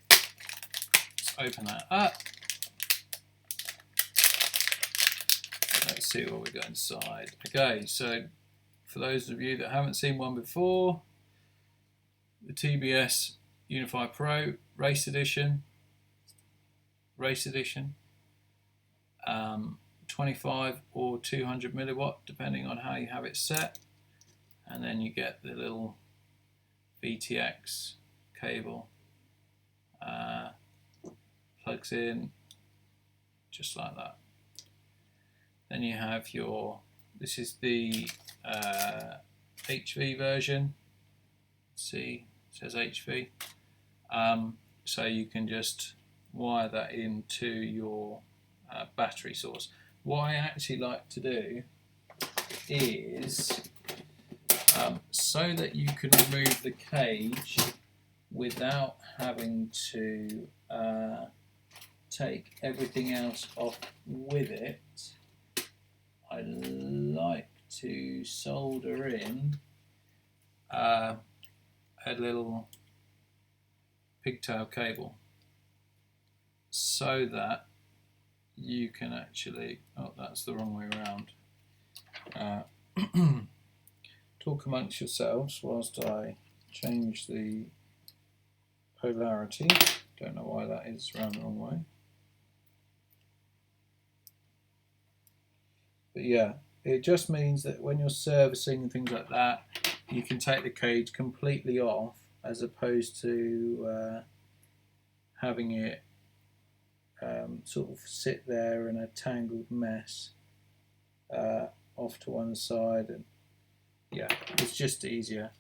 S1: Let's open that up. Let's see what we got inside. Okay, so for those of you that haven't seen one before, the TBS Unify Pro Race Edition, 25 or 200 milliwatt, depending on how you have it set. And then you get the little VTX cable, plugs in just like that. Then you have your, this is the HV version. See, it says HV. So you can just wire that into your battery source. What I actually like to do is so that you can remove the cage without having to take everything else off with it, I like to solder in a little pigtail cable so that you can actually, oh, that's the wrong way around. Talk amongst yourselves whilst I change the polarity. Don't know why that is around the wrong way. But yeah, it just means that when you're servicing and things like that, you can take the cage completely off as opposed to having it sort of sit there in a tangled mess off to one side. And yeah, it's just easier.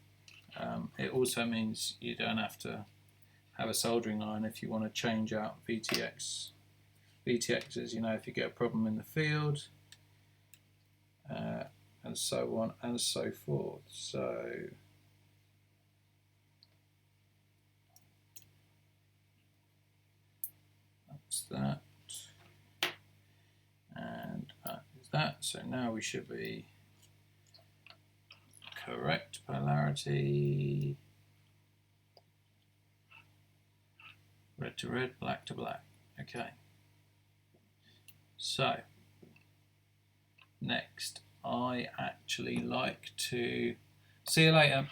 S1: It also means you don't have to have a soldering line if you want to change out VTXs, you know, if you get a problem in the field, and so on and so forth. So that's that, and that is that. So now we should be correct polarity, red to red, black to black. Okay, so next I actually like to see you later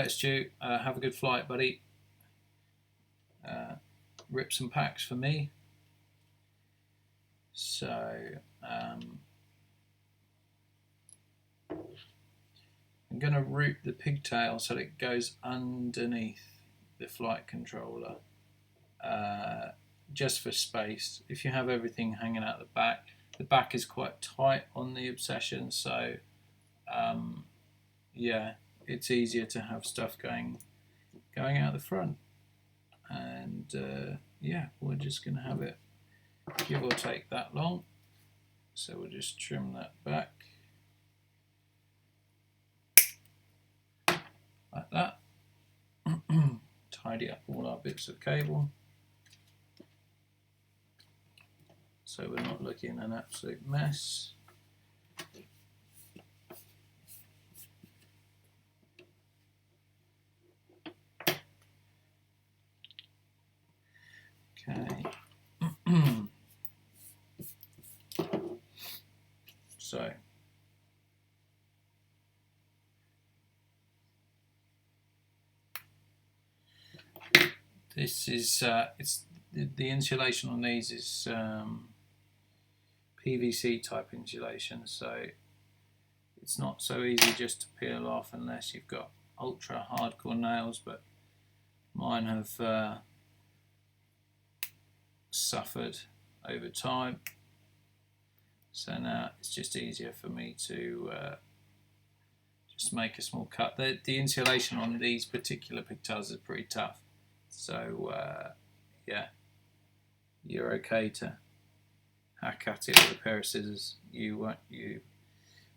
S1: Stu, have a good flight, buddy. Rip some packs for me. So I'm going to route the pigtail so that it goes underneath the flight controller, just for space. If you have everything hanging out the back is quite tight on the Obsession, so yeah, it's easier to have stuff going going out the front. And yeah, we're just going to have it give or take that long. So we'll just trim that back like that. Tidy up all our bits of cable so we're not looking an absolute mess. Okay. So this is it's the insulation on these is PVC type insulation, so it's not so easy just to peel off unless you've got ultra hardcore nails, but mine have suffered over time, so now it's just easier for me to just make a small cut. The insulation on these particular pigtails is pretty tough, so yeah, you're okay to hack at it with a pair of scissors. You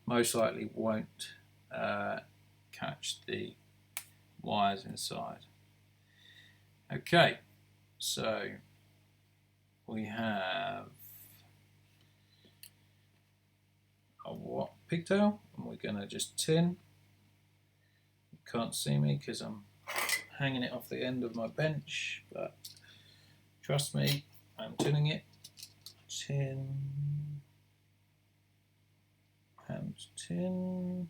S1: most likely won't catch the wires inside. Okay, so we have a pigtail, and we're going to just tin. You can't see me because I'm hanging it off the end of my bench, but trust me, I'm tinning it. Tin and tin.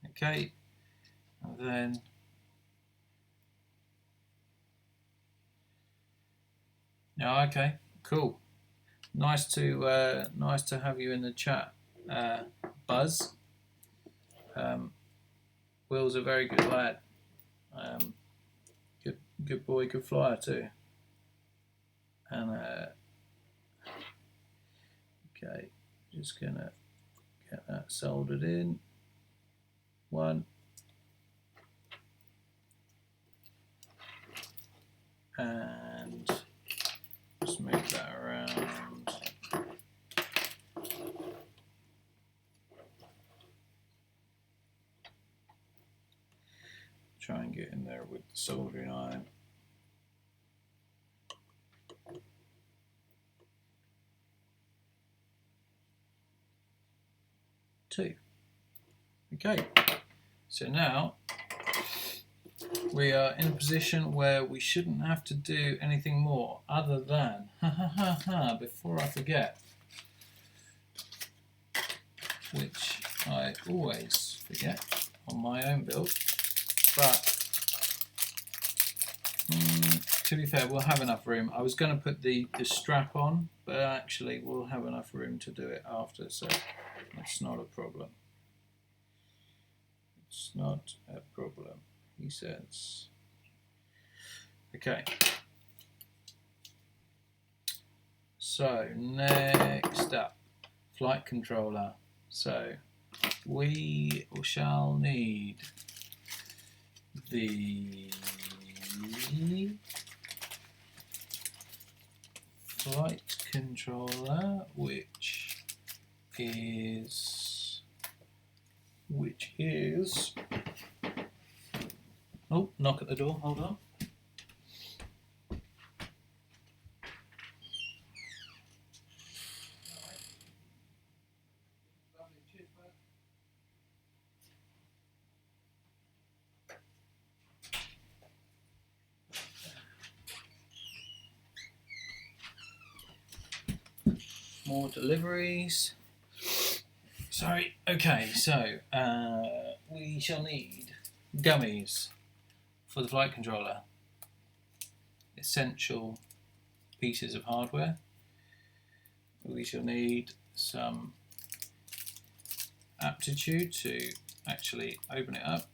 S1: Okay, and then okay, cool. Nice to have you in the chat, Buzz. Will's a very good lad. Good boy, good flyer too. And okay, just gonna get that soldered in. One. And just move that around. Try and get in there with the soldering iron. Two. Okay, so now we are in a position where we shouldn't have to do anything more other than, before I forget, which I always forget on my own build, but to be fair, we'll have enough room. I was going to put the strap on, but actually we'll have enough room to do it after, so that's not a problem. It's not a problem, he says. Okay. So next up, flight controller. So we shall need the flight controller, which is oh, knock at the door, hold on. More deliveries. Sorry. Okay, so we shall need gummies for the flight controller. Essential pieces of hardware. We shall need some aptitude to actually open it up.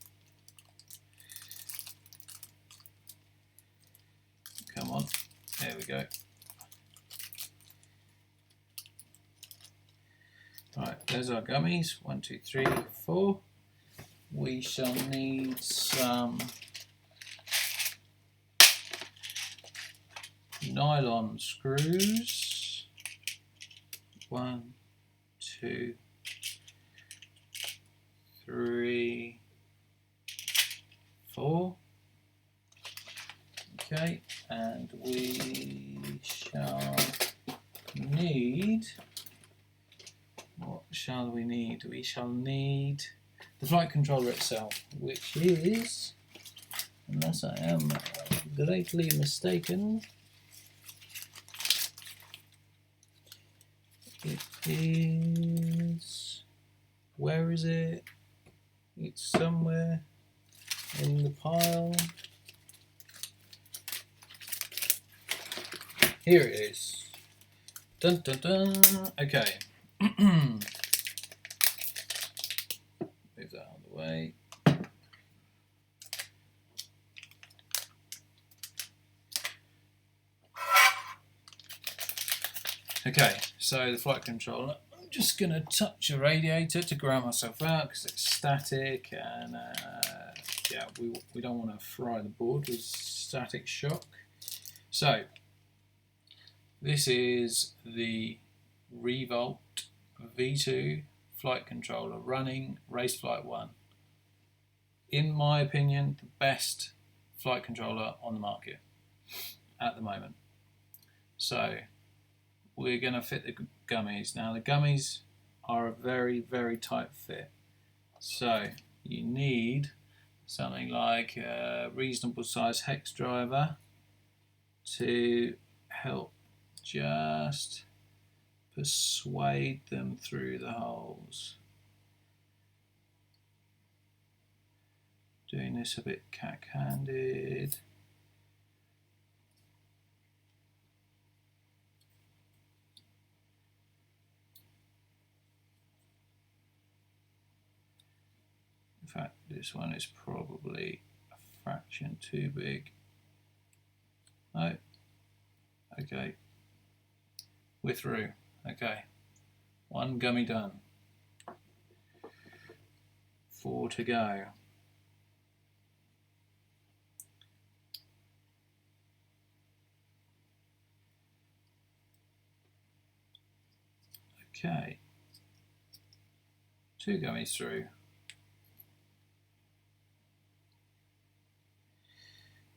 S1: Come on, there we go. Right, there's our gummies. 1, 2, 3, 4. we shall need some nylon screws. 1, 2, 3, 4. Okay, and we shall need, what shall we need? We shall need the flight controller itself, which is, unless I am greatly mistaken, it is, where is it? It's somewhere in the pile. Here it is. Dun dun dun. Okay. Move that out of the way. Okay, so the flight controller. I'm just going to touch the radiator to ground myself out because it's static, and yeah, we don't want to fry the board with static shock. So this is the Revolt V2 flight controller running Race Flight 1. In my opinion, the best flight controller on the market at the moment. So we're going to fit the gummies. Now the gummies are a very, very tight fit. So you need something like a reasonable size hex driver to help just persuade them through the holes. Doing this a bit cack-handed. In fact, this one is probably a fraction too big. No. Okay. We're through. Okay. 1 gummy done. 4 to go. Okay. 2 gummies through.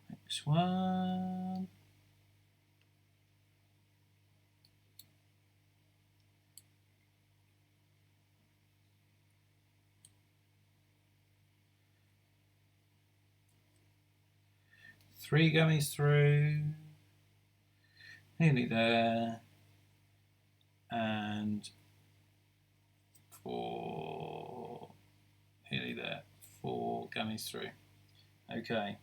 S1: Next one. Three gummies through, nearly there, and 4, nearly there, 4 gummies through. Okay,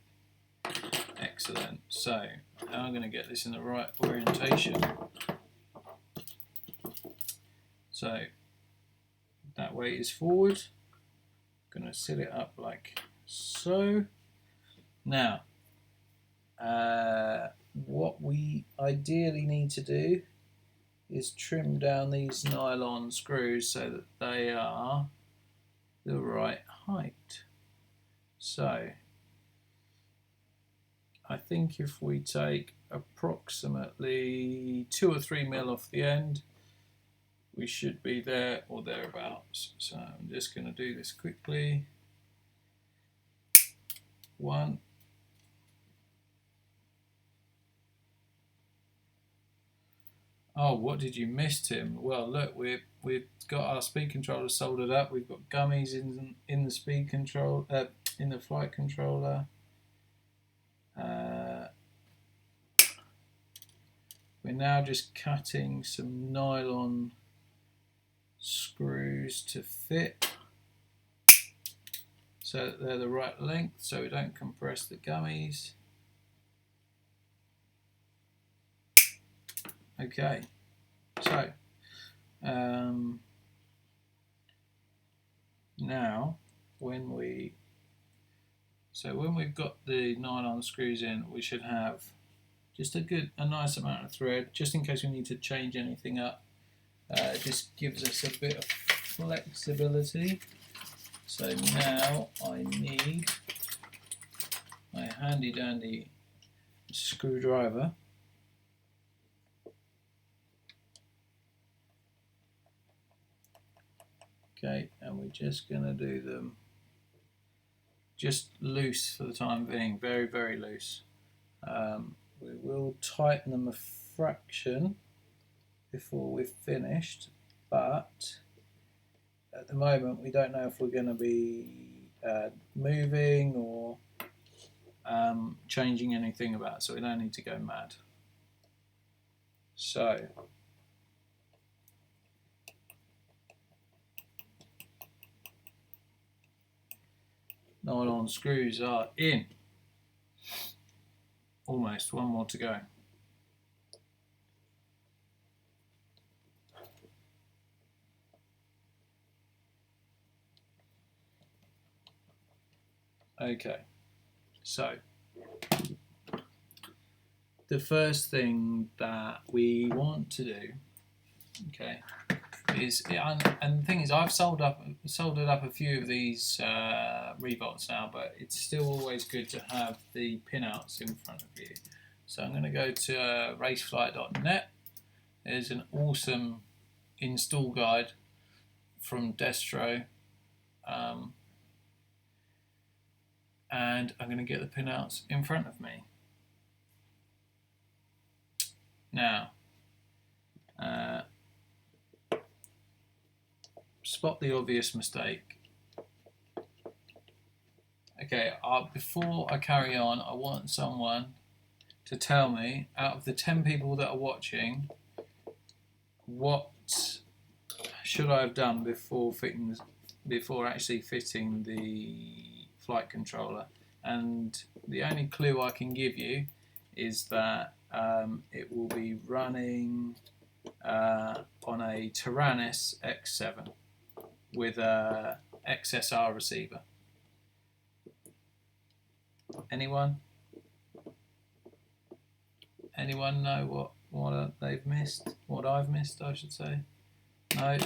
S1: excellent. So now I'm going to get this in the right orientation. So that weight is forward. I'm going to sit it up like so. Now, what we ideally need to do is trim down these nylon screws so that they are the right height. So I think if we take approximately 2 or 3 mil off the end, we should be there or thereabouts. So I'm just going to do this quickly. 1. Oh, what did you miss, Tim? Well, look, we've got our speed controller soldered up. We've got gummies in the speed control in the flight controller. We're now just cutting some nylon screws to fit so that they're the right length, so we don't compress the gummies. Okay, so now when we've got the nylon screws in, we should have just a nice amount of thread, just in case we need to change anything up. It just gives us a bit of flexibility. So now I need my handy dandy screwdriver. Okay, and we're just going to do them just loose for the time being, very, very loose. We will tighten them a fraction before we've finished, but at the moment we don't know if we're going to be moving or changing anything about, so we don't need to go mad. So nylon screws are in. Almost, one more to go. Okay, so the first thing that we want to do, okay, is, and the thing is, I've soldiered up a few of these revolts now, but it's still always good to have the pinouts in front of you. So I'm going to go to raceflight.net. There's an awesome install guide from Destro, and I'm going to get the pinouts in front of me. Now, spot the obvious mistake. Okay, before I carry on, I want someone to tell me, out of the 10 people that are watching, what should I have done before actually fitting the flight controller. And the only clue I can give you is that it will be running on a Taranis X7 with a XSR receiver. Anyone know what they've missed? What I've missed, I should say. No.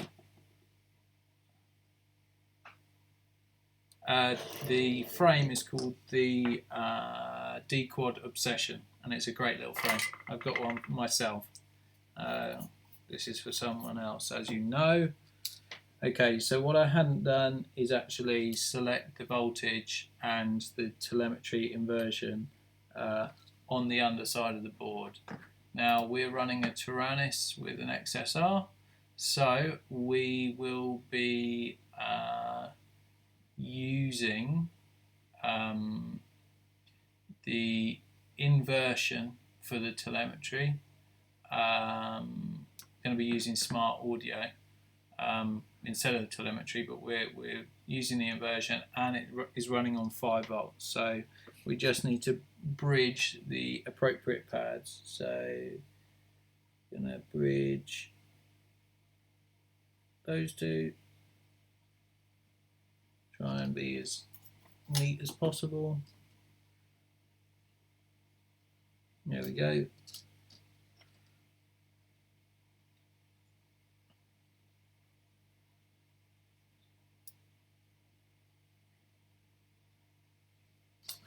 S1: The frame is called the DQuad Obsession, and it's a great little frame. I've got one myself. This is for someone else, as you know. Okay, so what I hadn't done is actually select the voltage and the telemetry inversion on the underside of the board. Now we're running a Taranis with an XSR, so we will be using the inversion for the telemetry. Going to be using smart audio instead of the telemetry, but we're using the inversion, and it is running on 5 volts. So we just need to bridge the appropriate pads. So gonna bridge those two. Try and be as neat as possible. There we go.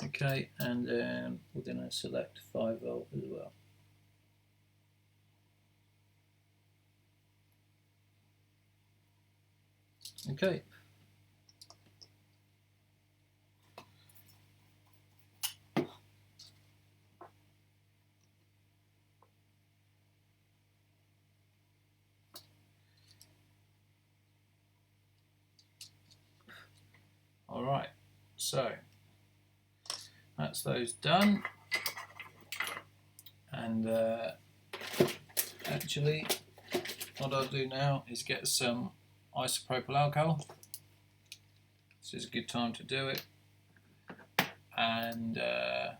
S1: Okay, and then we're going to select 5 volt as well. Okay. All right, so that's those done, and actually what I'll do now is get some isopropyl alcohol. This is a good time to do it, and a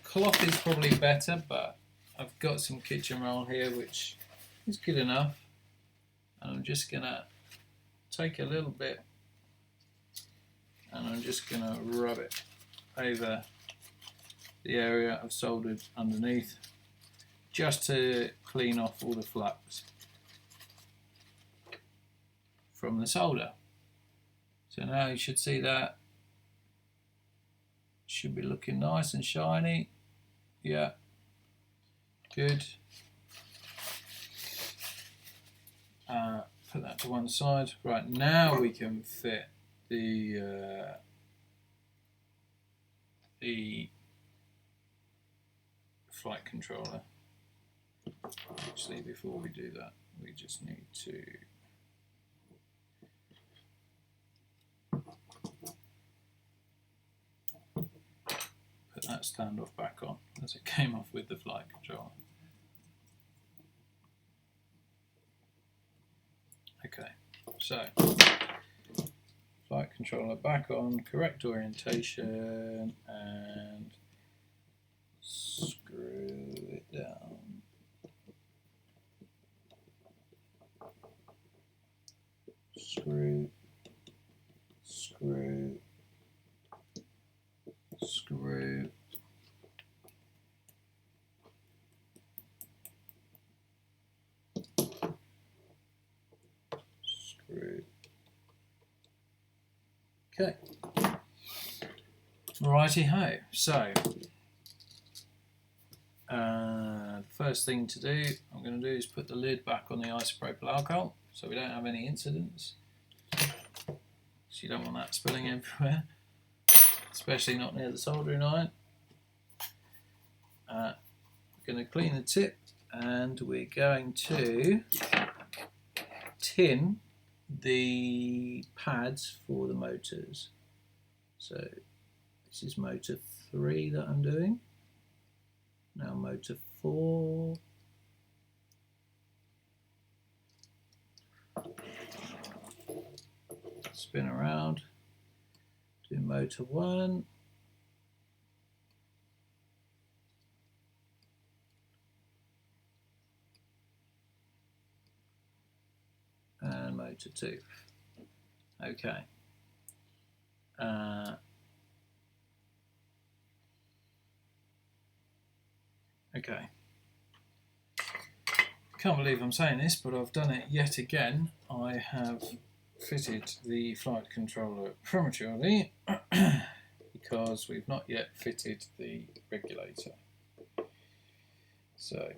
S1: cloth is probably better, but I've got some kitchen roll here which is good enough, and I'm just gonna take a little bit and I'm just going to rub it over the area I've soldered underneath, just to clean off all the flux. from the solder. So now you should see that should be looking nice and shiny. Yeah, good. Put that to one side. Right, now we can fit the flight controller. Actually, before we do that, we just need to put that standoff back on as it came off with the flight controller. Okay, so flight controller back on, correct orientation, and screw it down. Screw, screw, screw. Screw. Okay. Righty ho. So, the first thing to do, I'm going to do is put the lid back on the isopropyl alcohol so we don't have any incidents. So you don't want that spilling everywhere, especially not near the soldering iron. We're going to clean the tip and we're going to tin the pads for the motors. So this is motor 3 that I'm doing. Now motor 4. Spin around. Do motor 1. And motor 2. Okay. Okay. Can't believe I'm saying this, but I've done it yet again. I have fitted the flight controller prematurely because we've not yet fitted the regulator. So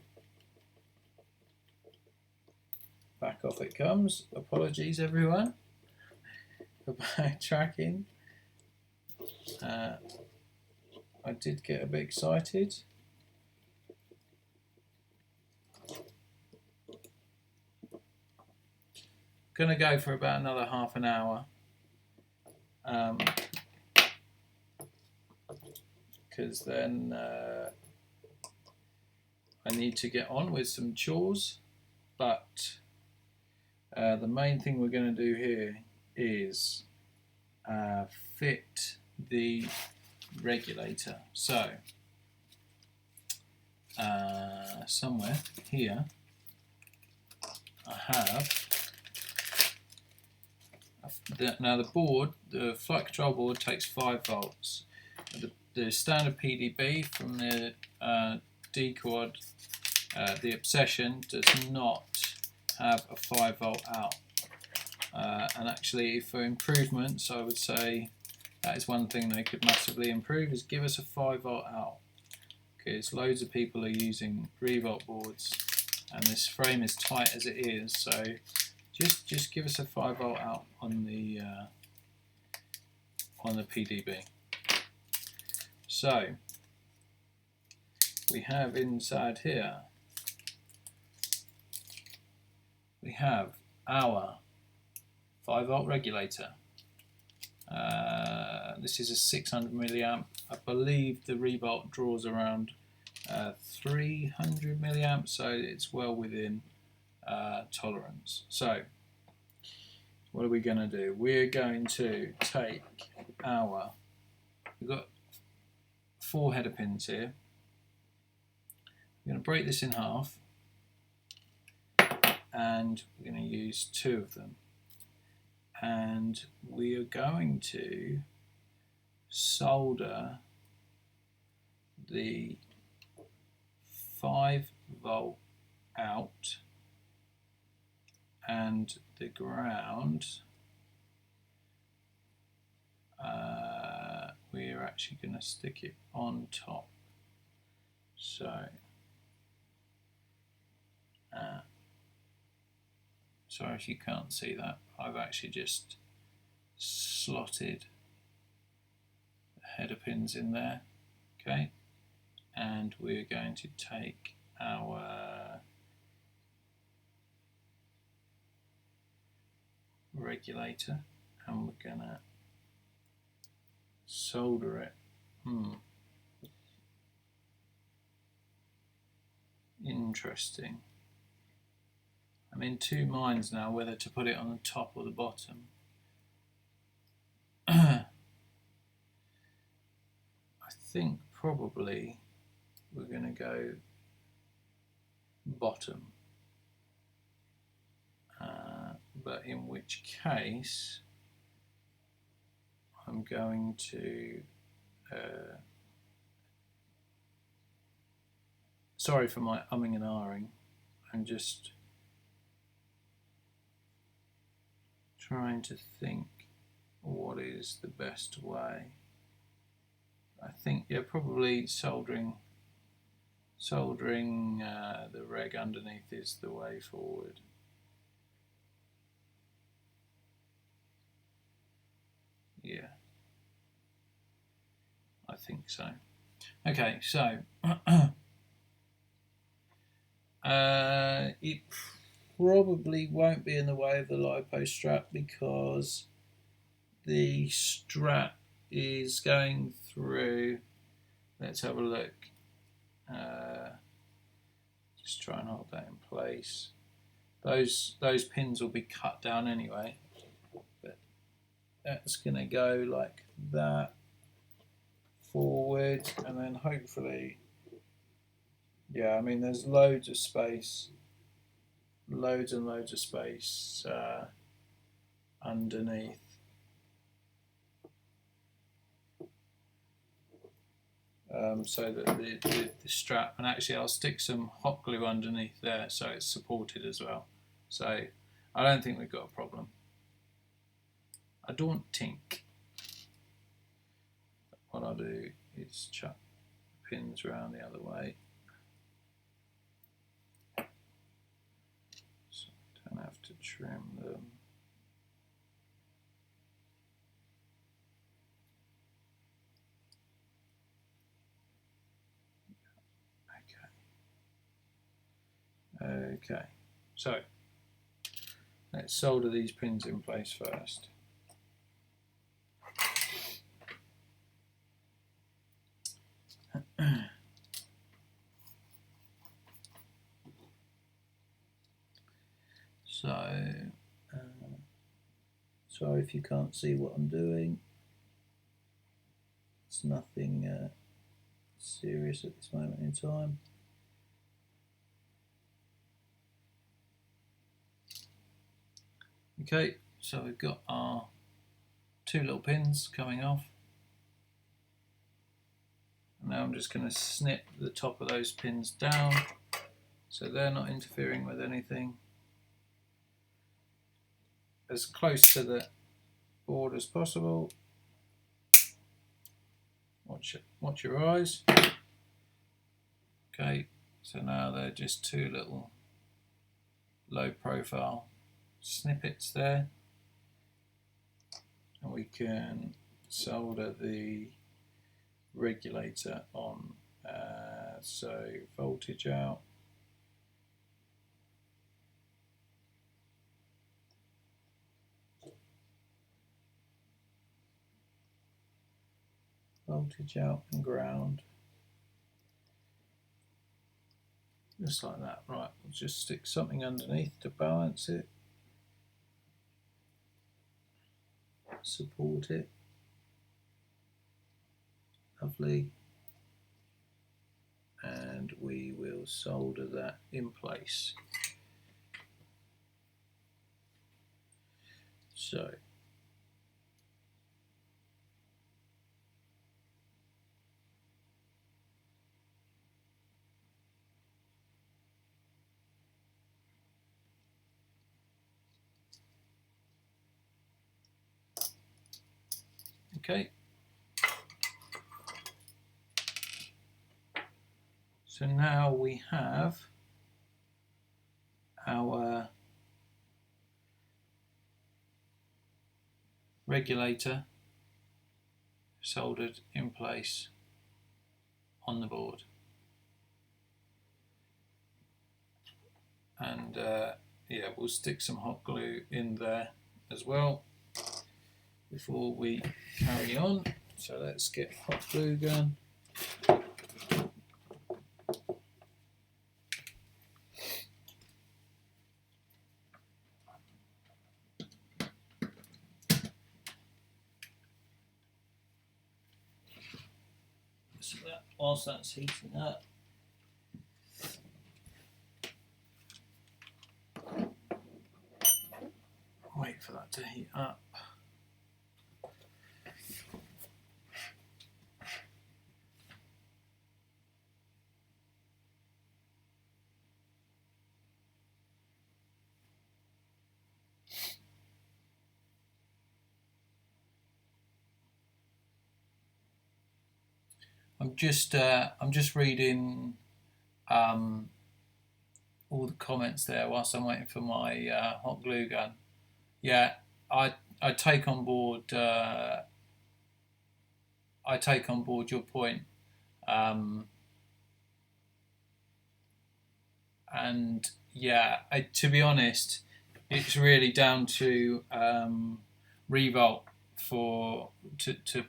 S1: back off it comes. Apologies everyone for backtracking. I did get a bit excited. Going to go for about another half an hour because then I need to get on with some chores, but the main thing we're going to do here is fit the regulator. So somewhere here I have now the board, the flight control board takes 5 volts. The standard PDB from the DQuad, the Obsession, does not have a 5 volt out. And actually, for improvements, I would say that is one thing they could massively improve, is give us a 5 volt out. Because loads of people are using 3 volt boards, and this frame is tight as it is, so just give us a 5 volt out on the PDB. So we have inside here, we have our 5 volt regulator. This is a 600 milliamp. I believe the Revolt draws around 300 milliamps, so it's well within tolerance. So what are we going to do? We're going to take we've got 4 header pins here. We're going to break this in half and we're going to use 2 of them, and we are going to solder the 5 volt out and the ground, we're actually going to stick it on top. So sorry if you can't see that, I've actually just slotted the header pins in there. Okay, and we're going to take our regulator and we're going to solder it. Interesting. I'm in two minds now whether to put it on the top or the bottom. I think probably we're going to go bottom, but in which case I'm going to sorry for my umming and ahhing, I'm just trying to think what is the best way. I think, yeah, probably soldering the reg underneath is the way forward. Yeah, I think so. Okay, so it probably won't be in the way of the LiPo strap because the strap is going through. Let's have a look. Just try and hold that in place. Those pins will be cut down anyway, but that's going to go like that forward, and then hopefully, yeah, I mean there's loads of space, loads and loads of space underneath. So that the strap, and actually I'll stick some hot glue underneath there so it's supported as well. So I don't think we've got a problem. I don't think. What I'll do is chuck pins around the other way, so I don't have to trim them. Okay, so let's solder these pins in place first. So, sorry if you can't see what I'm doing. It's nothing serious at this moment in time. Okay, so we've got our two little pins coming off. And now I'm just going to snip the top of those pins down so they're not interfering with anything. As close to the board as possible. Watch your eyes. Okay, so now they're just two little low profile snippets there, and we can solder the regulator on. So voltage out, voltage out and ground, just like that. Right, we'll just stick something underneath to balance it, support it. Lovely. And we will solder that in place. So Okay. So now we have our regulator soldered in place on the board. And yeah, we'll stick some hot glue in there as well before we carry on. So let's get hot glue gun. So that, whilst that's heating up, wait for that to heat up. I'm just reading all the comments there whilst I'm waiting for my hot glue gun. Yeah, I take on board your point, and yeah, to be honest, it's really down to Revolt to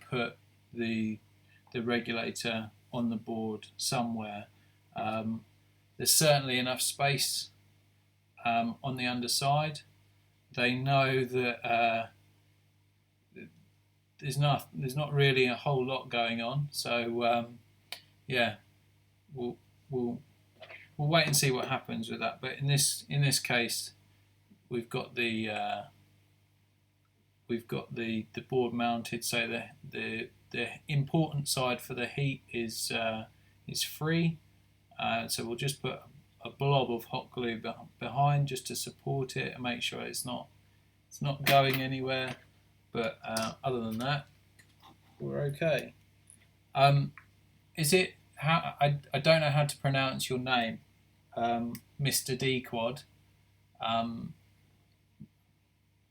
S1: put the regulator on the board somewhere. There's certainly enough space on the underside. They know that there's not really a whole lot going on. So yeah, we'll wait and see what happens with that. But in this case, we've got the board mounted, so the important side for the heat is free. So we'll just put a blob of hot glue behind just to support it and make sure it's not going anywhere. But other than that, we're okay. Is it how I don't know how to pronounce your name, Mr. DQuad.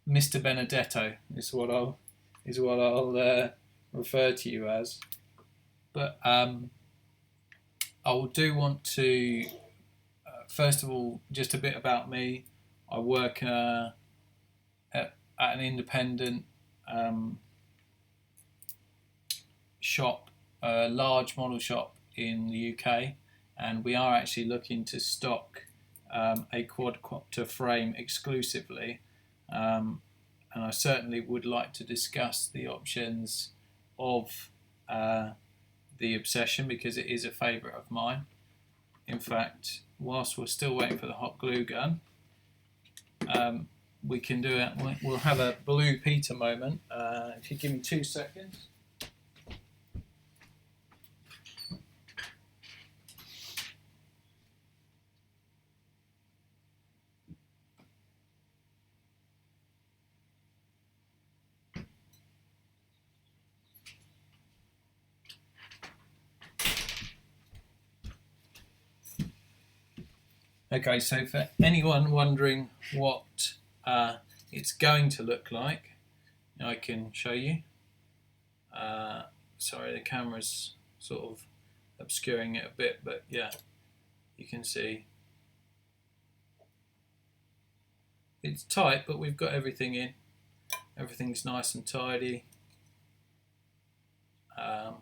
S1: Mr. Benedetto is what I'll refer to you as. But I do want to first of all, just a bit about me. I work at an independent shop, a large model shop in the UK, and we are actually looking to stock a quadcopter frame exclusively, and I certainly would like to discuss the options of the Obsession, because it is a favourite of mine. In fact, whilst we're still waiting for the hot glue gun, we can do it. We'll have a Blue Peter moment. If you give me 2 seconds. Okay, so for anyone wondering what it's going to look like, I can show you. Sorry, the camera's sort of obscuring it a bit, but yeah, you can see. It's tight, but we've got everything in. Everything's nice and tidy. I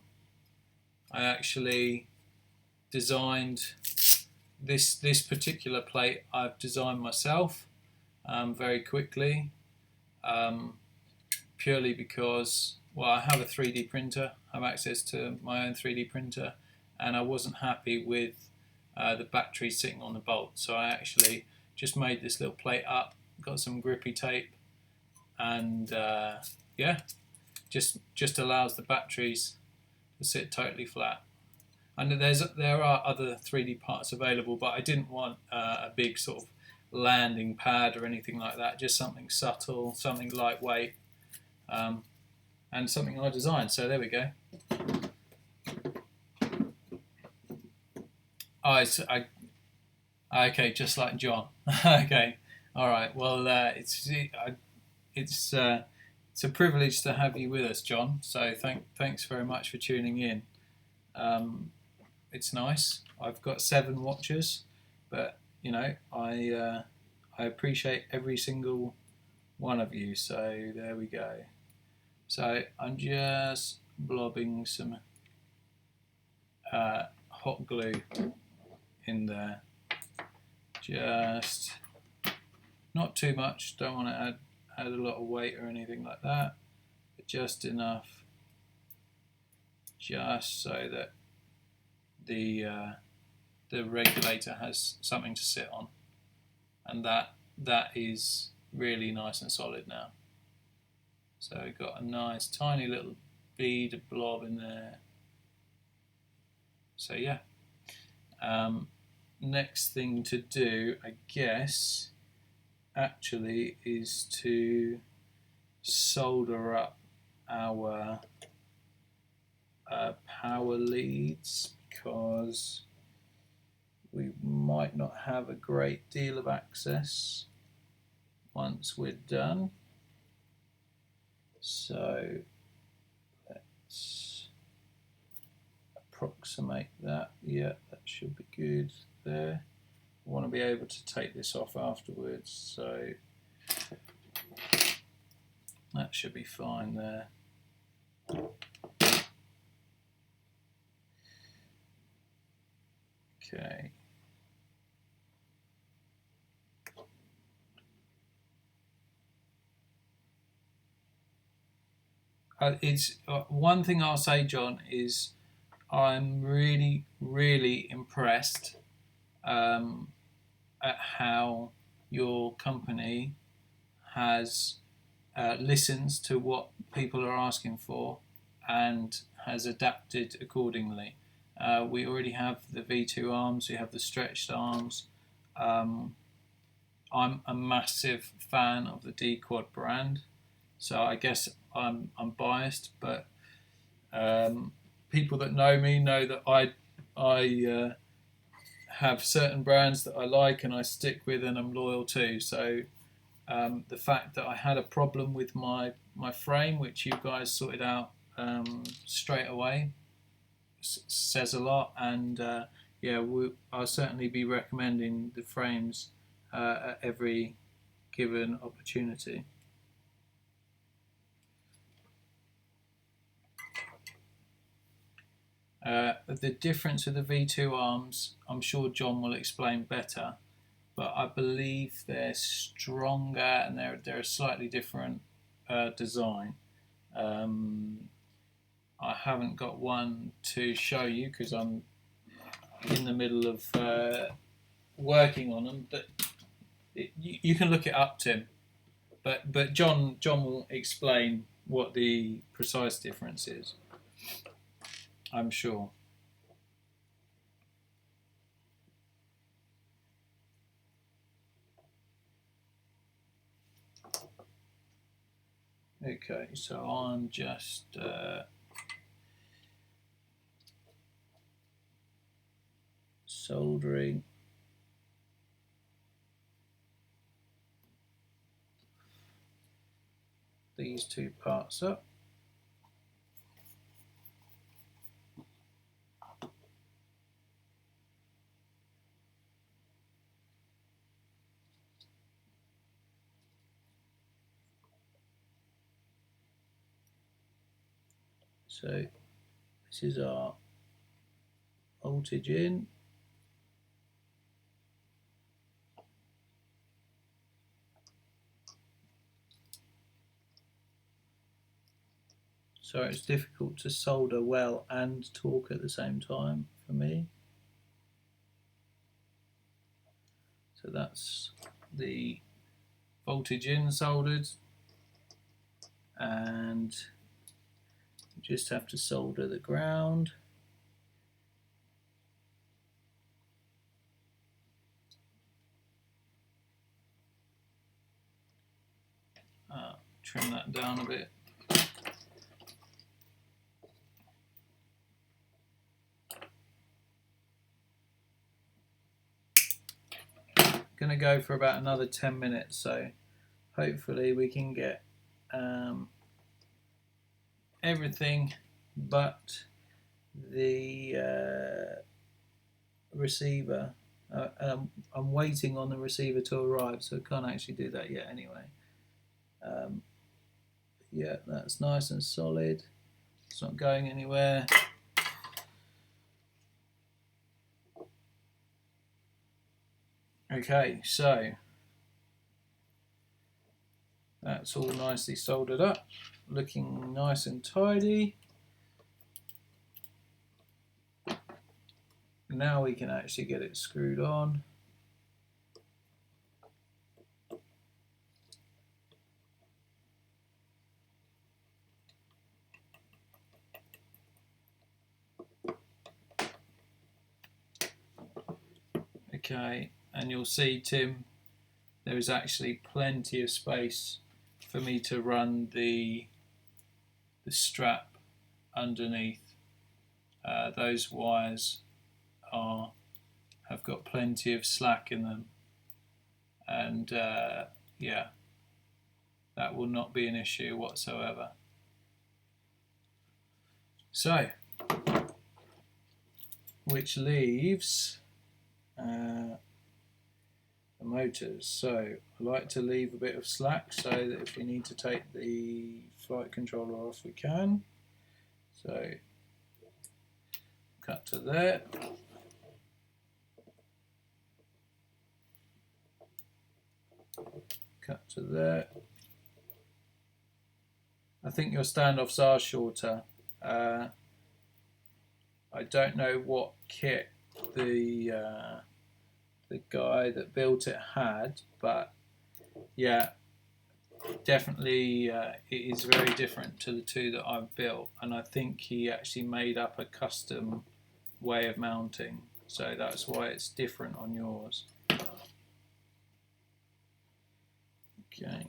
S1: actually designed this particular plate. I've designed myself very quickly, purely because, well, I have a 3D printer. I have access to my own 3D printer, and I wasn't happy with the battery sitting on the bolt, so I actually just made this little plate up, got some grippy tape, and yeah, just allows the batteries to sit totally flat. And there are other 3D parts available, but I didn't want a big sort of landing pad or anything like that. Just something subtle, something lightweight. and something I designed. So there we go. Oh, okay, just like John. Okay, all right. Well, it's a privilege to have you with us, John. So thanks very much for tuning in. It's nice. I've got 7 watchers, but you know I appreciate every single one of you. So there we go. So I'm just blobbing some hot glue in there. Just not too much. Don't want to add a lot of weight or anything like that. But just enough, just so that the regulator has something to sit on, and that is really nice and solid now. So we've got a nice tiny little bead blob in there. So yeah, next thing to do, I guess, actually, is to solder up our power leads, because we might not have a great deal of access once we're done. So let's approximate that. Yeah, that should be good there. I want to be able to take this off afterwards, so that should be fine there. Okay. It's one thing I'll say, John, is I'm really, really impressed at how your company has listens to what people are asking for and has adapted accordingly. We already have the V2 arms, we have the stretched arms. I'm a massive fan of the DQuad brand, so I guess I'm biased, but people that know me know that I have certain brands that I like and I stick with and I'm loyal to. So the fact that I had a problem with my frame, which you guys sorted out straight away, says a lot. And yeah, I'll certainly be recommending the frames at every given opportunity. The difference with the V2 arms, I'm sure John will explain better, but I believe they're stronger and they're a slightly different design. I haven't got one to show you because I'm in the middle of working on them, but you can look it up, Tim. But John will explain what the precise difference is, I'm sure. Okay, so I'm just soldering these 2 parts up. So this is our voltage in. So it's difficult to solder well and talk at the same time for me. So that's the voltage in soldered, and you just have to solder the ground. Trim that down a bit. go for about another 10 minutes, so hopefully we can get everything but the receiver. I'm waiting on the receiver to arrive, so I can't actually do that yet anyway. Yeah, that's nice and solid. It's not going anywhere. Okay, so that's all nicely soldered up, looking nice and tidy. Now we can actually get it screwed on. Okay, and you'll see, Tim, there is actually plenty of space for me to run the strap underneath. Those wires have got plenty of slack in them, and yeah, that will not be an issue whatsoever. So, which leaves the motors. So I like to leave a bit of slack so that if we need to take the flight controller off, we can. So cut to there. Cut to there. I think your standoffs are shorter. I don't know what kit the guy that built it had, but yeah, definitely it is very different to the two that I've built, and I think he actually made up a custom way of mounting, so that's why it's different on yours. Okay.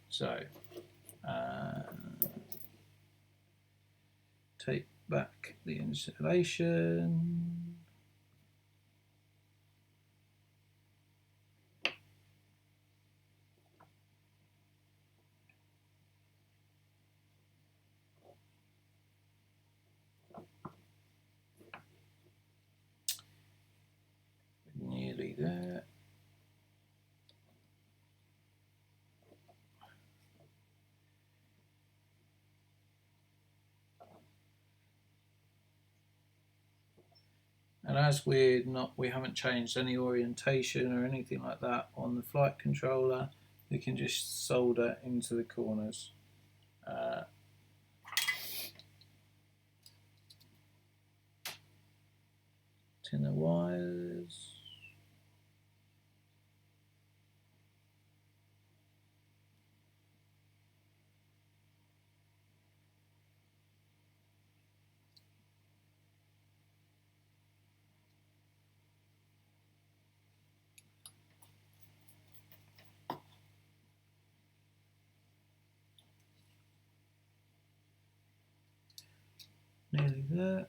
S1: So take back the insulation. Nearly there. And as we haven't changed any orientation or anything like that on the flight controller, we can just solder into the corners. Tin of wires. Nearly there.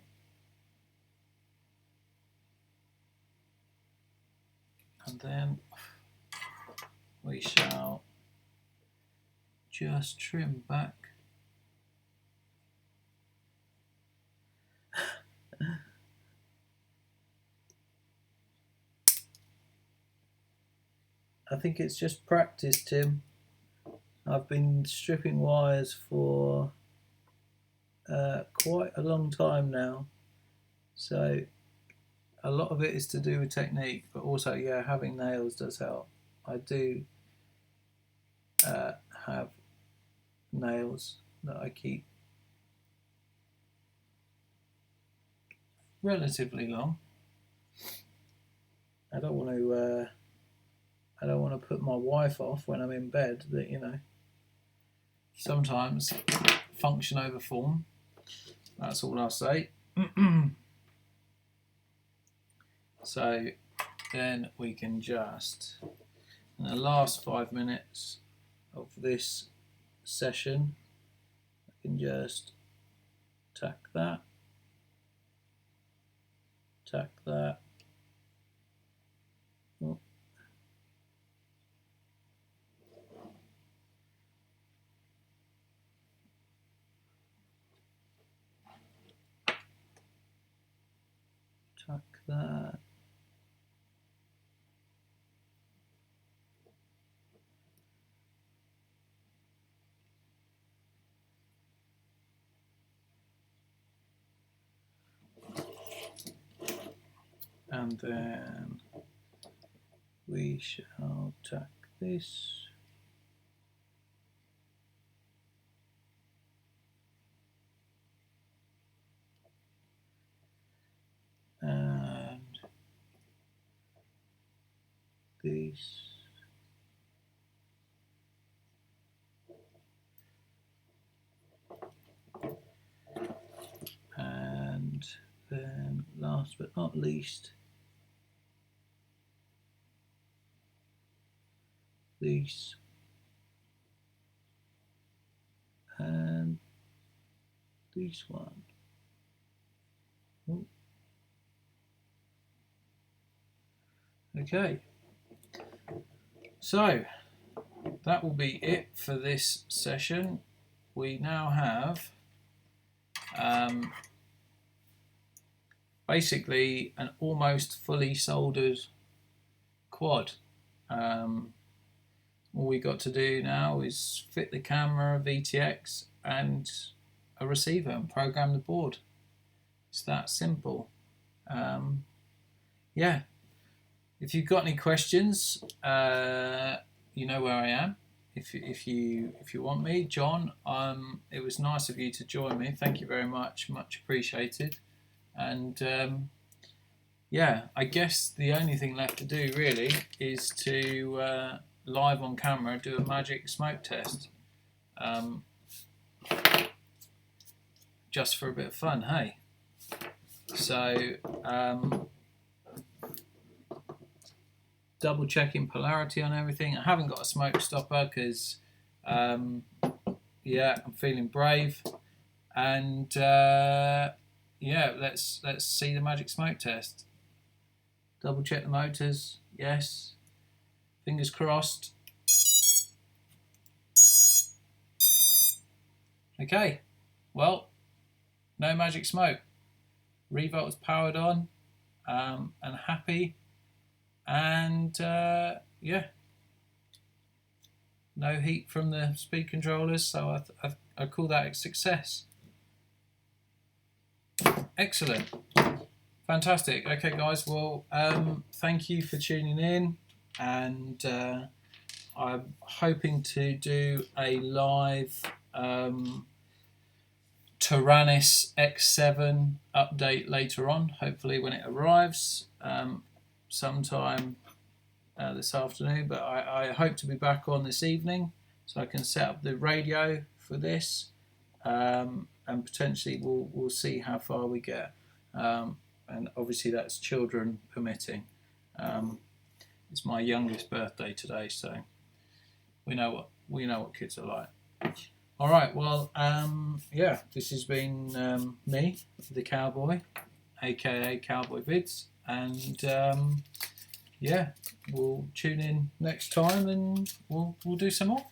S1: And then we shall just trim back I think it's just practice, Tim. I've been stripping wires for quite a long time now, so a lot of it is to do with technique, but also, yeah, having nails does help. I do have nails that I keep relatively long. I don't want to put my wife off when I'm in bed. That, you know, sometimes function over form. That's all I'll say. So then we can just, in the last 5 minutes of this session, I can just tack that. Tack that. Oh. Tack that. And then we shall tack this. And this. And then last but not least, this and this one. Ooh. Okay, so that will be it for this session. We now have basically an almost fully soldered quad. All we got to do now is fit the camera, VTX and a receiver and program the board. It's that simple. Yeah, if you've got any questions, you know where I am. If you want me, John, it was nice of you to join me. Thank you very much appreciated. And yeah, I guess the only thing left to do really is to live on camera do a magic smoke test, just for a bit of fun, hey? So double checking polarity on everything. I haven't got a smoke stopper because yeah, I'm feeling brave. And yeah, let's see the magic smoke test. Double check the motors. Yes. Fingers crossed. Okay. Well, no magic smoke. Revolt's powered on, and happy. And yeah, no heat from the speed controllers, so I call that a success. Excellent. Fantastic. Okay, guys. Well, thank you for tuning in, and I'm hoping to do a live Tyrannus X7 update later on, hopefully when it arrives sometime this afternoon. But I hope to be back on this evening so I can set up the radio for this, and potentially we'll see how far we get. And obviously that's children permitting. It's my youngest birthday today, so we know what kids are like. All right, well, yeah, this has been me, the Cowboy, aka Cowboy Vids, and yeah, we'll tune in next time and we'll do some more.